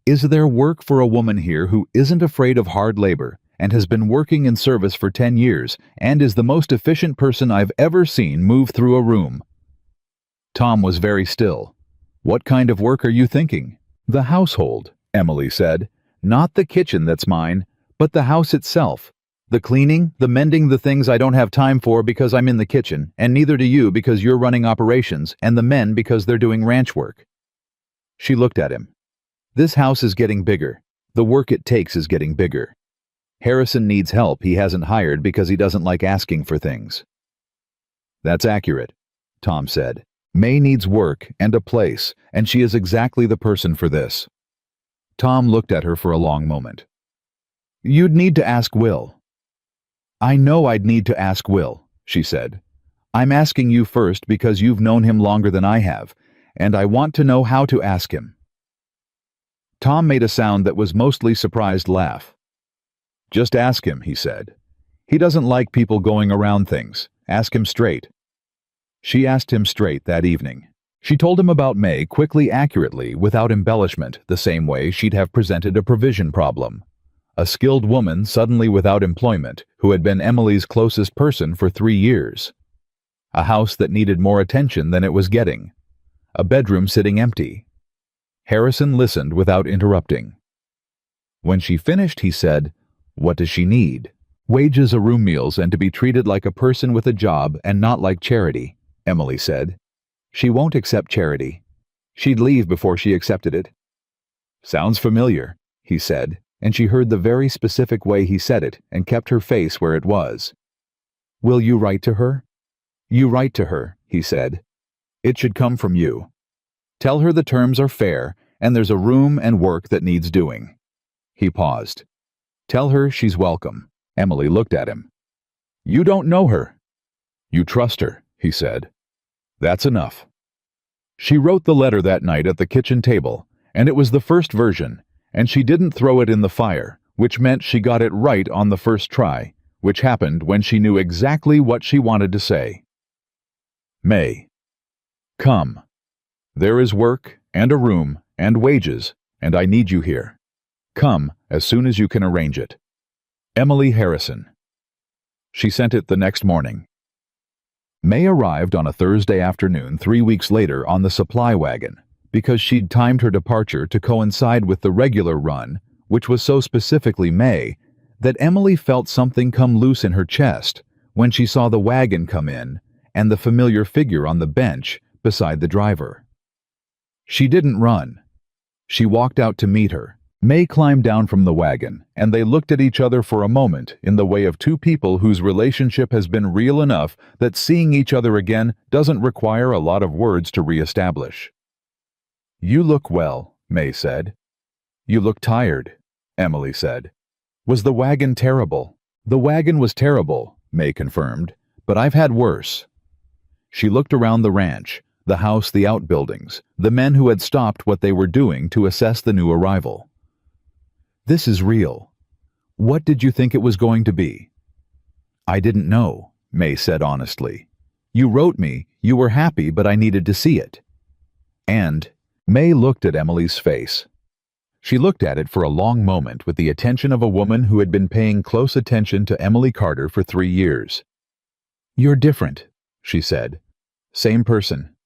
is there work for a woman here who isn't afraid of hard labor and has been working in service for 10 years and is the most efficient person I've ever seen move through a room? Tom was very still. What kind of work are you thinking? The household, Emily said. Not the kitchen that's mine, but the house itself. The cleaning, the mending, the things I don't have time for because I'm in the kitchen, and neither do you because you're running operations, and the men because they're doing ranch work." She looked at him. "This house is getting bigger. The work it takes is getting bigger. Harrison needs help he hasn't hired because he doesn't like asking for things." "That's accurate," Tom said. "May needs work and a place, and she is exactly the person for this." Tom looked at her for a long moment. "You'd need to ask Will." "I know I'd need to ask Will," she said. "I'm asking you first because you've known him longer than I have, and I want to know how to ask him." Tom made a sound that was mostly surprised laugh. "Just ask him," he said. "He doesn't like people going around things. Ask him straight." She asked him straight that evening. She told him about May quickly, accurately, without embellishment, the same way she'd have presented a provision problem. A skilled woman suddenly without employment, who had been Emily's closest person for 3 years. A house that needed more attention than it was getting. A bedroom sitting empty. Harrison listened without interrupting. When she finished, he said, "What does she need?" "Wages, a room, meals, and to be treated like a person with a job and not like charity," Emily said. "She won't accept charity. She'd leave before she accepted it." "Sounds familiar," he said, and she heard the very specific way he said it and kept her face where it was. "Will you write to her?" "You write to her," he said. "It should come from you. Tell her the terms are fair and there's a room and work that needs doing." He paused. "Tell her she's welcome." Emily looked at him. "You don't know her." "You trust her," he said. "That's enough." She wrote the letter that night at the kitchen table, and it was the first version, and she didn't throw it in the fire, which meant she got it right on the first try, which happened when she knew exactly what she wanted to say. May. Come. There is work, and a room, and wages, and I need you here. Come as soon as you can arrange it. Emily Harrison. She sent it the next morning. May arrived on a Thursday afternoon 3 weeks later on the supply wagon, because she'd timed her departure to coincide with the regular run, which was so specifically May, that Emily felt something come loose in her chest when she saw the wagon come in and the familiar figure on the bench beside the driver. She didn't run. She walked out to meet her. May climbed down from the wagon, and they looked at each other for a moment in the way of two people whose relationship has been real enough that seeing each other again doesn't require a lot of words to reestablish. "You look well," May said. "You look tired," Emily said. "Was the wagon terrible?" "The wagon was terrible," May confirmed, "but I've had worse." She looked around the ranch, the house, the outbuildings, the men who had stopped what they were doing to assess the new arrival. "This is real. What did you think it was going to be?" "I didn't know," May said honestly. "You wrote me, you were happy, but I needed to see it." And May looked at Emily's face. She looked at it for a long moment with the attention of a woman who had been paying close attention to Emily Carter for 3 years. "You're different," she said. "Same person.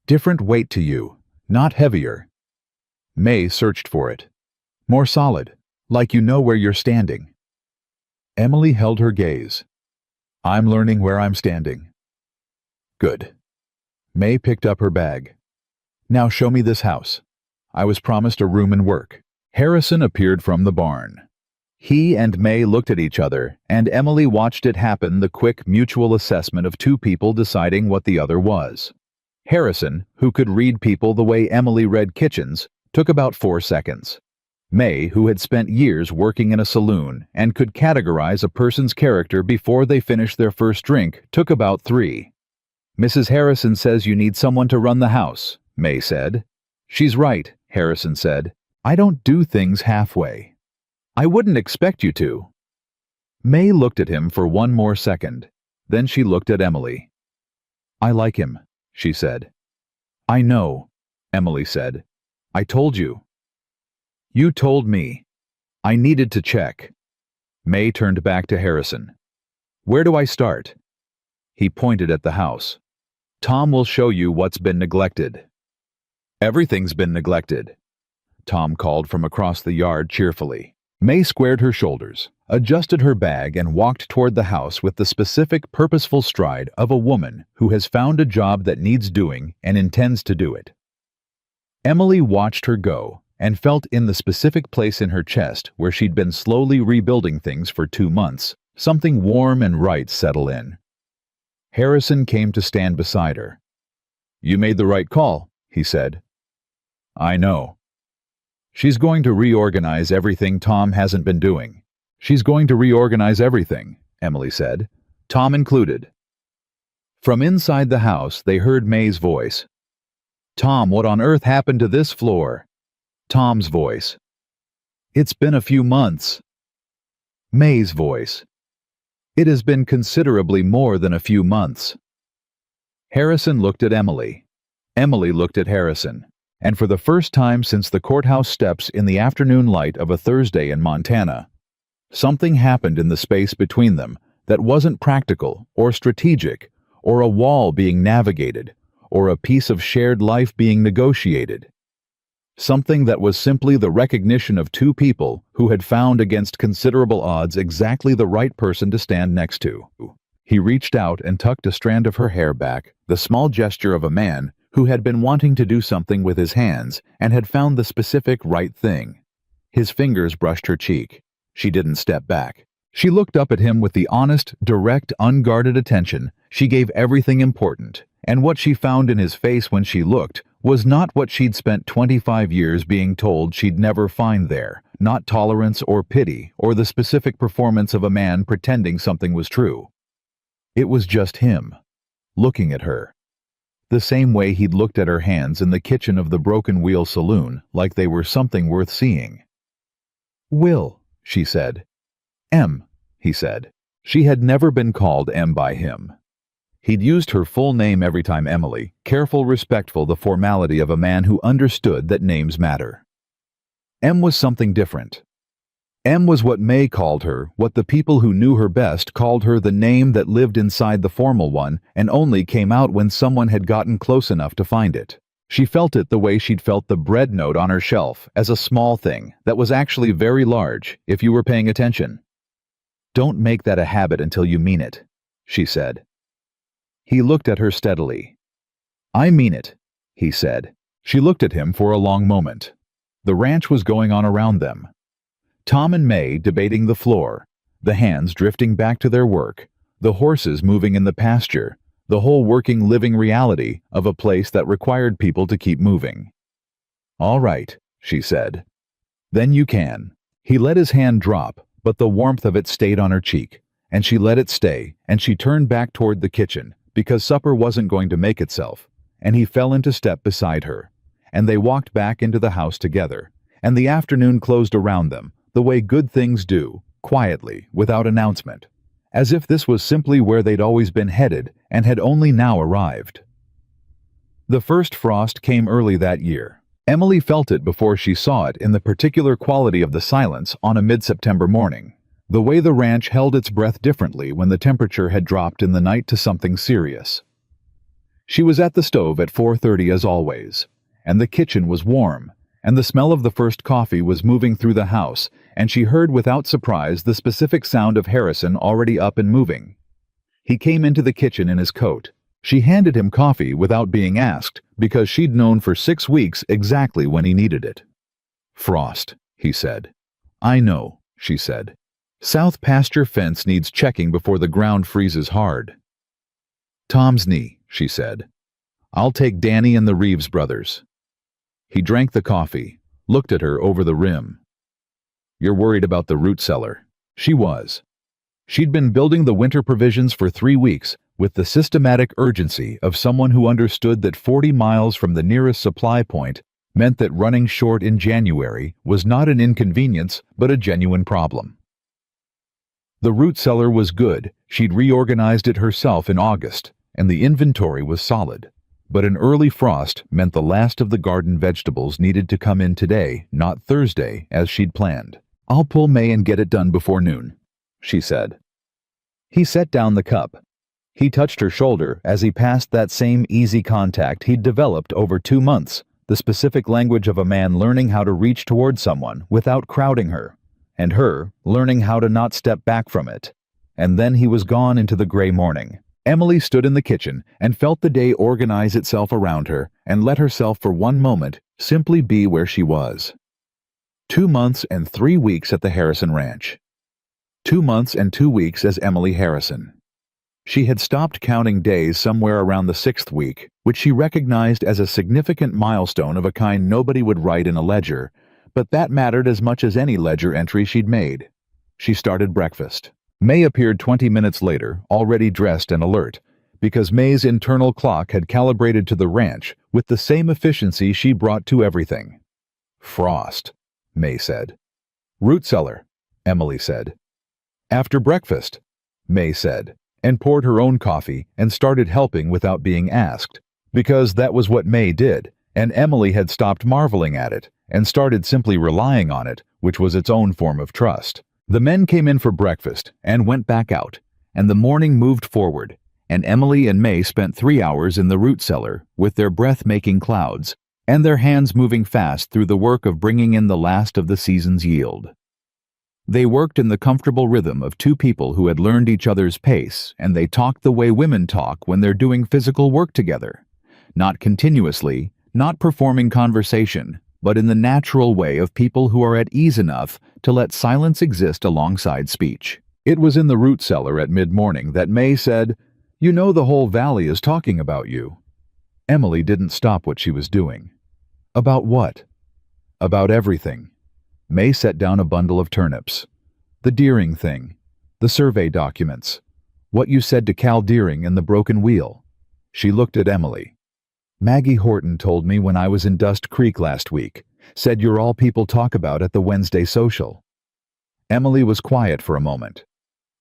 Different weight to you, not heavier." May searched for it. "More solid, like you know where you're standing." Emily held her gaze. "I'm learning where I'm standing." "Good." May picked up her bag. "Now show me this house. I was promised a room and work." Harrison appeared from the barn. He and May looked at each other, and Emily watched it happen, the quick mutual assessment of two people deciding what the other was. Harrison, who could read people the way Emily read kitchens, took about 4 seconds. May, who had spent years working in a saloon and could categorize a person's character before they finished their first drink, took about 3. "Mrs. Harrison says you need someone to run the house," May said. "She's right," Harrison said. "I don't do things halfway." "I wouldn't expect you to." May looked at him for 1 more second. Then she looked at Emily. "I like him," she said. "I know," Emily said. "I told you." "You told me. I needed to check." May turned back to Harrison. "Where do I start?" He pointed at the house. "Tom will show you what's been neglected." "Everything's been neglected," Tom called from across the yard cheerfully. May squared her shoulders, adjusted her bag, and walked toward the house with the specific, purposeful stride of a woman who has found a job that needs doing and intends to do it. Emily watched her go and felt in the specific place in her chest where she'd been slowly rebuilding things for 2 months, something warm and right settle in. Harrison came to stand beside her. "You made the right call," he said. "I know. She's going to reorganize everything Tom hasn't been doing." "She's going to reorganize everything," Emily said, "Tom included." From inside the house, they heard May's voice. "Tom, what on earth happened to this floor?" Tom's voice. "It's been a few months." May's voice. "It has been considerably more than a few months." Harrison looked at Emily. Emily looked at Harrison. And for the first time since the courthouse steps in the afternoon light of a Thursday in Montana, something happened in the space between them that wasn't practical or strategic, or a wall being navigated, or a piece of shared life being negotiated. Something that was simply the recognition of two people who had found against considerable odds exactly the right person to stand next to. He reached out and tucked a strand of her hair back, the small gesture of a man who had been wanting to do something with his hands and had found the specific right thing. His fingers brushed her cheek. She didn't step back. She looked up at him with the honest, direct, unguarded attention she gave everything important, and what she found in his face when she looked was not what she'd spent 25 years being told she'd never find there, not tolerance or pity or the specific performance of a man pretending something was true. It was just him, looking at her. The same way he'd looked at her hands in the kitchen of the Broken Wheel Saloon, like they were something worth seeing. "Will," she said. "M," he said. She had never been called M by him. He'd used her full name every time Emily, careful, respectful, the formality of a man who understood that names matter. M was something different. M was what May called her, what the people who knew her best called her, the name that lived inside the formal one and only came out when someone had gotten close enough to find it. She felt it the way she'd felt the bread note on her shelf, as a small thing that was actually very large if you were paying attention. "Don't make that a habit until you mean it," she said. He looked at her steadily. "I mean it," he said. She looked at him for a long moment. The ranch was going on around them. Tom and May debating the floor, the hands drifting back to their work, the horses moving in the pasture, the whole working, living reality of a place that required people to keep moving. "All right," she said. "Then you can." He let his hand drop, but the warmth of it stayed on her cheek, and she let it stay, and she turned back toward the kitchen, because supper wasn't going to make itself, and he fell into step beside her, and they walked back into the house together, and the afternoon closed around them, the way good things do, quietly, without announcement, as if this was simply where they'd always been headed and had only now arrived. The first frost came early that year. Emily felt it before she saw it in the particular quality of the silence on a mid-September morning, the way the ranch held its breath differently when the temperature had dropped in the night to something serious. She was at the stove at 4:30 as always, and the kitchen was warm, and the smell of the first coffee was moving through the house, and she heard without surprise the specific sound of Harrison already up and moving. He came into the kitchen in his coat. She handed him coffee without being asked, because she'd known for 6 weeks exactly when he needed it. "Frost," he said. "I know," she said. "South pasture fence needs checking before the ground freezes hard." "Tom's knee," she said. "I'll take Danny and the Reeves brothers." He drank the coffee, looked at her over the rim. "You're worried about the root cellar." She was. She'd been building the winter provisions for 3 weeks with the systematic urgency of someone who understood that 40 miles from the nearest supply point meant that running short in January was not an inconvenience but a genuine problem. The root cellar was good. She'd reorganized it herself in August, and the inventory was solid. But an early frost meant the last of the garden vegetables needed to come in today, not Thursday, as she'd planned. "I'll pull May and get it done before noon," she said. He set down the cup. He touched her shoulder as he passed that same easy contact he'd developed over 2 months, the specific language of a man learning how to reach toward someone without crowding her, and her learning how to not step back from it. And then he was gone into the gray morning. Emily stood in the kitchen and felt the day organize itself around her and let herself for one moment simply be where she was. 2 months and 3 weeks at the Harrison Ranch. 2 months and 2 weeks as Emily Harrison. She had stopped counting days somewhere around the 6th week, which she recognized as a significant milestone of a kind nobody would write in a ledger, but that mattered as much as any ledger entry she'd made. She started breakfast. May appeared 20 minutes later, already dressed and alert, because May's internal clock had calibrated to the ranch with the same efficiency she brought to everything. Frost, May said. Root cellar, Emily said. After breakfast, May said, and poured her own coffee and started helping without being asked, because that was what May did, and Emily had stopped marveling at it and started simply relying on it, which was its own form of trust. The men came in for breakfast and went back out, and the morning moved forward, and Emily and May spent 3 hours in the root cellar with their breath-making clouds and their hands moving fast through the work of bringing in the last of the season's yield. They worked in the comfortable rhythm of two people who had learned each other's pace, and they talked the way women talk when they're doing physical work together. Not continuously, not performing conversation, but in the natural way of people who are at ease enough to let silence exist alongside speech. It was in the root cellar at mid-morning that May said, "You know the whole valley is talking about you." Emily didn't stop what she was doing. About what? About everything. May set down a bundle of turnips. The Deering thing. The survey documents. What you said to Cal Deering and the broken wheel. She looked at Emily. Maggie Horton told me when I was in Dust Creek last week. Said you're all people talk about at the Wednesday social. Emily was quiet for a moment.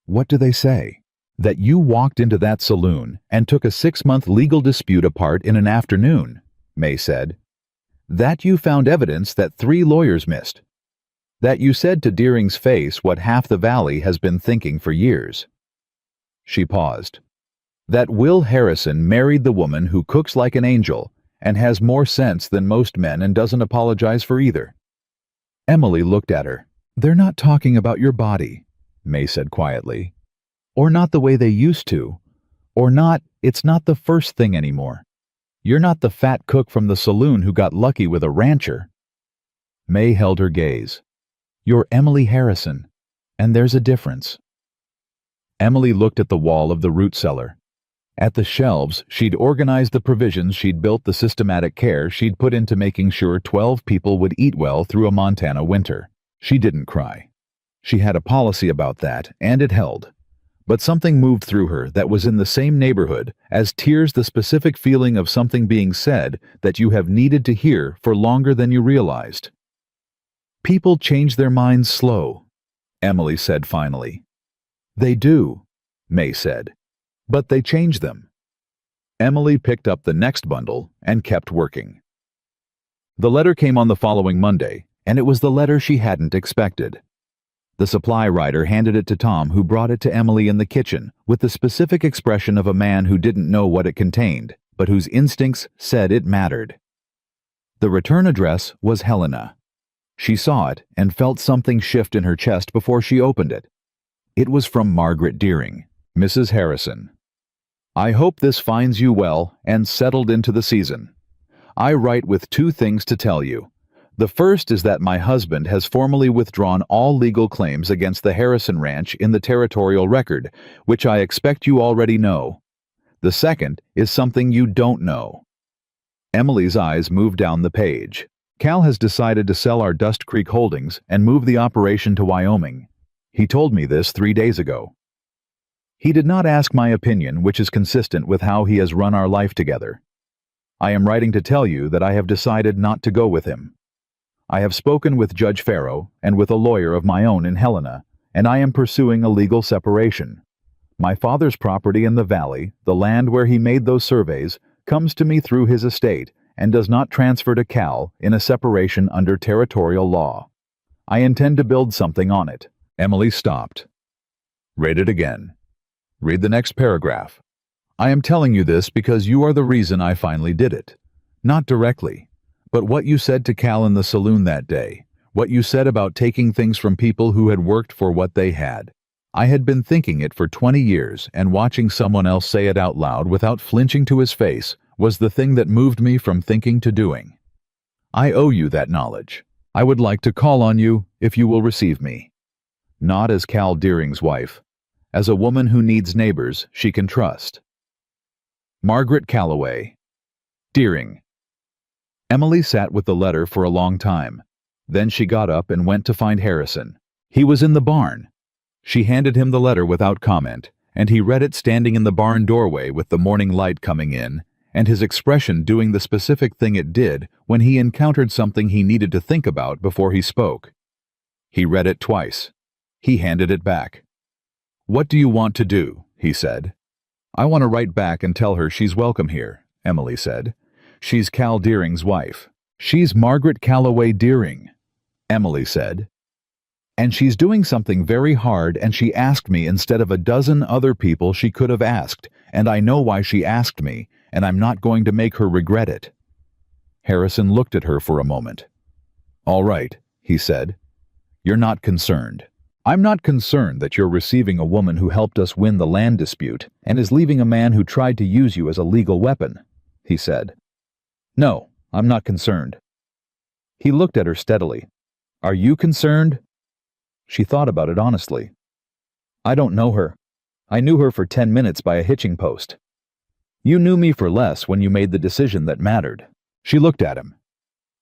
What do they say? That you walked into that saloon and took a 6-month legal dispute apart in an afternoon, May said. That you found evidence that 3 lawyers missed. That you said to Deering's face what half the valley has been thinking for years. She paused. That Will Harrison married the woman who cooks like an angel and has more sense than most men and doesn't apologize for either. Emily looked at her. They're not talking about your body, May said quietly. Or not the way they used to. Or not, it's not the first thing anymore. You're not the fat cook from the saloon who got lucky with a rancher. May held her gaze. You're Emily Harrison, and there's a difference. Emily looked at the wall of the root cellar. At the shelves, she'd organized the provisions she'd built, the systematic care she'd put into making sure 12 people would eat well through a Montana winter. She didn't cry. She had a policy about that, and it held. But something moved through her that was in the same neighborhood as tears, the specific feeling of something being said that you have needed to hear for longer than you realized. People change their minds slow, Emily said finally. They do, May said. But they change them. Emily picked up the next bundle and kept working. The letter came on the following Monday, and it was the letter she hadn't expected. The supply rider handed it to Tom, who brought it to Emily in the kitchen with the specific expression of a man who didn't know what it contained, but whose instincts said it mattered. The return address was Helena. She saw it and felt something shift in her chest before she opened it. It was from Margaret Deering, Mrs. Harrison. I hope this finds you well and settled into the season. I write with 2 things to tell you. The first is that my husband has formally withdrawn all legal claims against the Harrison Ranch in the territorial record, which I expect you already know. The second is something you don't know. Emily's eyes moved down the page. Cal has decided to sell our Dust Creek holdings and move the operation to Wyoming. He told me this 3 days ago. He did not ask my opinion, which is consistent with how he has run our life together. I am writing to tell you that I have decided not to go with him. I have spoken with Judge Farrow and with a lawyer of my own in Helena, and I am pursuing a legal separation. My father's property in the valley, the land where he made those surveys, comes to me through his estate and does not transfer to Cal in a separation under territorial law. I intend to build something on it. Emily stopped. Read it again. Read the next paragraph. I am telling you this because you are the reason I finally did it. Not directly, but what you said to Cal in the saloon that day, What you said about taking things from people who had worked for what they had. I had been thinking it for 20 years, and watching someone else say it out loud without flinching to his face was the thing that moved me from thinking to doing. I owe you that knowledge. I would like to call on you if you will receive me. Not as Cal Deering's wife. As a woman who needs neighbors she can trust. Margaret Calloway. Deering. Emily sat with the letter for a long time. Then she got up and went to find Harrison. He was in the barn. She handed him the letter without comment, and he read it standing in the barn doorway with the morning light coming in, and his expression doing the specific thing it did when he encountered something he needed to think about before he spoke. He read it twice. He handed it back. "What do you want to do?" he said. "I want to write back and tell her she's welcome here," Emily said. "She's Cal Deering's wife." "She's Margaret Calloway Deering," Emily said. "And she's doing something very hard, and she asked me instead of a dozen other people she could have asked, and I know why she asked me, and I'm not going to make her regret it." Harrison looked at her for a moment. "All right," he said. "You're not concerned. I'm not concerned that you're receiving a woman who helped us win the land dispute and is leaving a man who tried to use you as a legal weapon," he said. "No, I'm not concerned." He looked at her steadily. "Are you concerned?" She thought about it honestly. "I don't know her. I knew her for 10 minutes by a hitching post." "You knew me for less when you made the decision that mattered." She looked at him.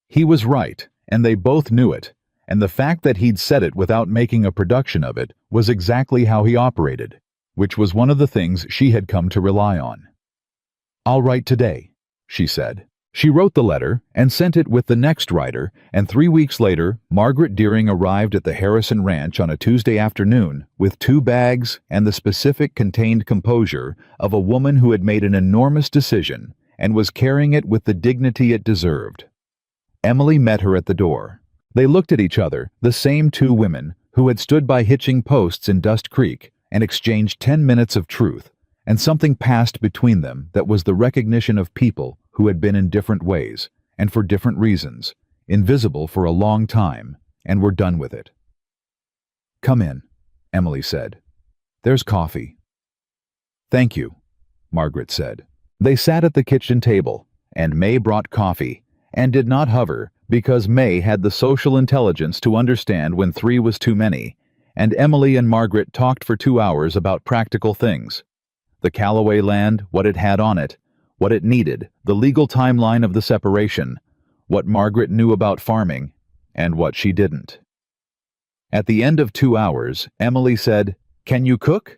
He was right, and they both knew it, and the fact that he'd said it without making a production of it was exactly how he operated, which was one of the things she had come to rely on. "I'll write today," she said. She wrote the letter and sent it with the next writer, and 3 weeks later, Margaret Deering arrived at the Harrison Ranch on a Tuesday afternoon with 2 bags and the specific contained composure of a woman who had made an enormous decision and was carrying it with the dignity it deserved. Emily met her at the door. They looked at each other, the same 2 women who had stood by hitching posts in Dust Creek, and exchanged 10 minutes of truth, and something passed between them that was the recognition of people who had been in different ways, and for different reasons, invisible for a long time, and were done with it. "Come in," Emily said. "There's coffee." "Thank you," Margaret said. They sat at the kitchen table, and May brought coffee, and did not hover, because May had the social intelligence to understand when 3 was too many, and Emily and Margaret talked for 2 hours about practical things. The Calloway land, what it had on it, what it needed, the legal timeline of the separation, what Margaret knew about farming, and what she didn't. At the end of 2 hours, Emily said, "Can you cook?"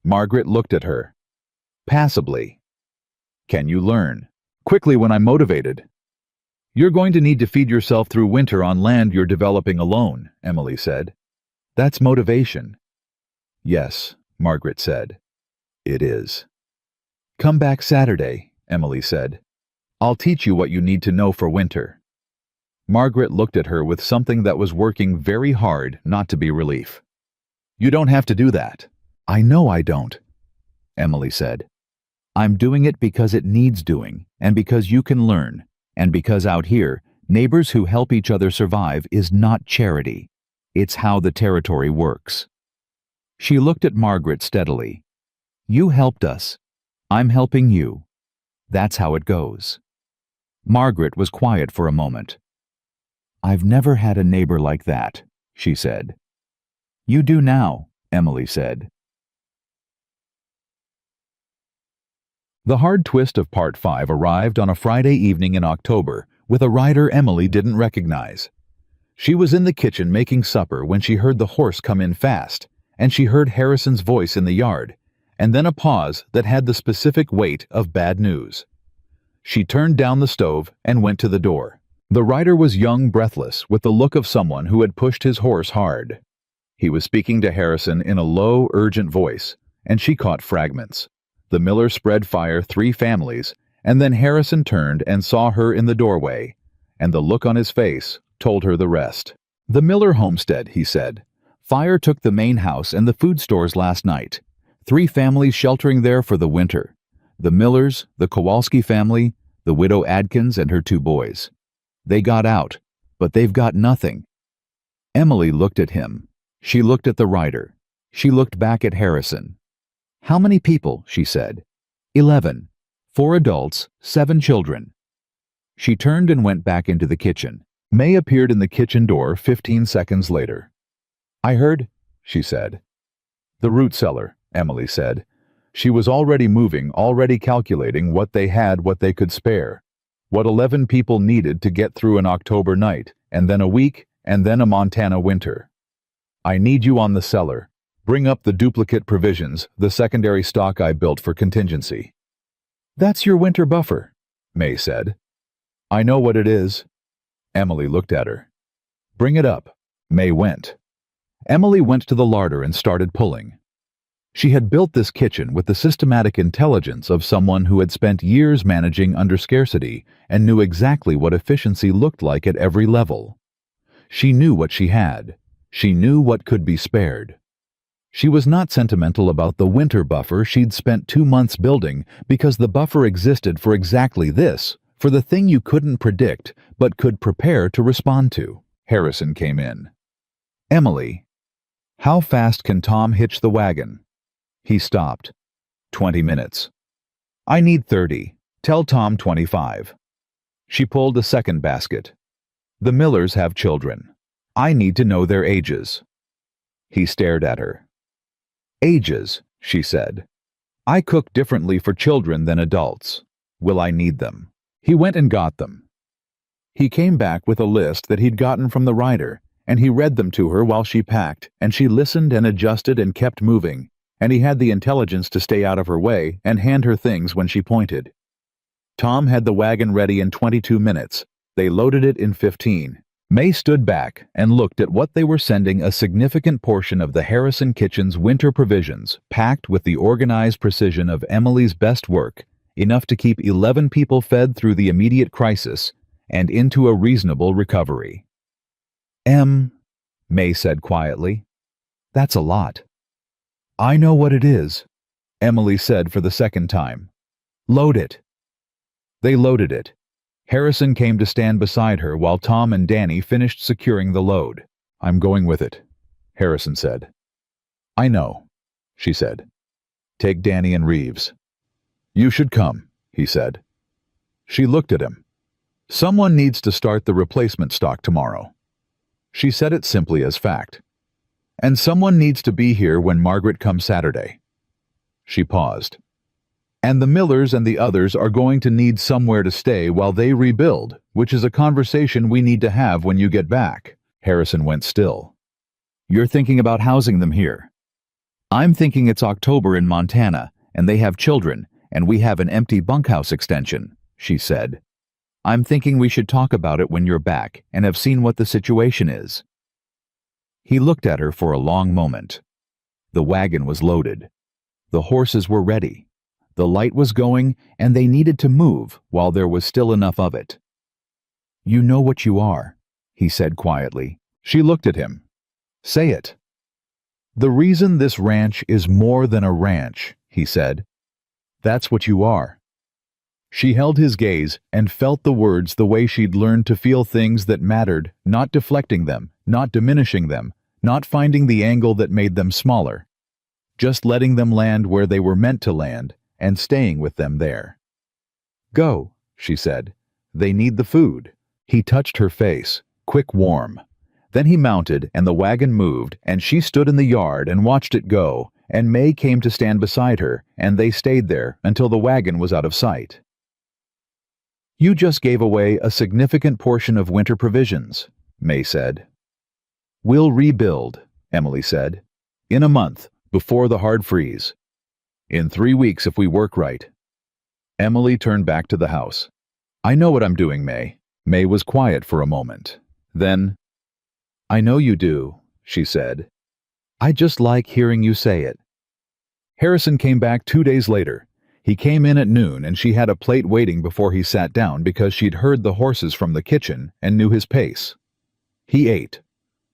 Margaret looked at her. Passively. "Can you learn?" "Quickly when I'm motivated." "You're going to need to feed yourself through winter on land you're developing alone," Emily said. "That's motivation." "Yes," Margaret said. "It is." "Come back Saturday," Emily said. "I'll teach you what you need to know for winter." Margaret looked at her with something that was working very hard not to be relief. "You don't have to do that." "I know I don't," Emily said. "I'm doing it because it needs doing, and because you can learn, and because out here, neighbors who help each other survive is not charity. It's how the territory works." She looked at Margaret steadily. "You helped us. I'm helping you. That's how it goes." Margaret was quiet for a moment. "I've never had a neighbor like that," she said. "You do now," Emily said. The hard twist of Part 5 arrived on a Friday evening in October with a rider Emily didn't recognize. She was in the kitchen making supper when she heard the horse come in fast, and she heard Harrison's voice in the yard, and then a pause that had the specific weight of bad news. She turned down the stove and went to the door. The rider was young, breathless, with the look of someone who had pushed his horse hard. He was speaking to Harrison in a low, urgent voice, and she caught fragments. The miller spread fire 3 families, and then Harrison turned and saw her in the doorway, and the look on his face told her the rest. "The Miller homestead," he said. "Fire took the main house and the food stores last night. 3 families sheltering there for the winter. The Millers, the Kowalski family, the widow Adkins and her 2 boys. They got out, but they've got nothing. Emily looked at him. She looked at the rider. She looked back at Harrison. "How many people?" she said. 11. 4 adults, 7 children. She turned and went back into the kitchen. May appeared in the kitchen door 15 seconds later. "I heard," she said. "The root cellar," Emily said. She was already moving, already calculating what they had, what they could spare. What 11 people needed to get through an October night, and then a week, and then a Montana winter. "I need you on the cellar. Bring up the duplicate provisions, the secondary stock I built for contingency." "That's your winter buffer," May said. "I know what it is." Emily looked at her. "Bring it up." May went. Emily went to the larder and started pulling. She had built this kitchen with the systematic intelligence of someone who had spent years managing under scarcity and knew exactly what efficiency looked like at every level. She knew what she had. She knew what could be spared. She was not sentimental about the winter buffer she'd spent 2 months building, because the buffer existed for exactly this, for the thing you couldn't predict but could prepare to respond to. Harrison came in. "Emily, how fast can Tom hitch the wagon?" He stopped. 20 minutes. "I need 30. Tell Tom 25. She pulled a second basket. "The Millers have children. I need to know their ages." He stared at her. "Ages," she said. "I cook differently for children than adults. Will I need them?" He went and got them. He came back with a list that he'd gotten from the rider, and he read them to her while she packed, and she listened and adjusted and kept moving, and he had the intelligence to stay out of her way and hand her things when she pointed. Tom had the wagon ready in 22 minutes. They loaded it in 15. May stood back and looked at what they were sending, a significant portion of the Harrison kitchen's winter provisions, packed with the organized precision of Emily's best work, enough to keep 11 people fed through the immediate crisis and into a reasonable recovery. May said quietly. "That's a lot." "I know what it is," Emily said for the second time. "Load it." They loaded it. Harrison came to stand beside her while Tom and Danny finished securing the load. "I'm going with it," Harrison said. "I know," she said. "Take Danny and Reeves." "You should come," he said. She looked at him. "Someone needs to start the replacement stock tomorrow." She said it simply as fact. "And someone needs to be here when Margaret comes Saturday." She paused. "And the Millers and the others are going to need somewhere to stay while they rebuild, which is a conversation we need to have when you get back." Harrison went still. "You're thinking about housing them here." "I'm thinking it's October in Montana, and they have children, and we have an empty bunkhouse extension," she said. "I'm thinking we should talk about it when you're back and have seen what the situation is." He looked at her for a long moment. The wagon was loaded. The horses were ready. The light was going, and they needed to move while there was still enough of it. "You know what you are," he said quietly. She looked at him. "Say it." "The reason this ranch is more than a ranch," he said. "That's what you are." She held his gaze and felt the words the way she'd learned to feel things that mattered, not deflecting them, not diminishing them, not finding the angle that made them smaller. Just letting them land where they were meant to land and staying with them there. "Go," she said. "They need the food." He touched her face, quick, warm. Then he mounted and the wagon moved, and she stood in the yard and watched it go, and May came to stand beside her, and they stayed there until the wagon was out of sight. "You just gave away a significant portion of winter provisions," May said. "We'll rebuild," Emily said. "In a month, before the hard freeze. In 3 weeks if we work right." Emily turned back to the house. "I know what I'm doing, May." May was quiet for a moment. Then, "I know you do," she said. "I just like hearing you say it." Harrison came back 2 days later. He came in at noon, and she had a plate waiting before he sat down because she'd heard the horses from the kitchen and knew his pace. He ate.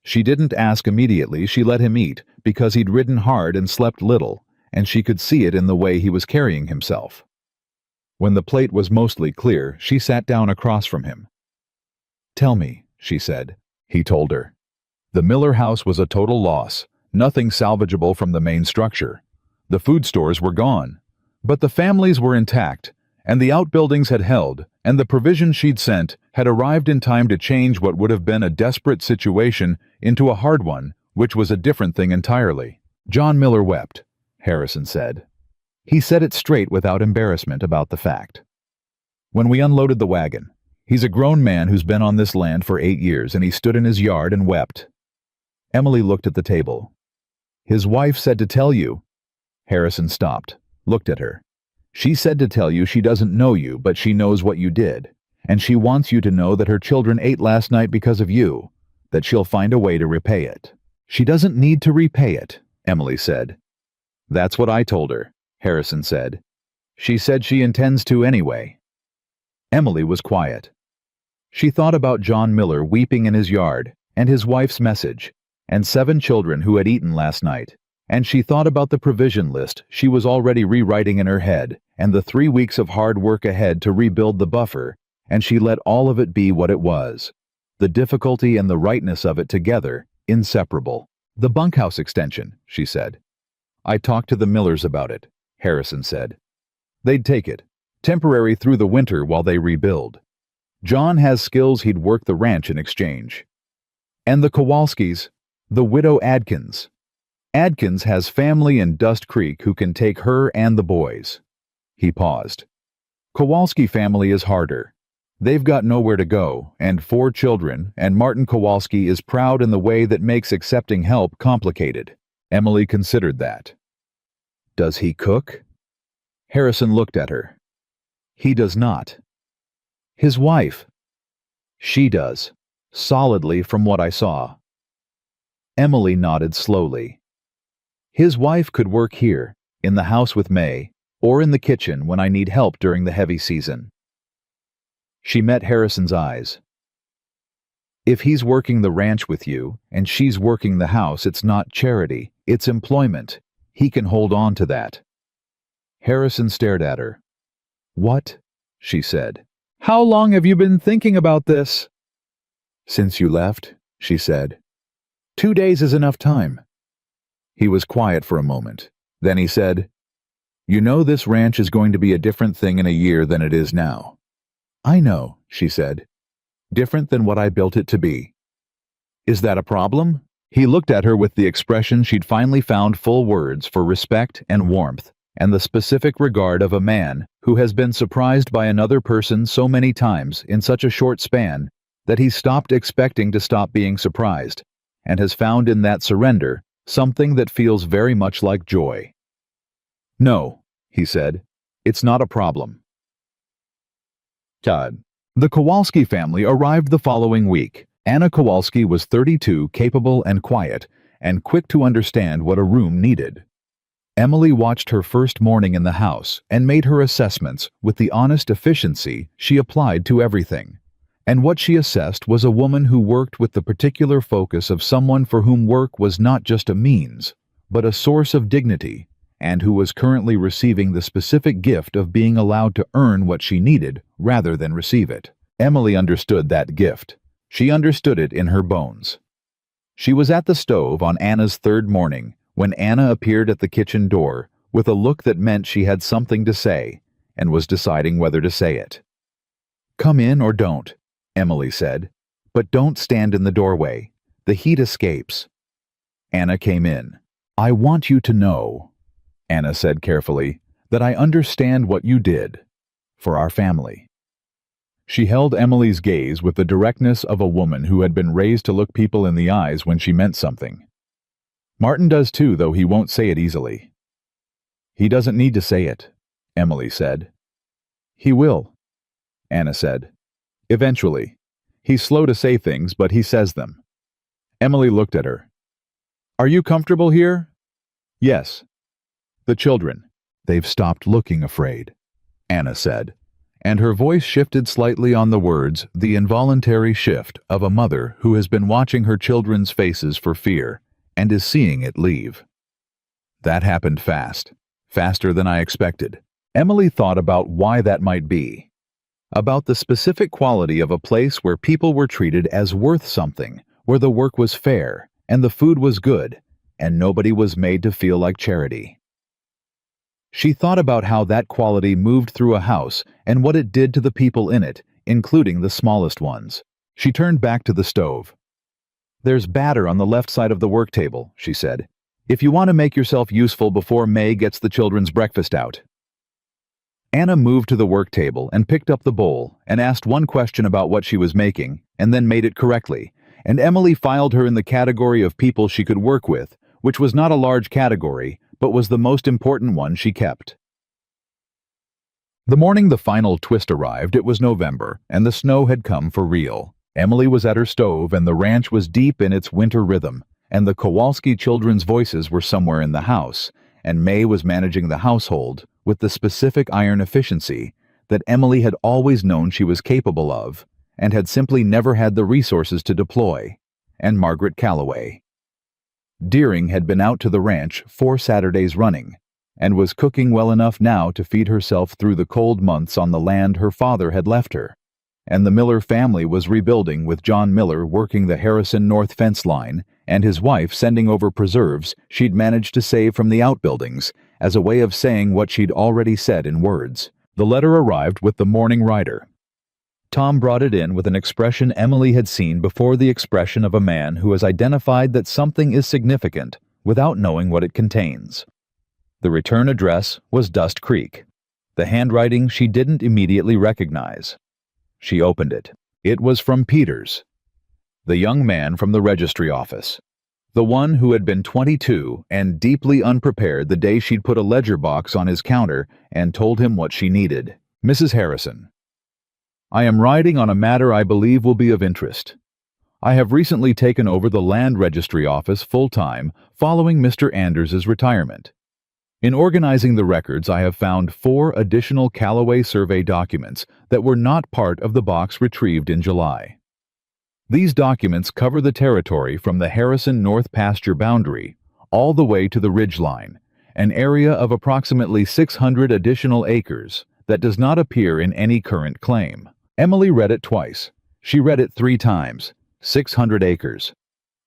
She didn't ask immediately, she let him eat because he'd ridden hard and slept little, and she could see it in the way he was carrying himself. When the plate was mostly clear, she sat down across from him. "Tell me," she said. He told her. The Miller house was a total loss, nothing salvageable from the main structure. The food stores were gone. But the families were intact, and the outbuildings had held, and the provisions she'd sent had arrived in time to change what would have been a desperate situation into a hard one, which was a different thing entirely. John Miller wept, Harrison said. He said it straight without embarrassment about the fact. When we unloaded the wagon, he's a grown man who's been on this land for 8 years, and he stood in his yard and wept. Emily looked at the table. His wife said to tell you. Harrison stopped, looked at her. She said to tell you she doesn't know you, but she knows what you did, and she wants you to know that her children ate last night because of you, that she'll find a way to repay it. She doesn't need to repay it, Emily said. That's what I told her, Harrison said. She said she intends to anyway. Emily was quiet. She thought about John Miller weeping in his yard, and his wife's message, and 7 children who had eaten last night, and she thought about the provision list she was already rewriting in her head, and the 3 weeks of hard work ahead to rebuild the buffer, and she let all of it be what it was. The difficulty and the rightness of it together, inseparable. The bunkhouse extension, she said. I talked to the Millers about it, Harrison said. They'd take it, temporary through the winter while they rebuild. John has skills he'd work the ranch in exchange. And the Kowalskis, the widow Adkins. Adkins has family in Dust Creek who can take her and the boys. He paused. Kowalski family is harder. They've got nowhere to go, and 4 children, and Martin Kowalski is proud in the way that makes accepting help complicated. Emily considered that. Does he cook? Harrison looked at her. He does not. His wife? She does, solidly from what I saw. Emily nodded slowly. His wife could work here, in the house with May, or in the kitchen when I need help during the heavy season. She met Harrison's eyes. If he's working the ranch with you, and she's working the house, it's not charity, it's employment. He can hold on to that. Harrison stared at her. What? She said. How long have you been thinking about this? Since you left, she said. 2 days is enough time. He was quiet for a moment. Then he said, You know this ranch is going to be a different thing in a year than it is now. I know, she said. Different than what I built it to be. Is that a problem? He looked at her with the expression she'd finally found full words for respect and warmth, and the specific regard of a man who has been surprised by another person so many times in such a short span that he's stopped expecting to stop being surprised, and has found in that surrender something that feels very much like joy. No, he said, it's not a problem. Todd. The Kowalski family arrived the following week. Anna Kowalski was 32, capable and quiet, and quick to understand what a room needed. Emily watched her first morning in the house and made her assessments with the honest efficiency she applied to everything. And what she assessed was a woman who worked with the particular focus of someone for whom work was not just a means, but a source of dignity, and who was currently receiving the specific gift of being allowed to earn what she needed rather than receive it. Emily understood that gift. She understood it in her bones. She was at the stove on Anna's 3rd morning when Anna appeared at the kitchen door with a look that meant she had something to say and was deciding whether to say it. Come in or don't, Emily said, but don't stand in the doorway. The heat escapes. Anna came in. I want you to know, Anna said carefully, that I understand what you did for our family. She held Emily's gaze with the directness of a woman who had been raised to look people in the eyes when she meant something. Martin does too, though he won't say it easily. He doesn't need to say it, Emily said. He will, Anna said. Eventually. He's slow to say things, but he says them. Emily looked at her. Are you comfortable here? Yes. The children. They've stopped looking afraid, Anna said, and her voice shifted slightly on the words, the involuntary shift of a mother who has been watching her children's faces for fear and is seeing it leave. That happened fast, faster than I expected. Emily thought about why that might be. About the specific quality of a place where people were treated as worth something, where the work was fair and the food was good, and nobody was made to feel like charity. She thought about how that quality moved through a house and what it did to the people in it, including the smallest ones. She turned back to the stove. "There's batter on the left side of the work table," she said, "if you want to make yourself useful before May gets the children's breakfast out." Anna moved to the work table and picked up the bowl and asked one question about what she was making, and then made it correctly, and Emily filed her in the category of people she could work with, which was not a large category, but was the most important one she kept. The morning the final twist arrived, it was November, and the snow had come for real. Emily was at her stove, and the ranch was deep in its winter rhythm, and the Kowalski children's voices were somewhere in the house, and May was managing the household with the specific iron efficiency that Emily had always known she was capable of, and had simply never had the resources to deploy, and Margaret Calloway. Deering had been out to the ranch 4 Saturdays running, and was cooking well enough now to feed herself through the cold months on the land her father had left her, and the Miller family was rebuilding with John Miller working the Harrison North fence line, and his wife sending over preserves she'd managed to save from the outbuildings as a way of saying what she'd already said in words. The letter arrived with the morning rider. Tom brought it in with an expression Emily had seen before, the expression of a man who has identified that something is significant without knowing what it contains. The return address was Dust Creek. The handwriting she didn't immediately recognize. She opened it. It was from Peters, the young man from the registry office, the one who had been 22 and deeply unprepared the day she'd put a ledger box on his counter and told him what she needed. "Mrs. Harrison, I am writing on a matter I believe will be of interest. I have recently taken over the land registry office full-time following Mr. Anders's retirement. In organizing the records, I have found 4 additional Calloway survey documents that were not part of the box retrieved in July. These documents cover the territory from the Harrison North pasture boundary all the way to the ridge line, an area of approximately 600 additional acres that does not appear in any current claim." Emily read it twice. She read it 3 times. 600 acres.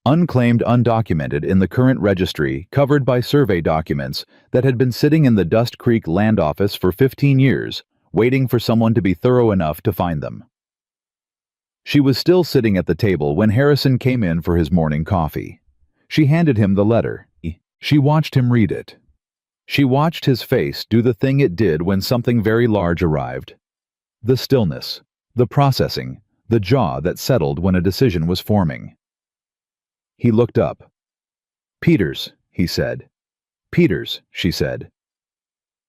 Unclaimed, undocumented in the current registry, covered by survey documents that had been sitting in the Dust Creek land office for 15 years, waiting for someone to be thorough enough to find them. She was still sitting at the table when Harrison came in for his morning coffee. She handed him the letter. She watched him read it. She watched his face do the thing it did when something very large arrived. The stillness, the processing, the jaw that settled when a decision was forming. He looked up. "Peters," he said. "Peters," she said.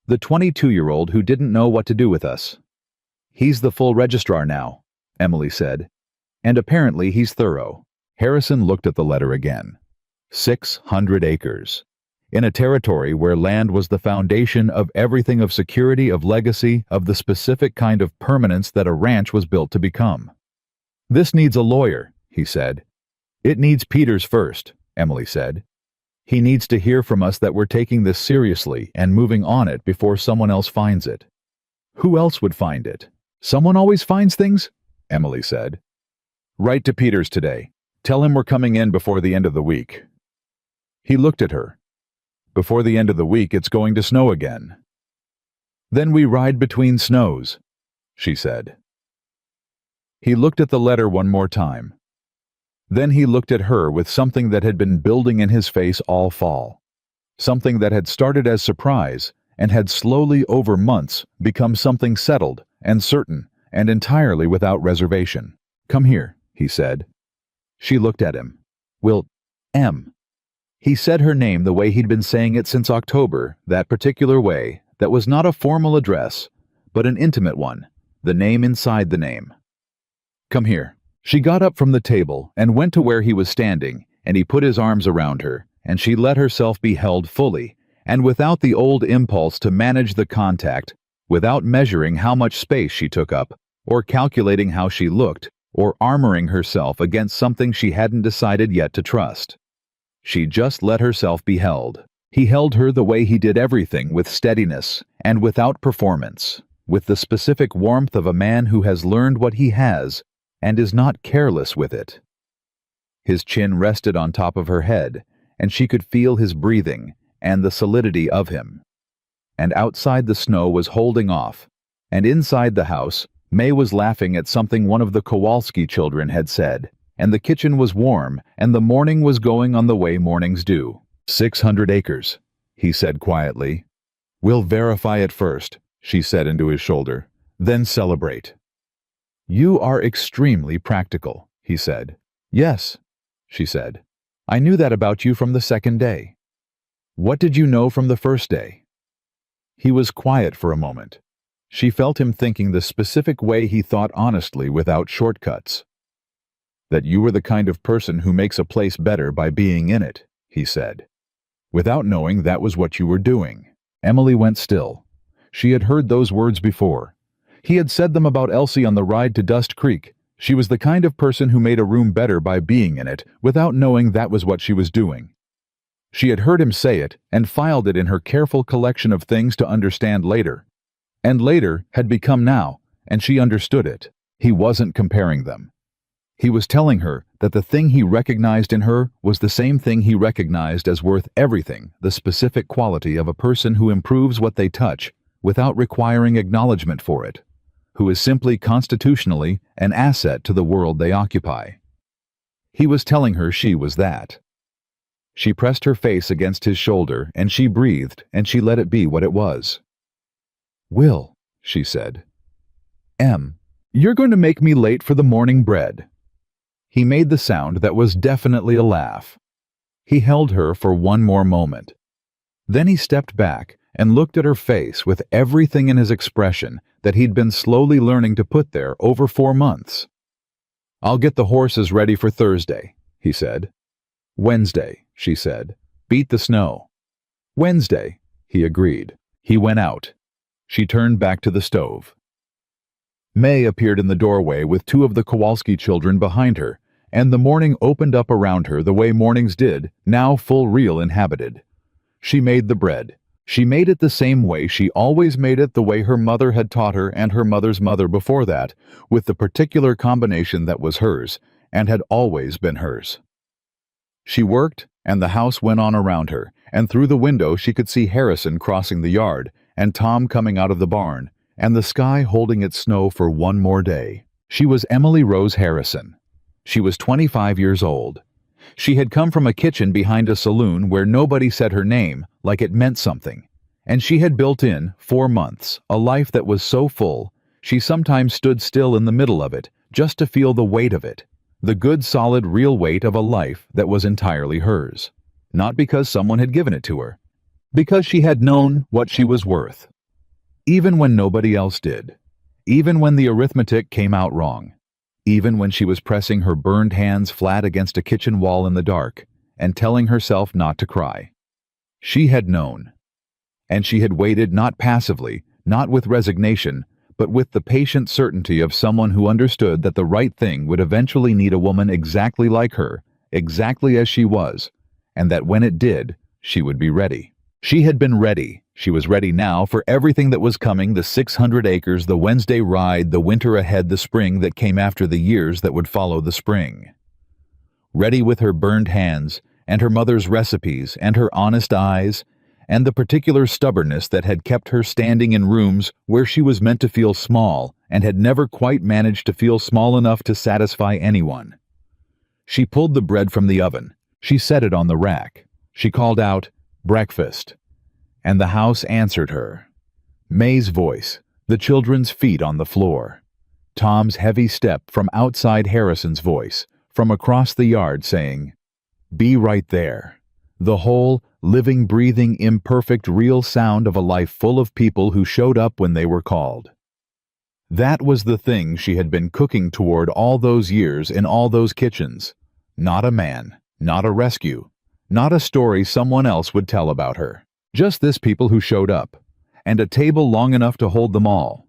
"The 22-year-old who didn't know what to do with us. He's the full registrar now," Emily said. "And apparently he's thorough." Harrison looked at the letter again. 600 acres. In a territory where land was the foundation of everything, of security, of legacy, of the specific kind of permanence that a ranch was built to become. "This needs a lawyer," he said. "It needs Peters first," Emily said. "He needs to hear from us that we're taking this seriously and moving on it before someone else finds it." "Who else would find it? Someone always finds things," Emily said. "Write to Peters today. Tell him we're coming in before the end of the week." He looked at her. "Before the end of the week, it's going to snow again." "Then we ride between snows," she said. He looked at the letter one more time. Then he looked at her with something that had been building in his face all fall. Something that had started as surprise and had slowly over months become something settled and certain and entirely without reservation. "Come here," he said. She looked at him. "Will, M." He said her name the way he'd been saying it since October, that particular way, that was not a formal address, but an intimate one, the name inside the name. "Come here." She got up from the table and went to where he was standing, and he put his arms around her, and she let herself be held fully, and without the old impulse to manage the contact, without measuring how much space she took up, or calculating how she looked, or armoring herself against something she hadn't decided yet to trust. She just let herself be held. He held her the way he did everything, with steadiness and without performance, with the specific warmth of a man who has learned what he has and is not careless with it. His chin rested on top of her head, and she could feel his breathing and the solidity of him. And outside the snow was holding off, and inside the house, May was laughing at something one of the Kowalski children had said, and the kitchen was warm, and the morning was going on the way mornings do. 600 acres, he said quietly. We'll verify it first, she said into his shoulder, then celebrate. You are extremely practical, he said. Yes, she said. I knew that about you from the second day. What did you know from the first day? He was quiet for a moment. She felt him thinking the specific way he thought honestly without shortcuts. That you were the kind of person who makes a place better by being in it, he said. Without knowing that was what you were doing. Emily went still. She had heard those words before. He had said them about Elsie on the ride to Dust Creek. She was the kind of person who made a room better by being in it without knowing that was what she was doing. She had heard him say it and filed it in her careful collection of things to understand later. And later had become now, and she understood it. He wasn't comparing them. He was telling her that the thing he recognized in her was the same thing he recognized as worth everything, the specific quality of a person who improves what they touch without requiring acknowledgement for it, who is simply constitutionally an asset to the world they occupy. He was telling her she was that. She pressed her face against his shoulder, and she breathed, and she let it be what it was. Will, she said. You're going to make me late for the morning bread. He made the sound that was definitely a laugh. He held her for one more moment. Then he stepped back and looked at her face with everything in his expression that he'd been slowly learning to put there over 4 months. I'll get the horses ready for Thursday, he said. Wednesday, she said. Beat the snow. Wednesday, he agreed. He went out. She turned back to the stove. May appeared in the doorway with 2 of the Kowalski children behind her, and the morning opened up around her the way mornings did, now full real inhabited. She made the bread. She made it the same way she always made it, the way her mother had taught her and her mother's mother before that, with the particular combination that was hers and had always been hers. She worked, and the house went on around her, and through the window she could see Harrison crossing the yard, and Tom coming out of the barn, and the sky holding its snow for one more day. She was Emily Rose Harrison. She was 25 years old. She had come from a kitchen behind a saloon where nobody said her name like it meant something, and she had built in, 4 months, a life that was so full, she sometimes stood still in the middle of it just to feel the weight of it, the good solid real weight of a life that was entirely hers. Not because someone had given it to her, because she had known what she was worth. Even when nobody else did. Even when the arithmetic came out wrong. Even when she was pressing her burned hands flat against a kitchen wall in the dark and telling herself not to cry. She had known. And she had waited not passively, not with resignation, but with the patient certainty of someone who understood that the right thing would eventually need a woman exactly like her, exactly as she was, and that when it did, she would be ready. She had been ready. She was ready now for everything that was coming, the 600 acres, the Wednesday ride, the winter ahead, the spring that came after the years that would follow the spring. Ready with her burned hands, and her mother's recipes, and her honest eyes, and the particular stubbornness that had kept her standing in rooms where she was meant to feel small and had never quite managed to feel small enough to satisfy anyone. She pulled the bread from the oven. She set it on the rack. She called out, "Breakfast." And the house answered her. May's voice, the children's feet on the floor. Tom's heavy step from outside Harrison's voice, from across the yard saying, "Be right there." The whole, living, breathing, imperfect, real sound of a life full of people who showed up when they were called. That was the thing she had been cooking toward all those years in all those kitchens. Not a man, not a rescue, not a story someone else would tell about her. Just this people who showed up, and a table long enough to hold them all.